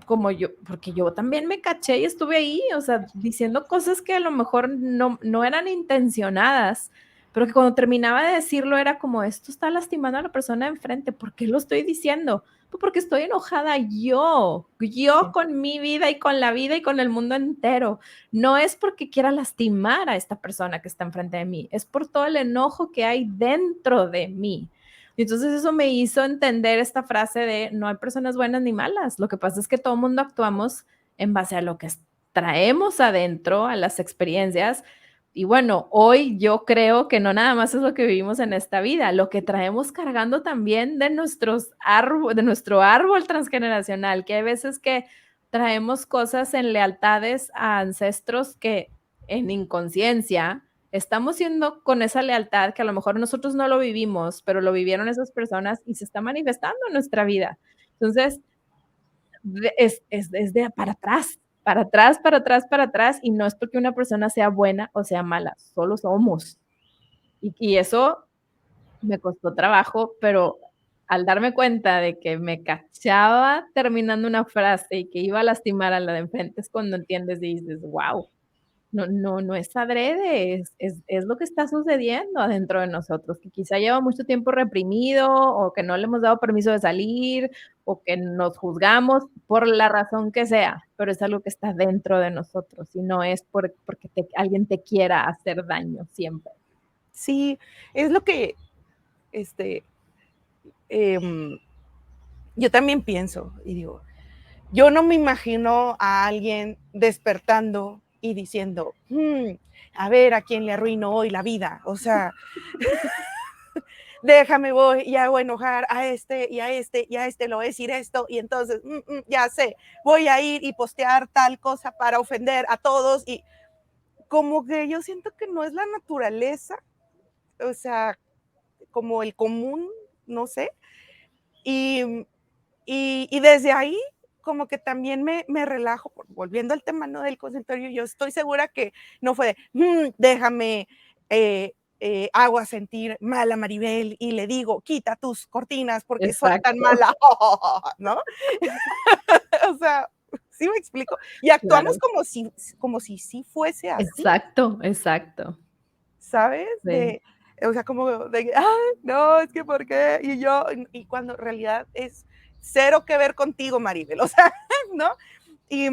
como yo, porque yo también me caché y estuve ahí, o sea, diciendo cosas que a lo mejor no eran intencionadas, pero que cuando terminaba de decirlo era como, esto está lastimando a la persona de enfrente, ¿por qué lo estoy diciendo? Pues porque estoy enojada yo sí, con mi vida y con la vida y con el mundo entero. No es porque quiera lastimar a esta persona que está enfrente de mí, es por todo el enojo que hay dentro de mí. Y entonces eso me hizo entender esta frase de no hay personas buenas ni malas. Lo que pasa es que todo el mundo actuamos en base a lo que traemos adentro, a las experiencias. Y bueno, hoy yo creo que no nada más es lo que vivimos en esta vida, lo que traemos cargando también de nuestro árbol transgeneracional, que hay veces que traemos cosas en lealtades a ancestros que en inconsciencia estamos siendo con esa lealtad que a lo mejor nosotros no lo vivimos, pero lo vivieron esas personas y se está manifestando en nuestra vida. Entonces, es de para atrás, para atrás, para atrás, para atrás, y no es porque una persona sea buena o sea mala, solo somos. Y eso me costó trabajo, pero al darme cuenta de que me cachaba terminando una frase y que iba a lastimar a la de enfrente, es cuando entiendes y dices: "Guau". no es adrede, es lo que está sucediendo adentro de nosotros, que quizá lleva mucho tiempo reprimido o que no le hemos dado permiso de salir o que nos juzgamos por la razón que sea, pero es algo que está dentro de nosotros y no es porque alguien te quiera hacer daño siempre. Sí, es lo que, este, em, yo también pienso y digo, yo no me imagino a alguien despertando y diciendo, a ver a quién le arruino hoy la vida. O sea, déjame, voy y hago enojar a este y a este y a este, le voy a decir esto y entonces, ya sé, voy a ir y postear tal cosa para ofender a todos y como que yo siento que no es la naturaleza, o sea, como el común, no sé, y, y desde ahí como que también me relajo, volviendo al tema, ¿no?, del consultorio, yo estoy segura que no fue de, déjame, hago a sentir mal a Maribel y le digo, quita tus cortinas porque soy tan Exacto, mala, ¿no? O sea, ¿sí me explico? Y actuamos claro. como si sí fuese así, Exacto, exacto. ¿sabes? Sí. O sea, como de, ay, no, es que ¿por qué? Y yo, y cuando en realidad es cero que ver contigo, Maribel, o sea, ¿no? Y,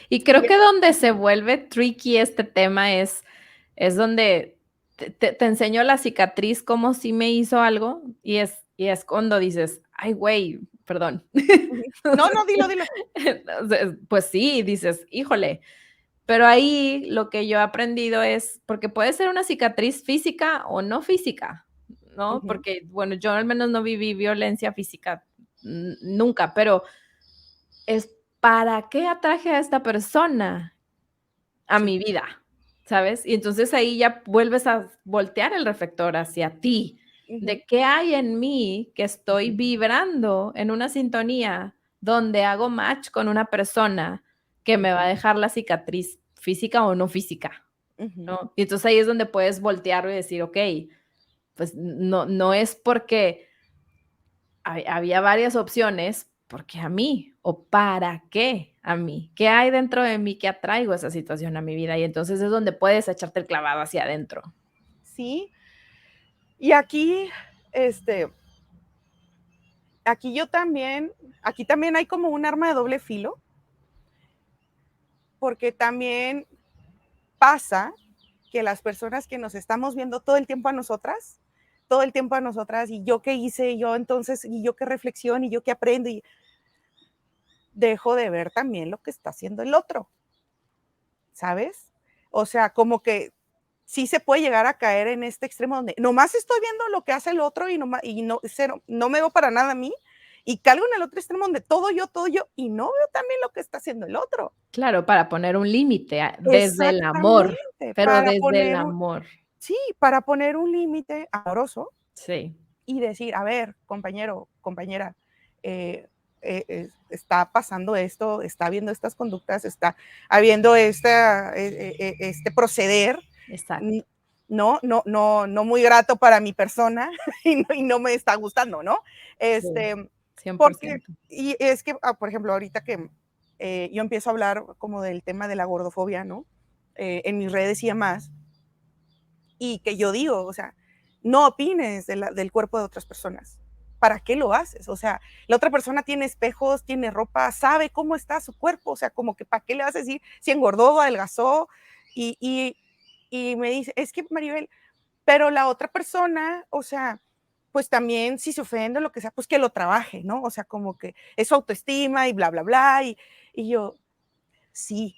Y creo y que donde se vuelve tricky este tema es donde te enseño la cicatriz, cómo sí me hizo algo, y es cuando dices: "Ay, güey, perdón". no, no, dilo, dilo. Entonces, pues sí, dices: "Híjole". Pero ahí lo que yo he aprendido es porque puede ser una cicatriz física o no física, ¿no? Ujú, Porque, bueno, yo al menos no viví violencia física, nunca, pero es, ¿para qué atraje a esta persona a sí, mi vida? ¿Sabes? Y entonces ahí ya vuelves a voltear el reflector hacia ti, ujú, de qué hay en mí que estoy ujú, vibrando en una sintonía donde hago match con una persona que me va a ujú, dejar la cicatriz física o no física, ujú. ¿no? Y entonces ahí es donde puedes voltearlo y decir: "Okey, pues no es porque había varias opciones, ¿por qué a mí? ¿O para qué a mí? ¿Qué hay dentro de mí que atraigo esa situación a mi vida?". Y entonces es donde puedes echarte el clavado hacia adentro. Sí, y este, aquí yo también, aquí también hay como un arma de doble filo, porque también pasa que las personas que nos estamos viendo todo el tiempo a nosotras, todo el tiempo a nosotras, y yo qué hice, y yo entonces, y yo qué reflexión, y yo qué aprendo, y dejo de ver también lo que está haciendo el otro, ¿sabes? O sea, como que sí se puede llegar a caer en este extremo donde nomás estoy viendo lo que hace el otro y no, cero, no me veo para nada a mí, y caigo en el otro extremo donde todo yo, y no veo también lo que está haciendo el otro. Claro, para poner un límite, desde el amor, Exactamente, pero desde el amor. sí, para poner un límite amoroso Sí, y decir, a ver, compañero, compañera, eh, está pasando esto, está habiendo estas conductas, está habiendo este proceder, exacto. n- no muy grato para mi persona y no me está gustando, ¿no? Sí, Este, porque, 100%. y es que, por ejemplo, ahorita que yo empiezo a hablar como del tema de la gordofobia, ¿no? En mis redes y demás, y que yo digo, o sea, no opines del cuerpo de otras personas. ¿Para qué lo haces? O sea, la otra persona tiene espejos, tiene ropa, sabe cómo está su cuerpo, o sea, como que ¿para qué le vas a decir si engordó o adelgazó? Y, y, y me dice, es que Maribel, pero la otra persona, o sea, pues también si se ofende o lo que sea, pues que lo trabaje, ¿no? O sea, como que es su autoestima y bla, bla, bla. Y yo, sí,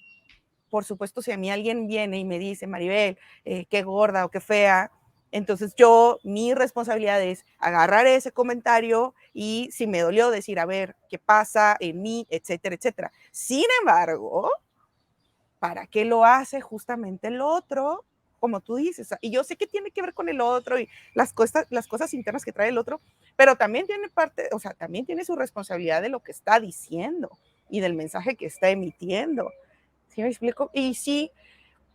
por supuesto, si a mí alguien viene y me dice, Maribel, qué gorda o qué fea, entonces yo, mi responsabilidad es agarrar ese comentario y si me dolió decir, a ver, qué pasa en mí, etcétera, etcétera. Sin embargo, ¿para qué lo hace justamente el otro? Como tú dices, y yo sé que tiene que ver con el otro y las cosas internas que trae el otro, pero también tiene parte, o sea, también tiene su responsabilidad de lo que está diciendo y del mensaje que está emitiendo. ¿Sí me explico? Y sí,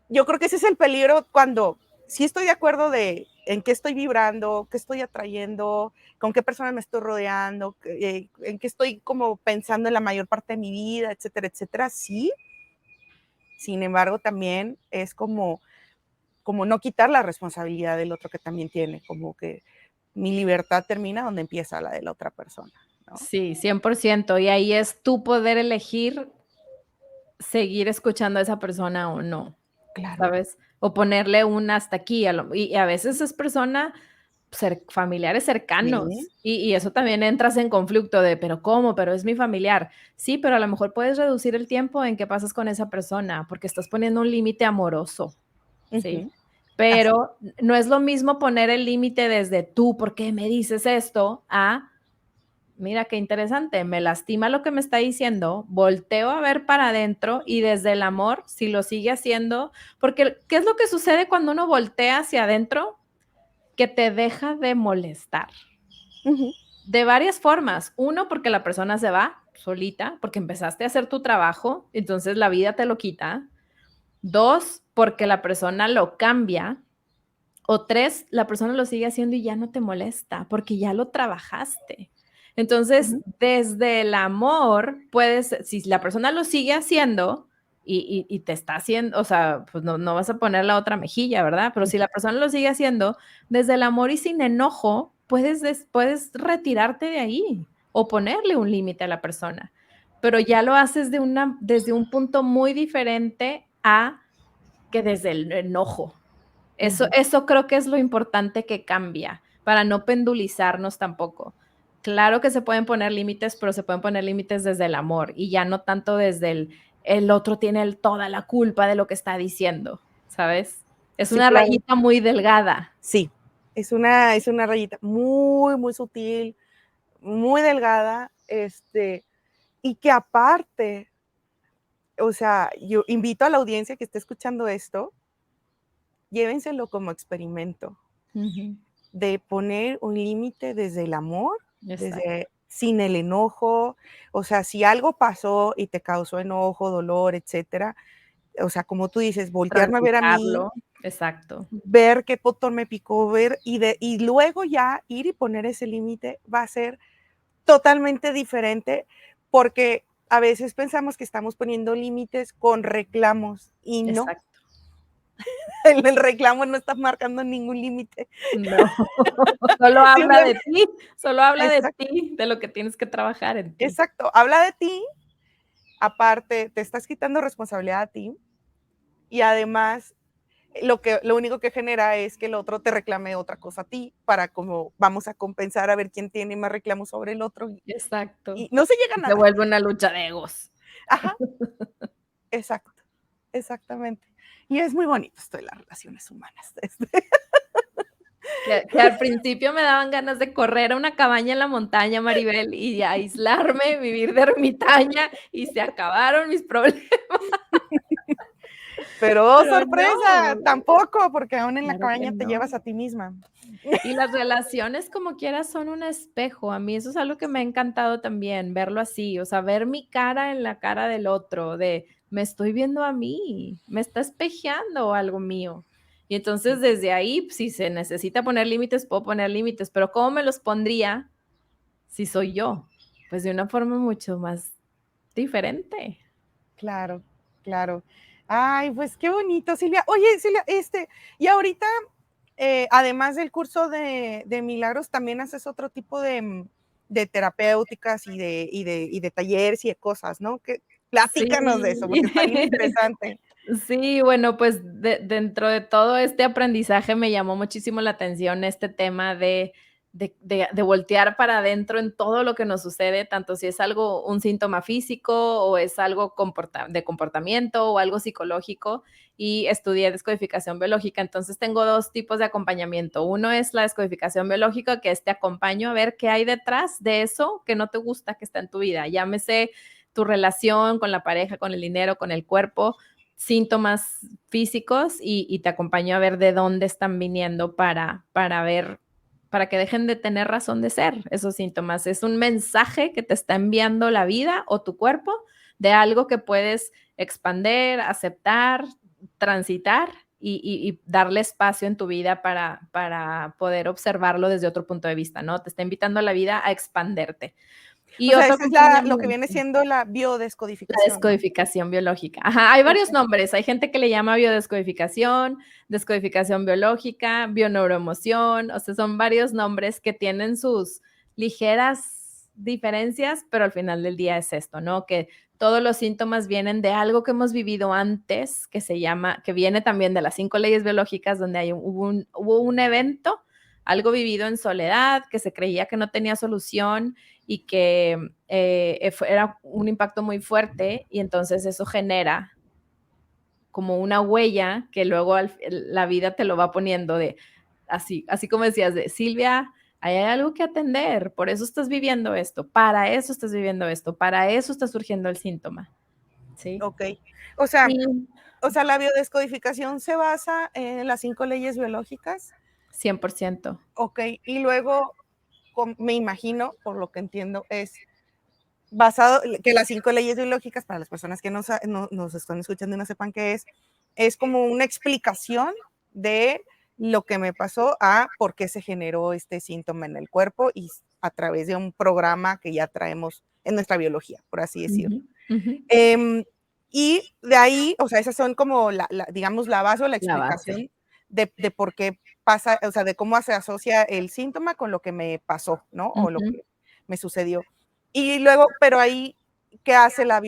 yo creo que ese es el peligro cuando sí estoy de acuerdo de en qué estoy vibrando, qué estoy atrayendo, con qué personas me estoy rodeando, en qué estoy como pensando en la mayor parte de mi vida, etcétera, etcétera. Sí, Sin embargo, también es como no quitar la responsabilidad del otro que también tiene, como que mi libertad termina donde empieza la de la otra persona, ¿no? Sí, 100%. Y ahí es tu poder elegir seguir escuchando a esa persona o no, Claro. ¿sabes? O ponerle un hasta aquí, y a veces es persona familiares cercanos, Sí. y eso también entras en conflicto de, pero ¿cómo? Pero es mi familiar. Sí, pero a lo mejor puedes reducir el tiempo en que pasas con esa persona, porque estás poniendo un límite amoroso, ¿sí? Ujú. Así. Pero no es lo mismo poner el límite desde tú, ¿por qué me dices esto? A mira qué interesante, me lastima lo que me está diciendo, volteo a ver para adentro y desde el amor, si lo sigue haciendo, porque ¿qué es lo que sucede cuando uno voltea hacia adentro? Que te deja de molestar. Ujú. De varias formas. Uno, porque la persona se va solita, porque empezaste a hacer tu trabajo, entonces la vida te lo quita. Dos, porque la persona lo cambia. O tres, la persona lo sigue haciendo y ya no te molesta, porque ya lo trabajaste. Entonces, Ujú. desde el amor, puedes, si la persona lo sigue haciendo y te está haciendo, o sea, pues no vas a poner la otra mejilla, ¿verdad? Pero si la persona lo sigue haciendo, desde el amor y sin enojo, puedes retirarte de ahí o ponerle un límite a la persona. Pero ya lo haces desde un punto muy diferente a que desde el enojo. Eso Ujú. eso creo que es lo importante que cambia, para no pendulizarnos tampoco. Claro que se pueden poner límites, pero se pueden poner límites desde el amor, y ya no tanto desde el otro tiene toda la culpa de lo que está diciendo, ¿sabes? Es Sí, una claro. rayita muy delgada. Sí, es una rayita muy, muy sutil, muy delgada, y que aparte, o sea, yo invito a la audiencia que esté escuchando esto, llévenselo como experimento, Ujú, de poner un límite desde el amor, exacto. desde sin el enojo, o sea, si algo pasó y te causó enojo, dolor, etcétera, o sea, como tú dices, voltearme a ver a mí, Transitarlo, exacto. ver qué botón me picó, ver y luego ya ir y poner ese límite va a ser totalmente diferente, porque a veces pensamos que estamos poniendo límites con reclamos y no, Exacto. el reclamo no está marcando ningún límite. No, solo habla Simple de ti, solo habla de exacto, ti, de lo que tienes que trabajar en ti. exacto, habla de ti, aparte te estás quitando responsabilidad a ti y además lo único que genera es que el otro te reclame otra cosa a ti para como vamos a compensar a ver quién tiene más reclamos sobre el otro y Exacto. no se llega a Se nada. vuelve una lucha de egos. Ajá, exacto, exactamente. Y es muy bonito esto de las relaciones humanas. Que al principio me daban ganas de correr a una cabaña en la montaña, Maribel, y aislarme, vivir de ermitaña, y se acabaron mis problemas, Pero, ¡oh, pero sorpresa! no, Tampoco, porque aún en la claro que cabaña te no. llevas a ti misma. Y las relaciones como quiera son un espejo. A mí eso es algo que me ha encantado también, verlo así, o sea, ver mi cara en la cara del otro, de me estoy viendo a mí, me está espejeando algo mío. Y entonces Sí, desde ahí, si se necesita poner límites, puedo poner límites, pero ¿cómo me los pondría si soy yo? Pues de una forma mucho más diferente. claro, claro. Ay, pues qué bonito, Silvia. Oye, Silvia, y ahorita, además del curso de milagros, también haces otro tipo de terapéuticas y de talleres y de cosas, ¿no? Platícanos de eso, Sí. porque está bien interesante. Sí, bueno, pues dentro de todo este aprendizaje me llamó muchísimo la atención este tema de voltear para adentro en todo lo que nos sucede, tanto si es algo, un síntoma físico o es algo de comportamiento o algo psicológico, y estudié descodificación biológica. Entonces tengo dos tipos de acompañamiento. Uno es la descodificación biológica, que es te acompaño a ver qué hay detrás de eso que no te gusta que está en tu vida. Llámese tu relación con la pareja, con el dinero, con el cuerpo, síntomas físicos, y te acompaño a ver de dónde están viniendo para ver, para que dejen de tener razón de ser esos síntomas. Es un mensaje que te está enviando la vida o tu cuerpo de algo que puedes expander, aceptar, transitar y darle espacio en tu vida para poder observarlo desde otro punto de vista, ¿no? Te está invitando a la vida a expanderte. Y O sea, otro esa es lo que viene acompañamiento, siendo la la biodescodificación, ¿no? descodificación biológica. Ajá, hay varios Okey. nombres. Hay gente que le llama biodescodificación, descodificación biológica, bioneuroemoción, o sea, son varios nombres que tienen sus ligeras diferencias, pero al final del día es esto, ¿no? Que todos los síntomas vienen de algo que hemos vivido antes, que se llama, que viene también de las 5 leyes biológicas, donde hubo un evento, algo vivido en soledad, que se creía que no tenía solución y que era un impacto muy fuerte y entonces eso genera como una huella que luego la vida te lo va poniendo de, así como decías, de Silvia, ahí hay algo que atender, por eso estás viviendo esto, para eso estás viviendo esto, para eso está surgiendo el síntoma, ¿sí? Okey. O sea Y o sea, la biodescodificación se basa en las 5 leyes biológicas. 100%. Okey, y luego, me imagino, por lo que entiendo, es basado que las 5 leyes biológicas, para las personas que no nos están escuchando y no sepan qué es como una explicación de lo que me pasó a por qué se generó este síntoma en el cuerpo y a través de un programa que ya traemos en nuestra biología, por así decirlo. Ujú, ujú. Em, y de ahí, o sea, esas son como digamos, la base o la La base. explicación de por qué pasa, o sea, de cómo se asocia el síntoma con lo que me pasó, ¿no? O lo Ujú. que me sucedió. Y luego, pero ahí, ¿qué hace la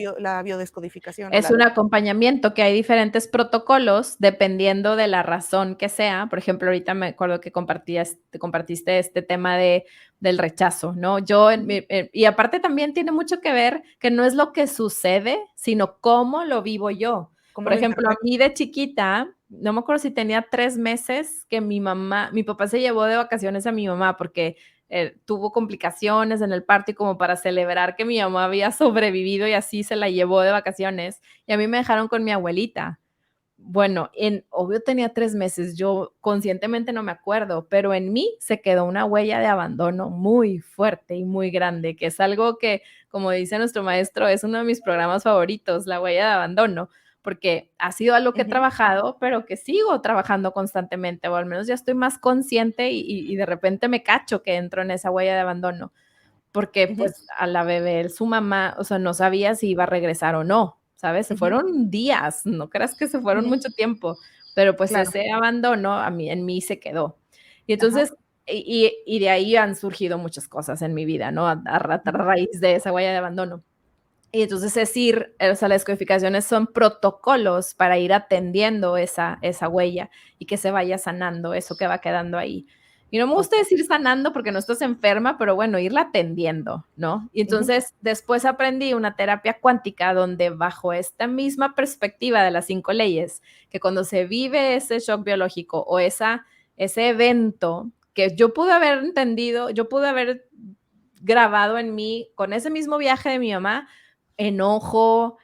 biodescodificación o Es la un acompañamiento que hay diferentes protocolos dependiendo de la razón que sea. Por ejemplo, ahorita me acuerdo que compartiste este tema del rechazo, ¿no? Y aparte también tiene mucho que ver que no es lo que sucede, sino cómo lo vivo yo. cómo Por lo ejemplo, a interpreto? mí de chiquita, no me acuerdo si tenía 3 meses que mi papá se llevó de vacaciones a mi mamá porque tuvo complicaciones en el parto y como para celebrar que mi mamá había sobrevivido y así se la llevó de vacaciones y a mí me dejaron con mi abuelita. Bueno, obvio tenía 3 meses, yo conscientemente no me acuerdo, pero en mí se quedó una huella de abandono muy fuerte y muy grande, que es algo que, como dice nuestro maestro, es uno de mis programas favoritos, la huella de abandono, porque ha sido algo que he Ujú, trabajado, pero que sigo trabajando constantemente, o al menos ya estoy más consciente y de repente me cacho que entro en esa huella de abandono, porque ujú, pues a la bebé, su mamá, o sea, no sabía si iba a regresar o no, ¿sabes? Se ujú, fueron días, no creas que se fueron ujú, mucho tiempo, pero pues claro, ese abandono en mí se quedó. Y ajá, entonces, y de ahí han surgido muchas cosas en mi vida, ¿no? A ujú, raíz de esa huella de abandono. Y entonces es ir, o sea, las codificaciones son protocolos para ir atendiendo esa huella y que se vaya sanando eso que va quedando ahí. Y no me gusta okey, decir sanando porque no estás enferma, pero bueno, irla atendiendo, ¿no? Y ujú, entonces después aprendí una terapia cuántica donde bajo esta misma perspectiva de las 5 leyes, que cuando se vive ese shock biológico o ese evento que yo pude haber entendido, yo pude haber grabado en mí con ese mismo viaje de mi mamá, enojo,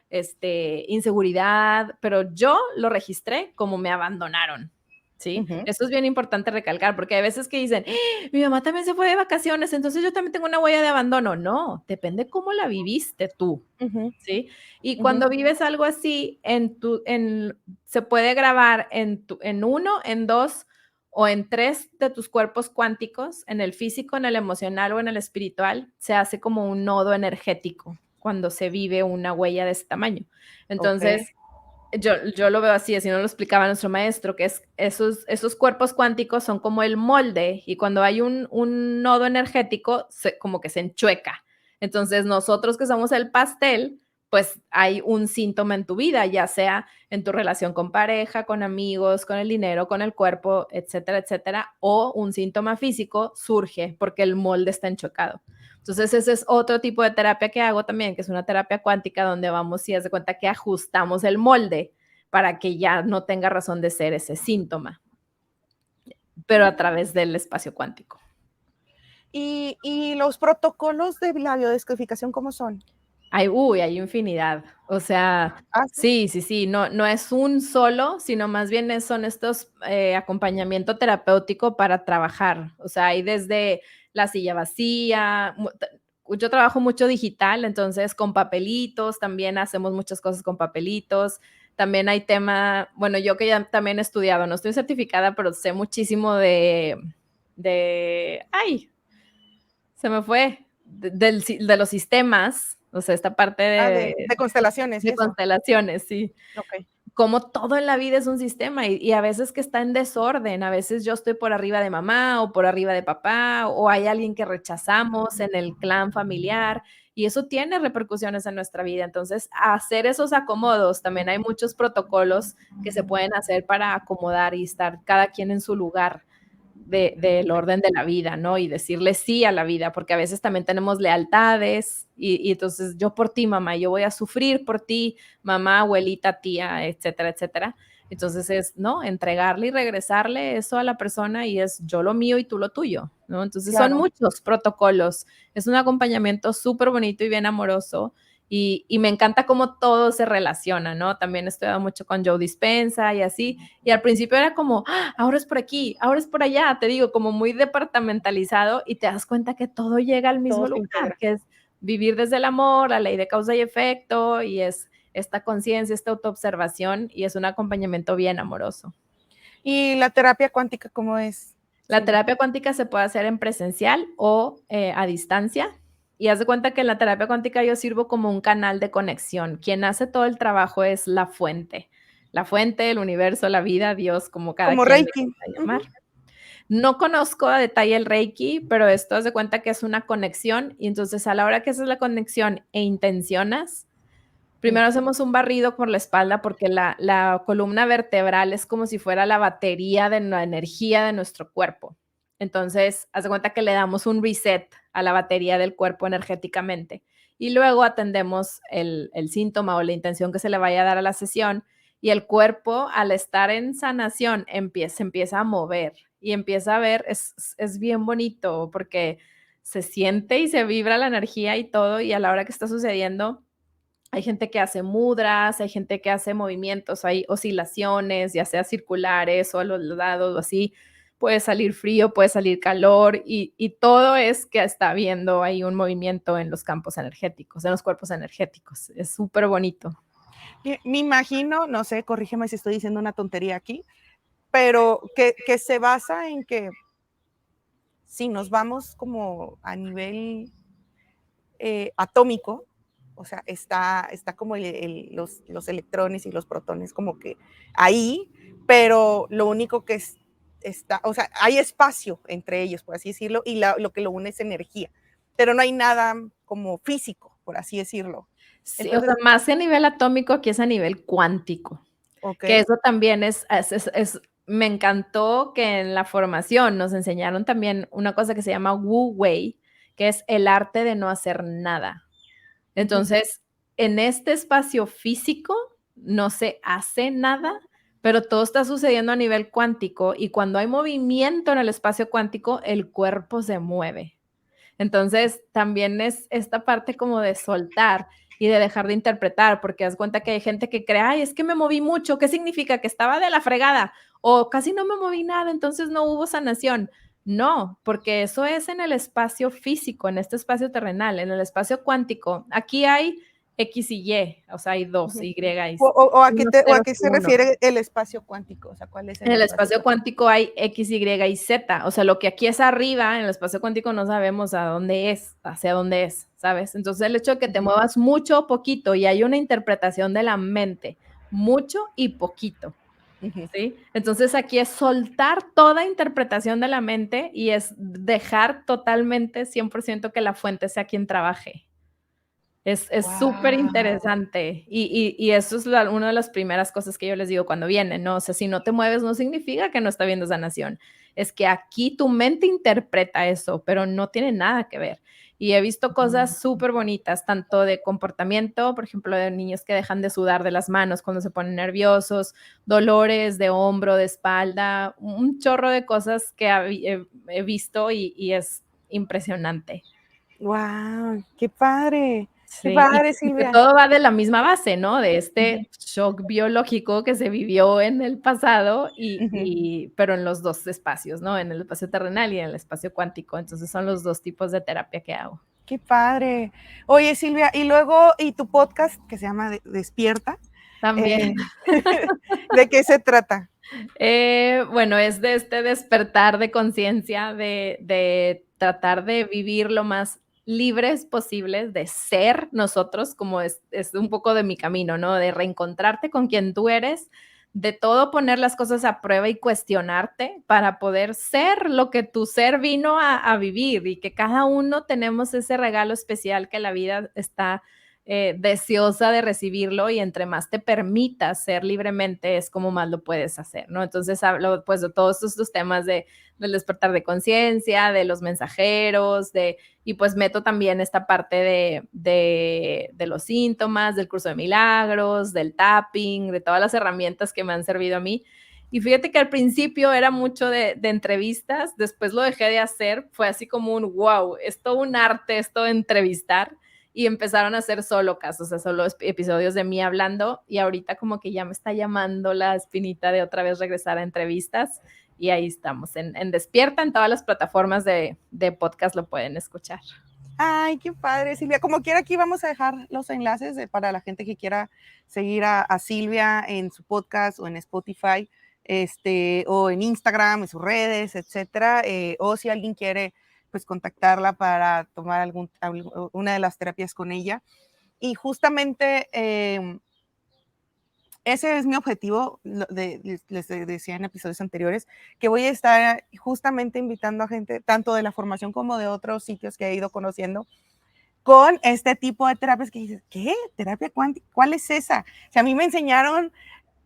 inseguridad, pero yo lo registré como me abandonaron, ¿sí? ujú, Eso es bien importante recalcar, porque hay veces que dicen, mi mamá también se fue de vacaciones, entonces yo también tengo una huella de abandono. No, depende cómo la viviste tú, ujú, ¿sí? Y ujú, cuando vives algo así, se puede grabar en uno, en dos o en tres de tus cuerpos cuánticos, en el físico, en el emocional o en el espiritual, se hace como un nodo energético cuando se vive una huella de ese tamaño. okey, Entonces, yo lo veo así no lo explicaba nuestro maestro, que es esos cuerpos cuánticos son como el molde y cuando hay un nodo energético, como que se enchueca. Entonces, nosotros que somos el pastel, pues hay un síntoma en tu vida, ya sea en tu relación con pareja, con amigos, con el dinero, con el cuerpo, etcétera, etcétera, o un síntoma físico surge porque el molde está enchuecado. Entonces, ese es otro tipo de terapia que hago también, que es una terapia cuántica donde vamos y haz de cuenta que ajustamos el molde para que ya no tenga razón de ser ese síntoma, pero a través del espacio cuántico. y los protocolos de la biodescodificación, ¿cómo son? Hay infinidad. O sea, Ah, sí, sí, sí, sí, no es un solo, sino más bien son estos acompañamiento terapéutico para trabajar. O sea, hay desde la silla vacía, yo trabajo mucho digital, entonces con papelitos, también hacemos muchas cosas con papelitos. También hay tema, bueno, yo que ya también he estudiado, no estoy certificada, pero sé muchísimo ay, se me fue, de los sistemas, o sea, esta parte de constelaciones y de eso. constelaciones, sí. Ok. Como todo en la vida es un sistema y a veces que está en desorden, a veces yo estoy por arriba de mamá o por arriba de papá o hay alguien que rechazamos en el clan familiar y eso tiene repercusiones en nuestra vida. Entonces, hacer esos acomodos, también hay muchos protocolos que se pueden hacer para acomodar y estar cada quien en su lugar del orden de la vida, ¿no? Y decirle sí a la vida, porque a veces también tenemos lealtades y entonces yo por ti, mamá, yo voy a sufrir por ti, mamá, abuelita, tía, etcétera, etcétera. Entonces es, ¿no? Entregarle y regresarle eso a la persona y es yo lo mío y tú lo tuyo, ¿no? Entonces son Claro. muchos protocolos. Es un acompañamiento súper bonito y bien amoroso y me encanta cómo todo se relaciona, ¿no? También he estudiado mucho con Joe Dispenza y así, y al principio era como, ¡ah! Ahora es por aquí, ahora es por allá, te digo, como muy departamentalizado y te das cuenta que todo llega al mismo Todo se lugar, integra. que es vivir desde el amor, la ley de causa y efecto, y es esta conciencia, esta autoobservación, y es un acompañamiento bien amoroso. ¿Y la terapia cuántica cómo es? La Sí. terapia cuántica se puede hacer en presencial o a distancia. Y haz de cuenta que en la terapia cuántica yo sirvo como un canal de conexión. Quien hace todo el trabajo es la fuente. La fuente, el universo, la vida, Dios, como cada Como quien le Reiki. gusta llamar. No conozco a detalle el Reiki, pero esto haz de cuenta que es una conexión y entonces a la hora que haces la conexión e intencionas, primero hacemos un barrido por la espalda porque la columna vertebral es como si fuera la batería de la energía de nuestro cuerpo. Entonces, haz de cuenta que le damos un reset a la batería del cuerpo energéticamente y luego atendemos el síntoma o la intención que se le vaya a dar a la sesión y el cuerpo al estar en sanación se empieza a mover y empieza a ver, es bien bonito porque se siente y se vibra la energía y todo y a la hora que está sucediendo hay gente que hace mudras, hay gente que hace movimientos, hay oscilaciones, ya sea circulares o a los lados o así. Puede salir frío, puede salir calor y todo es que está habiendo ahí un movimiento en los campos energéticos, en los cuerpos energéticos. Es súper bonito. Me imagino, no sé, corrígeme si estoy diciendo una tontería aquí, pero que se basa en que si nos vamos como a nivel atómico, o sea, está como los electrones y los protones como que ahí, pero lo único que está, o sea, hay espacio entre ellos, por así decirlo, y lo que lo une es energía, pero no hay nada como físico, por así decirlo. Sí, o Entonces, sea, más que a nivel atómico, aquí es a nivel cuántico, ok, que eso también me encantó que en la formación nos enseñaron también una cosa que se llama Wu Wei, que es el arte de no hacer nada. Entonces, en este espacio físico no se hace nada, pero todo está sucediendo a nivel cuántico y cuando hay movimiento en el espacio cuántico, el cuerpo se mueve. Entonces, también es esta parte como de soltar y de dejar de interpretar, porque haz cuenta que hay gente que cree, ay, es que me moví mucho, ¿qué significa? Que estaba de la fregada o casi no me moví nada, entonces no hubo sanación. No, porque eso es en el espacio físico, en este espacio terrenal, en el espacio cuántico. Aquí hay X y Y, o sea, hay dos, Y y o uno, a ceros qué y se uno. refiere el espacio cuántico, o sea, ¿cuál es En el el espacio espacio cuántico? cuántico hay X, Y y Z. O sea, lo que aquí es arriba, en el espacio cuántico no sabemos a dónde es, hacia dónde es, ¿sabes? Entonces, el hecho de que te muevas mucho o poquito y hay una interpretación de la mente, mucho y poquito, ¿sí? Entonces, aquí es soltar toda interpretación de la mente y es dejar totalmente 100% que la fuente sea quien trabaje. Es súper Wow. interesante y eso es una de las primeras cosas que yo les digo cuando vienen, ¿no? O sea, si no te mueves no significa que no está viendo sanación, es que aquí tu mente interpreta eso, pero no tiene nada que ver. Y he visto cosas súper bonitas, tanto de comportamiento, por ejemplo, de niños que dejan de sudar de las manos cuando se ponen nerviosos, dolores de hombro, de espalda, un chorro de cosas que he visto y es impresionante. Wow, qué padre. Qué Sí, padre, y que Silvia. todo va de la misma base, ¿no? De Ujú, este shock biológico que se vivió en el pasado ujú. pero en los 2 espacios, ¿no? En el espacio terrenal y en el espacio cuántico. Entonces, son los 2 tipos de terapia que hago. Qué padre. Oye, Silvia, y luego, ¿y tu podcast que se llama Despierta? También, Eh, ¿De qué se trata? bueno, es de este despertar de conciencia, de tratar de vivir lo más libres posibles de ser nosotros, como es un poco de mi camino, ¿no? De reencontrarte con quien tú eres, de todo poner las cosas a prueba y cuestionarte para poder ser lo que tu ser vino a vivir, y que cada uno tenemos ese regalo especial que la vida está deseosa de recibirlo, y entre más te permitas ser libremente es como más lo puedes hacer, ¿no? Entonces hablo pues de todos estos temas del despertar de conciencia, de los mensajeros, y pues meto también esta parte de los síntomas, del curso de milagros, del tapping, de todas las herramientas que me han servido a mí. Y fíjate que al principio era mucho de entrevistas, después lo dejé de hacer, fue así como un wow, es todo un arte esto de entrevistar, y empezaron a hacer solo casos, o sea, solo episodios de mí hablando, y ahorita como que ya me está llamando la espinita de otra vez regresar a entrevistas, y ahí estamos, en Despierta, en todas las plataformas de podcast lo pueden escuchar. Ay, qué padre, Silvia. Como quiera, aquí vamos a dejar los enlaces para la gente que quiera seguir a Silvia en su podcast o en Spotify, o en Instagram, en sus redes, etcétera. O si alguien quiere, pues contactarla para tomar una de las terapias con ella. Y justamente ese es mi objetivo, les decía en episodios anteriores, que voy a estar justamente invitando a gente, tanto de la formación como de otros sitios que he ido conociendo, con este tipo de terapias que dices, ¿qué? ¿Terapia cuántica? ¿Cuál es esa? O sea, a mí me enseñaron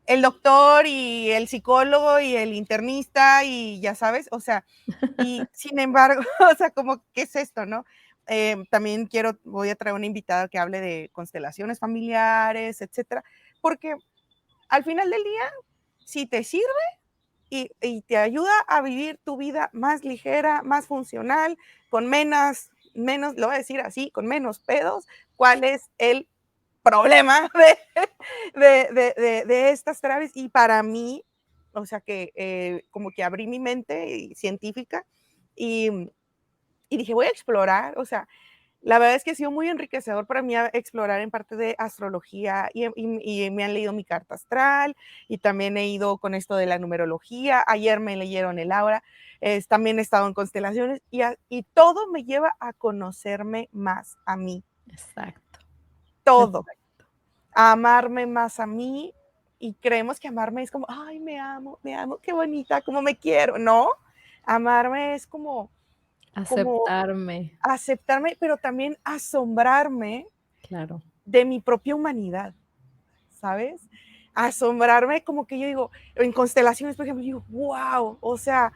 el doctor y el psicólogo y el internista y ya sabes, o sea, y sin embargo, o sea, como, ¿qué es esto, no? También voy a traer una invitada que hable de constelaciones familiares, etcétera, porque al final del día, si te sirve y te ayuda a vivir tu vida más ligera, más funcional, con menos, lo voy a decir así, con menos pedos, ¿cuál es el problema de estas terapias? Y para mí, o sea que como que abrí mi mente científica y, y dije, voy a explorar, o sea, la verdad es que ha sido muy enriquecedor para mí explorar en parte de astrología y me han leído mi carta astral y también he ido con esto de la numerología. Ayer me leyeron el aura, también he estado en constelaciones y todo me lleva a conocerme más a mí. Exacto. Todo. A amarme más a mí y creemos que amarme es como, ay, me amo, qué bonita, como me quiero. No, amarme es como Aceptarme. aceptarme, pero también asombrarme Claro. de mi propia humanidad, ¿sabes? Asombrarme como que yo digo, en constelaciones, por ejemplo, digo, wow, o sea,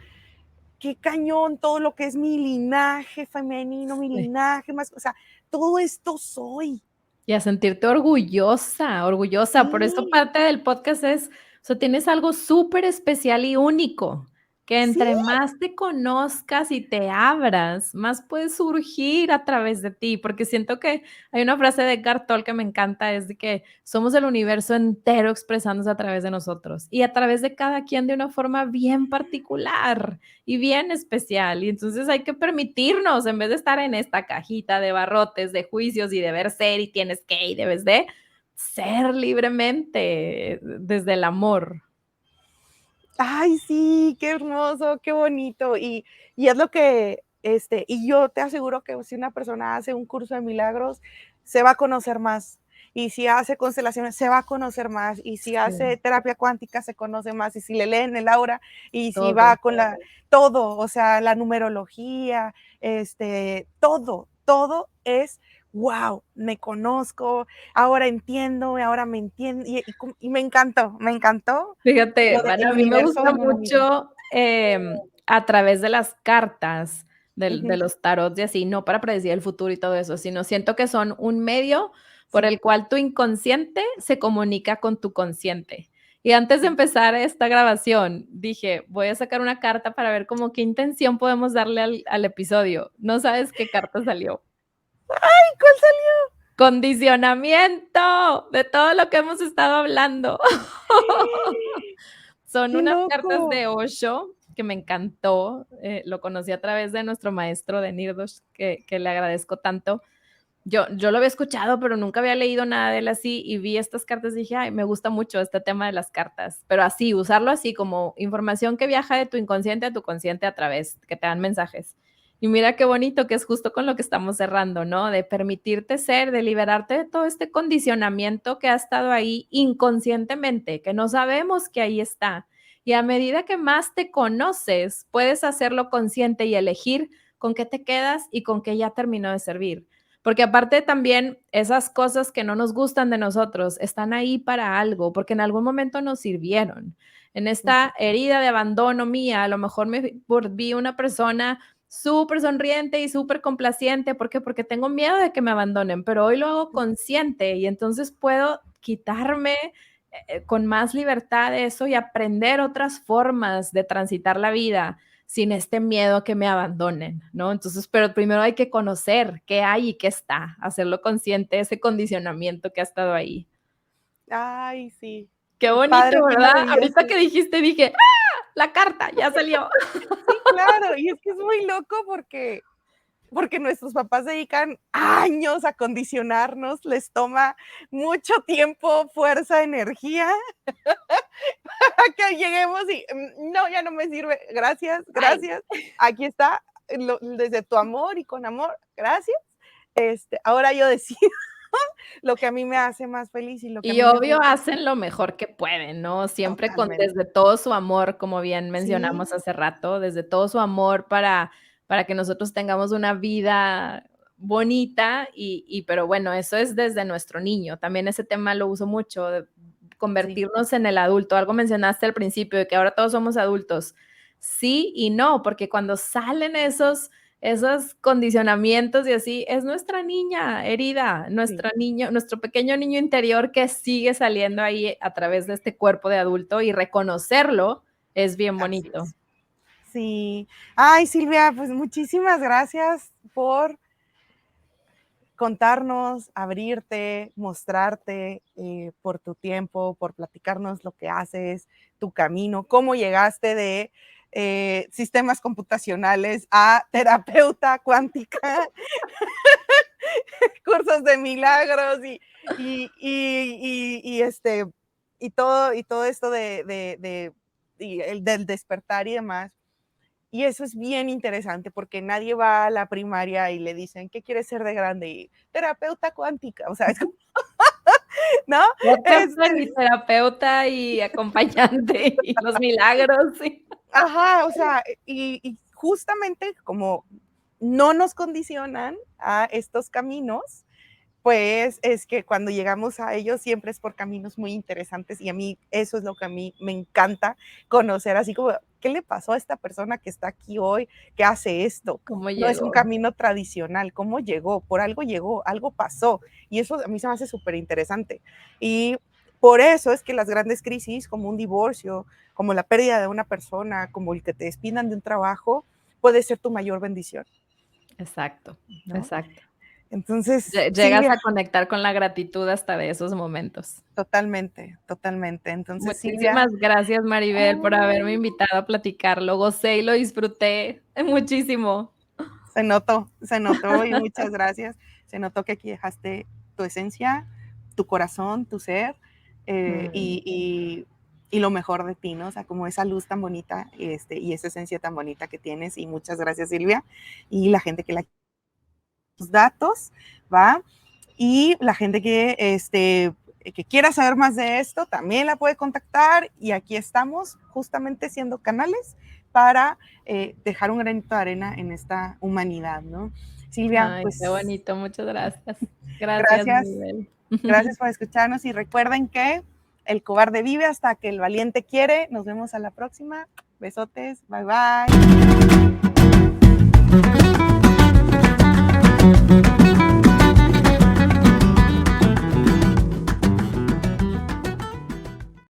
qué cañón todo lo que es mi linaje femenino, mi linaje más, o sea, todo esto soy. Y a sentirte orgullosa, orgullosa. Por eso Sí, parte del podcast es, o sea, tienes algo súper especial y único, que sí, entre más te conozcas y te abras, más puede surgir a través de ti, porque siento que hay una frase de Eckhart Tolle que me encanta, es de que somos el universo entero expresándose a través de nosotros y a través de cada quien de una forma bien particular y bien especial. Y entonces hay que permitirnos, en vez de estar en esta cajita de barrotes, de juicios y deber ser y tienes que y debes de ser libremente desde el amor. ay, sí, qué hermoso, qué bonito. Y es lo que, y yo te aseguro que si una persona hace un curso de milagros, se va a conocer más. Y si hace constelaciones, se va a conocer más. Y si hace Sí, terapia cuántica, se conoce más. Y si le leen el aura, y si va todo. con todo, o sea, la numerología, todo es, wow, me conozco, ahora entiendo, ahora me entiendo. Y me encantó Fíjate, lo bueno, del a mí me universo gusta en uno mismo. mucho, a través de las cartas, de Ujú. los tarots y así, no para predecir el futuro y todo eso, sino siento que son un medio por Sí. el cual tu inconsciente se comunica con tu consciente. Y antes de empezar esta grabación, dije, voy a sacar una carta para ver como qué intención podemos darle al episodio. No sabes qué carta salió. ¡Ay, cuál salió! Condicionamiento de todo lo que hemos estado hablando. Son ¡Qué unas cartas loco! de Osho que me encantó, lo conocí a través de nuestro maestro de Nirdosh, que le agradezco tanto. Yo lo había escuchado, pero nunca había leído nada de él así, y vi estas cartas y dije, ay, me gusta mucho este tema de las cartas, pero así, usarlo así como información que viaja de tu inconsciente a tu consciente a través, que te dan mensajes. Y mira qué bonito que es justo con lo que estamos cerrando, ¿no? De permitirte ser, de liberarte de todo este condicionamiento que ha estado ahí inconscientemente, que no sabemos que ahí está. Y a medida que más te conoces, puedes hacerlo consciente y elegir con qué te quedas y con qué ya terminó de servir. Porque aparte también esas cosas que no nos gustan de nosotros están ahí para algo, porque en algún momento nos sirvieron. En esta herida de abandono mía, a lo mejor me volví una persona súper sonriente y súper complaciente. ¿Por qué? Porque tengo miedo de que me abandonen, pero hoy lo hago consciente y entonces puedo quitarme con más libertad eso y aprender otras formas de transitar la vida sin este miedo a que me abandonen, ¿no? Entonces, pero primero hay que conocer qué hay y qué está, hacerlo consciente, ese condicionamiento que ha estado ahí. Ay, sí. Qué Qué bonito, padre, qué ¿verdad? Ahorita maravilloso. que dijiste, dije, ¡ah! La carta, ya salió. Sí, claro, y es que es muy loco porque nuestros papás dedican años a condicionarnos, les toma mucho tiempo, fuerza, energía, a que lleguemos y no, ya no me sirve, gracias, Ay, gracias, aquí está, desde tu amor y con amor, gracias. Ahora yo decido lo que a mí me hace más feliz y lo que a y mí me obvio gusta. hacen lo mejor que pueden, ¿no? Siempre con Totalmente. desde todo su amor, como bien Sí, mencionamos hace rato, desde todo su amor para que nosotros tengamos una vida bonita pero bueno, eso es desde nuestro niño. También ese tema lo uso mucho, de sí, convertirnos en el adulto. Algo mencionaste al principio de que ahora todos somos adultos. Sí y no, porque cuando salen esos condicionamientos y así, es nuestra niña herida, sí, nuestro pequeño niño interior que sigue saliendo ahí a través de este cuerpo de adulto y reconocerlo es bien así bonito. es. Sí. Ay, Silvia, pues muchísimas gracias por contarnos, abrirte, mostrarte, por tu tiempo, por platicarnos lo que haces, tu camino, cómo llegaste de sistemas computacionales a terapeuta cuántica, cursos de milagros y todo esto del despertar y demás. Y eso es bien interesante porque nadie va a la primaria y le dicen, ¿qué quieres ser de grande? Y terapeuta cuántica, o sea, es como, ¿no? Y Este, terapeuta y acompañante y los milagros, sí. ajá, o sea, y justamente como no nos condicionan a estos caminos, pues es que cuando llegamos a ellos siempre es por caminos muy interesantes y a mí eso es lo que a mí me encanta conocer, así como, ¿qué le pasó a esta persona que está aquí hoy, que hace esto? ¿Cómo No es un llegó? camino tradicional, ¿cómo llegó, algo pasó y eso a mí se me hace súper interesante. Y por eso es que las grandes crisis, como un divorcio, como la pérdida de una persona, como el que te despidan de un trabajo, puede ser tu mayor bendición, Exacto, ¿no? exacto. Entonces, Llegas Silvia, a conectar con la gratitud hasta de esos momentos. totalmente, totalmente. Entonces, Silvia, Muchísimas gracias, Maribel, por haberme oh, invitado a platicar. Lo gocé y lo disfruté muchísimo. se notó y muchas gracias. Se notó que aquí dejaste tu esencia, tu corazón, tu ser eh, Mm, y, y- y lo mejor de ti, ¿no? O sea, como esa luz tan bonita y esa esencia tan bonita que tienes. Y muchas gracias, Silvia. Y la gente que la tus datos, ¿va? Y la gente que quiera saber más de esto también la puede contactar y aquí estamos justamente siendo canales para dejar un granito de arena en esta humanidad, ¿no? Silvia, ay, qué pues bonito, muchas gracias. Gracias, gracias, Maribel. gracias por escucharnos y recuerden que el cobarde vive hasta que el valiente quiere. Nos vemos a la próxima. Besotes, bye bye.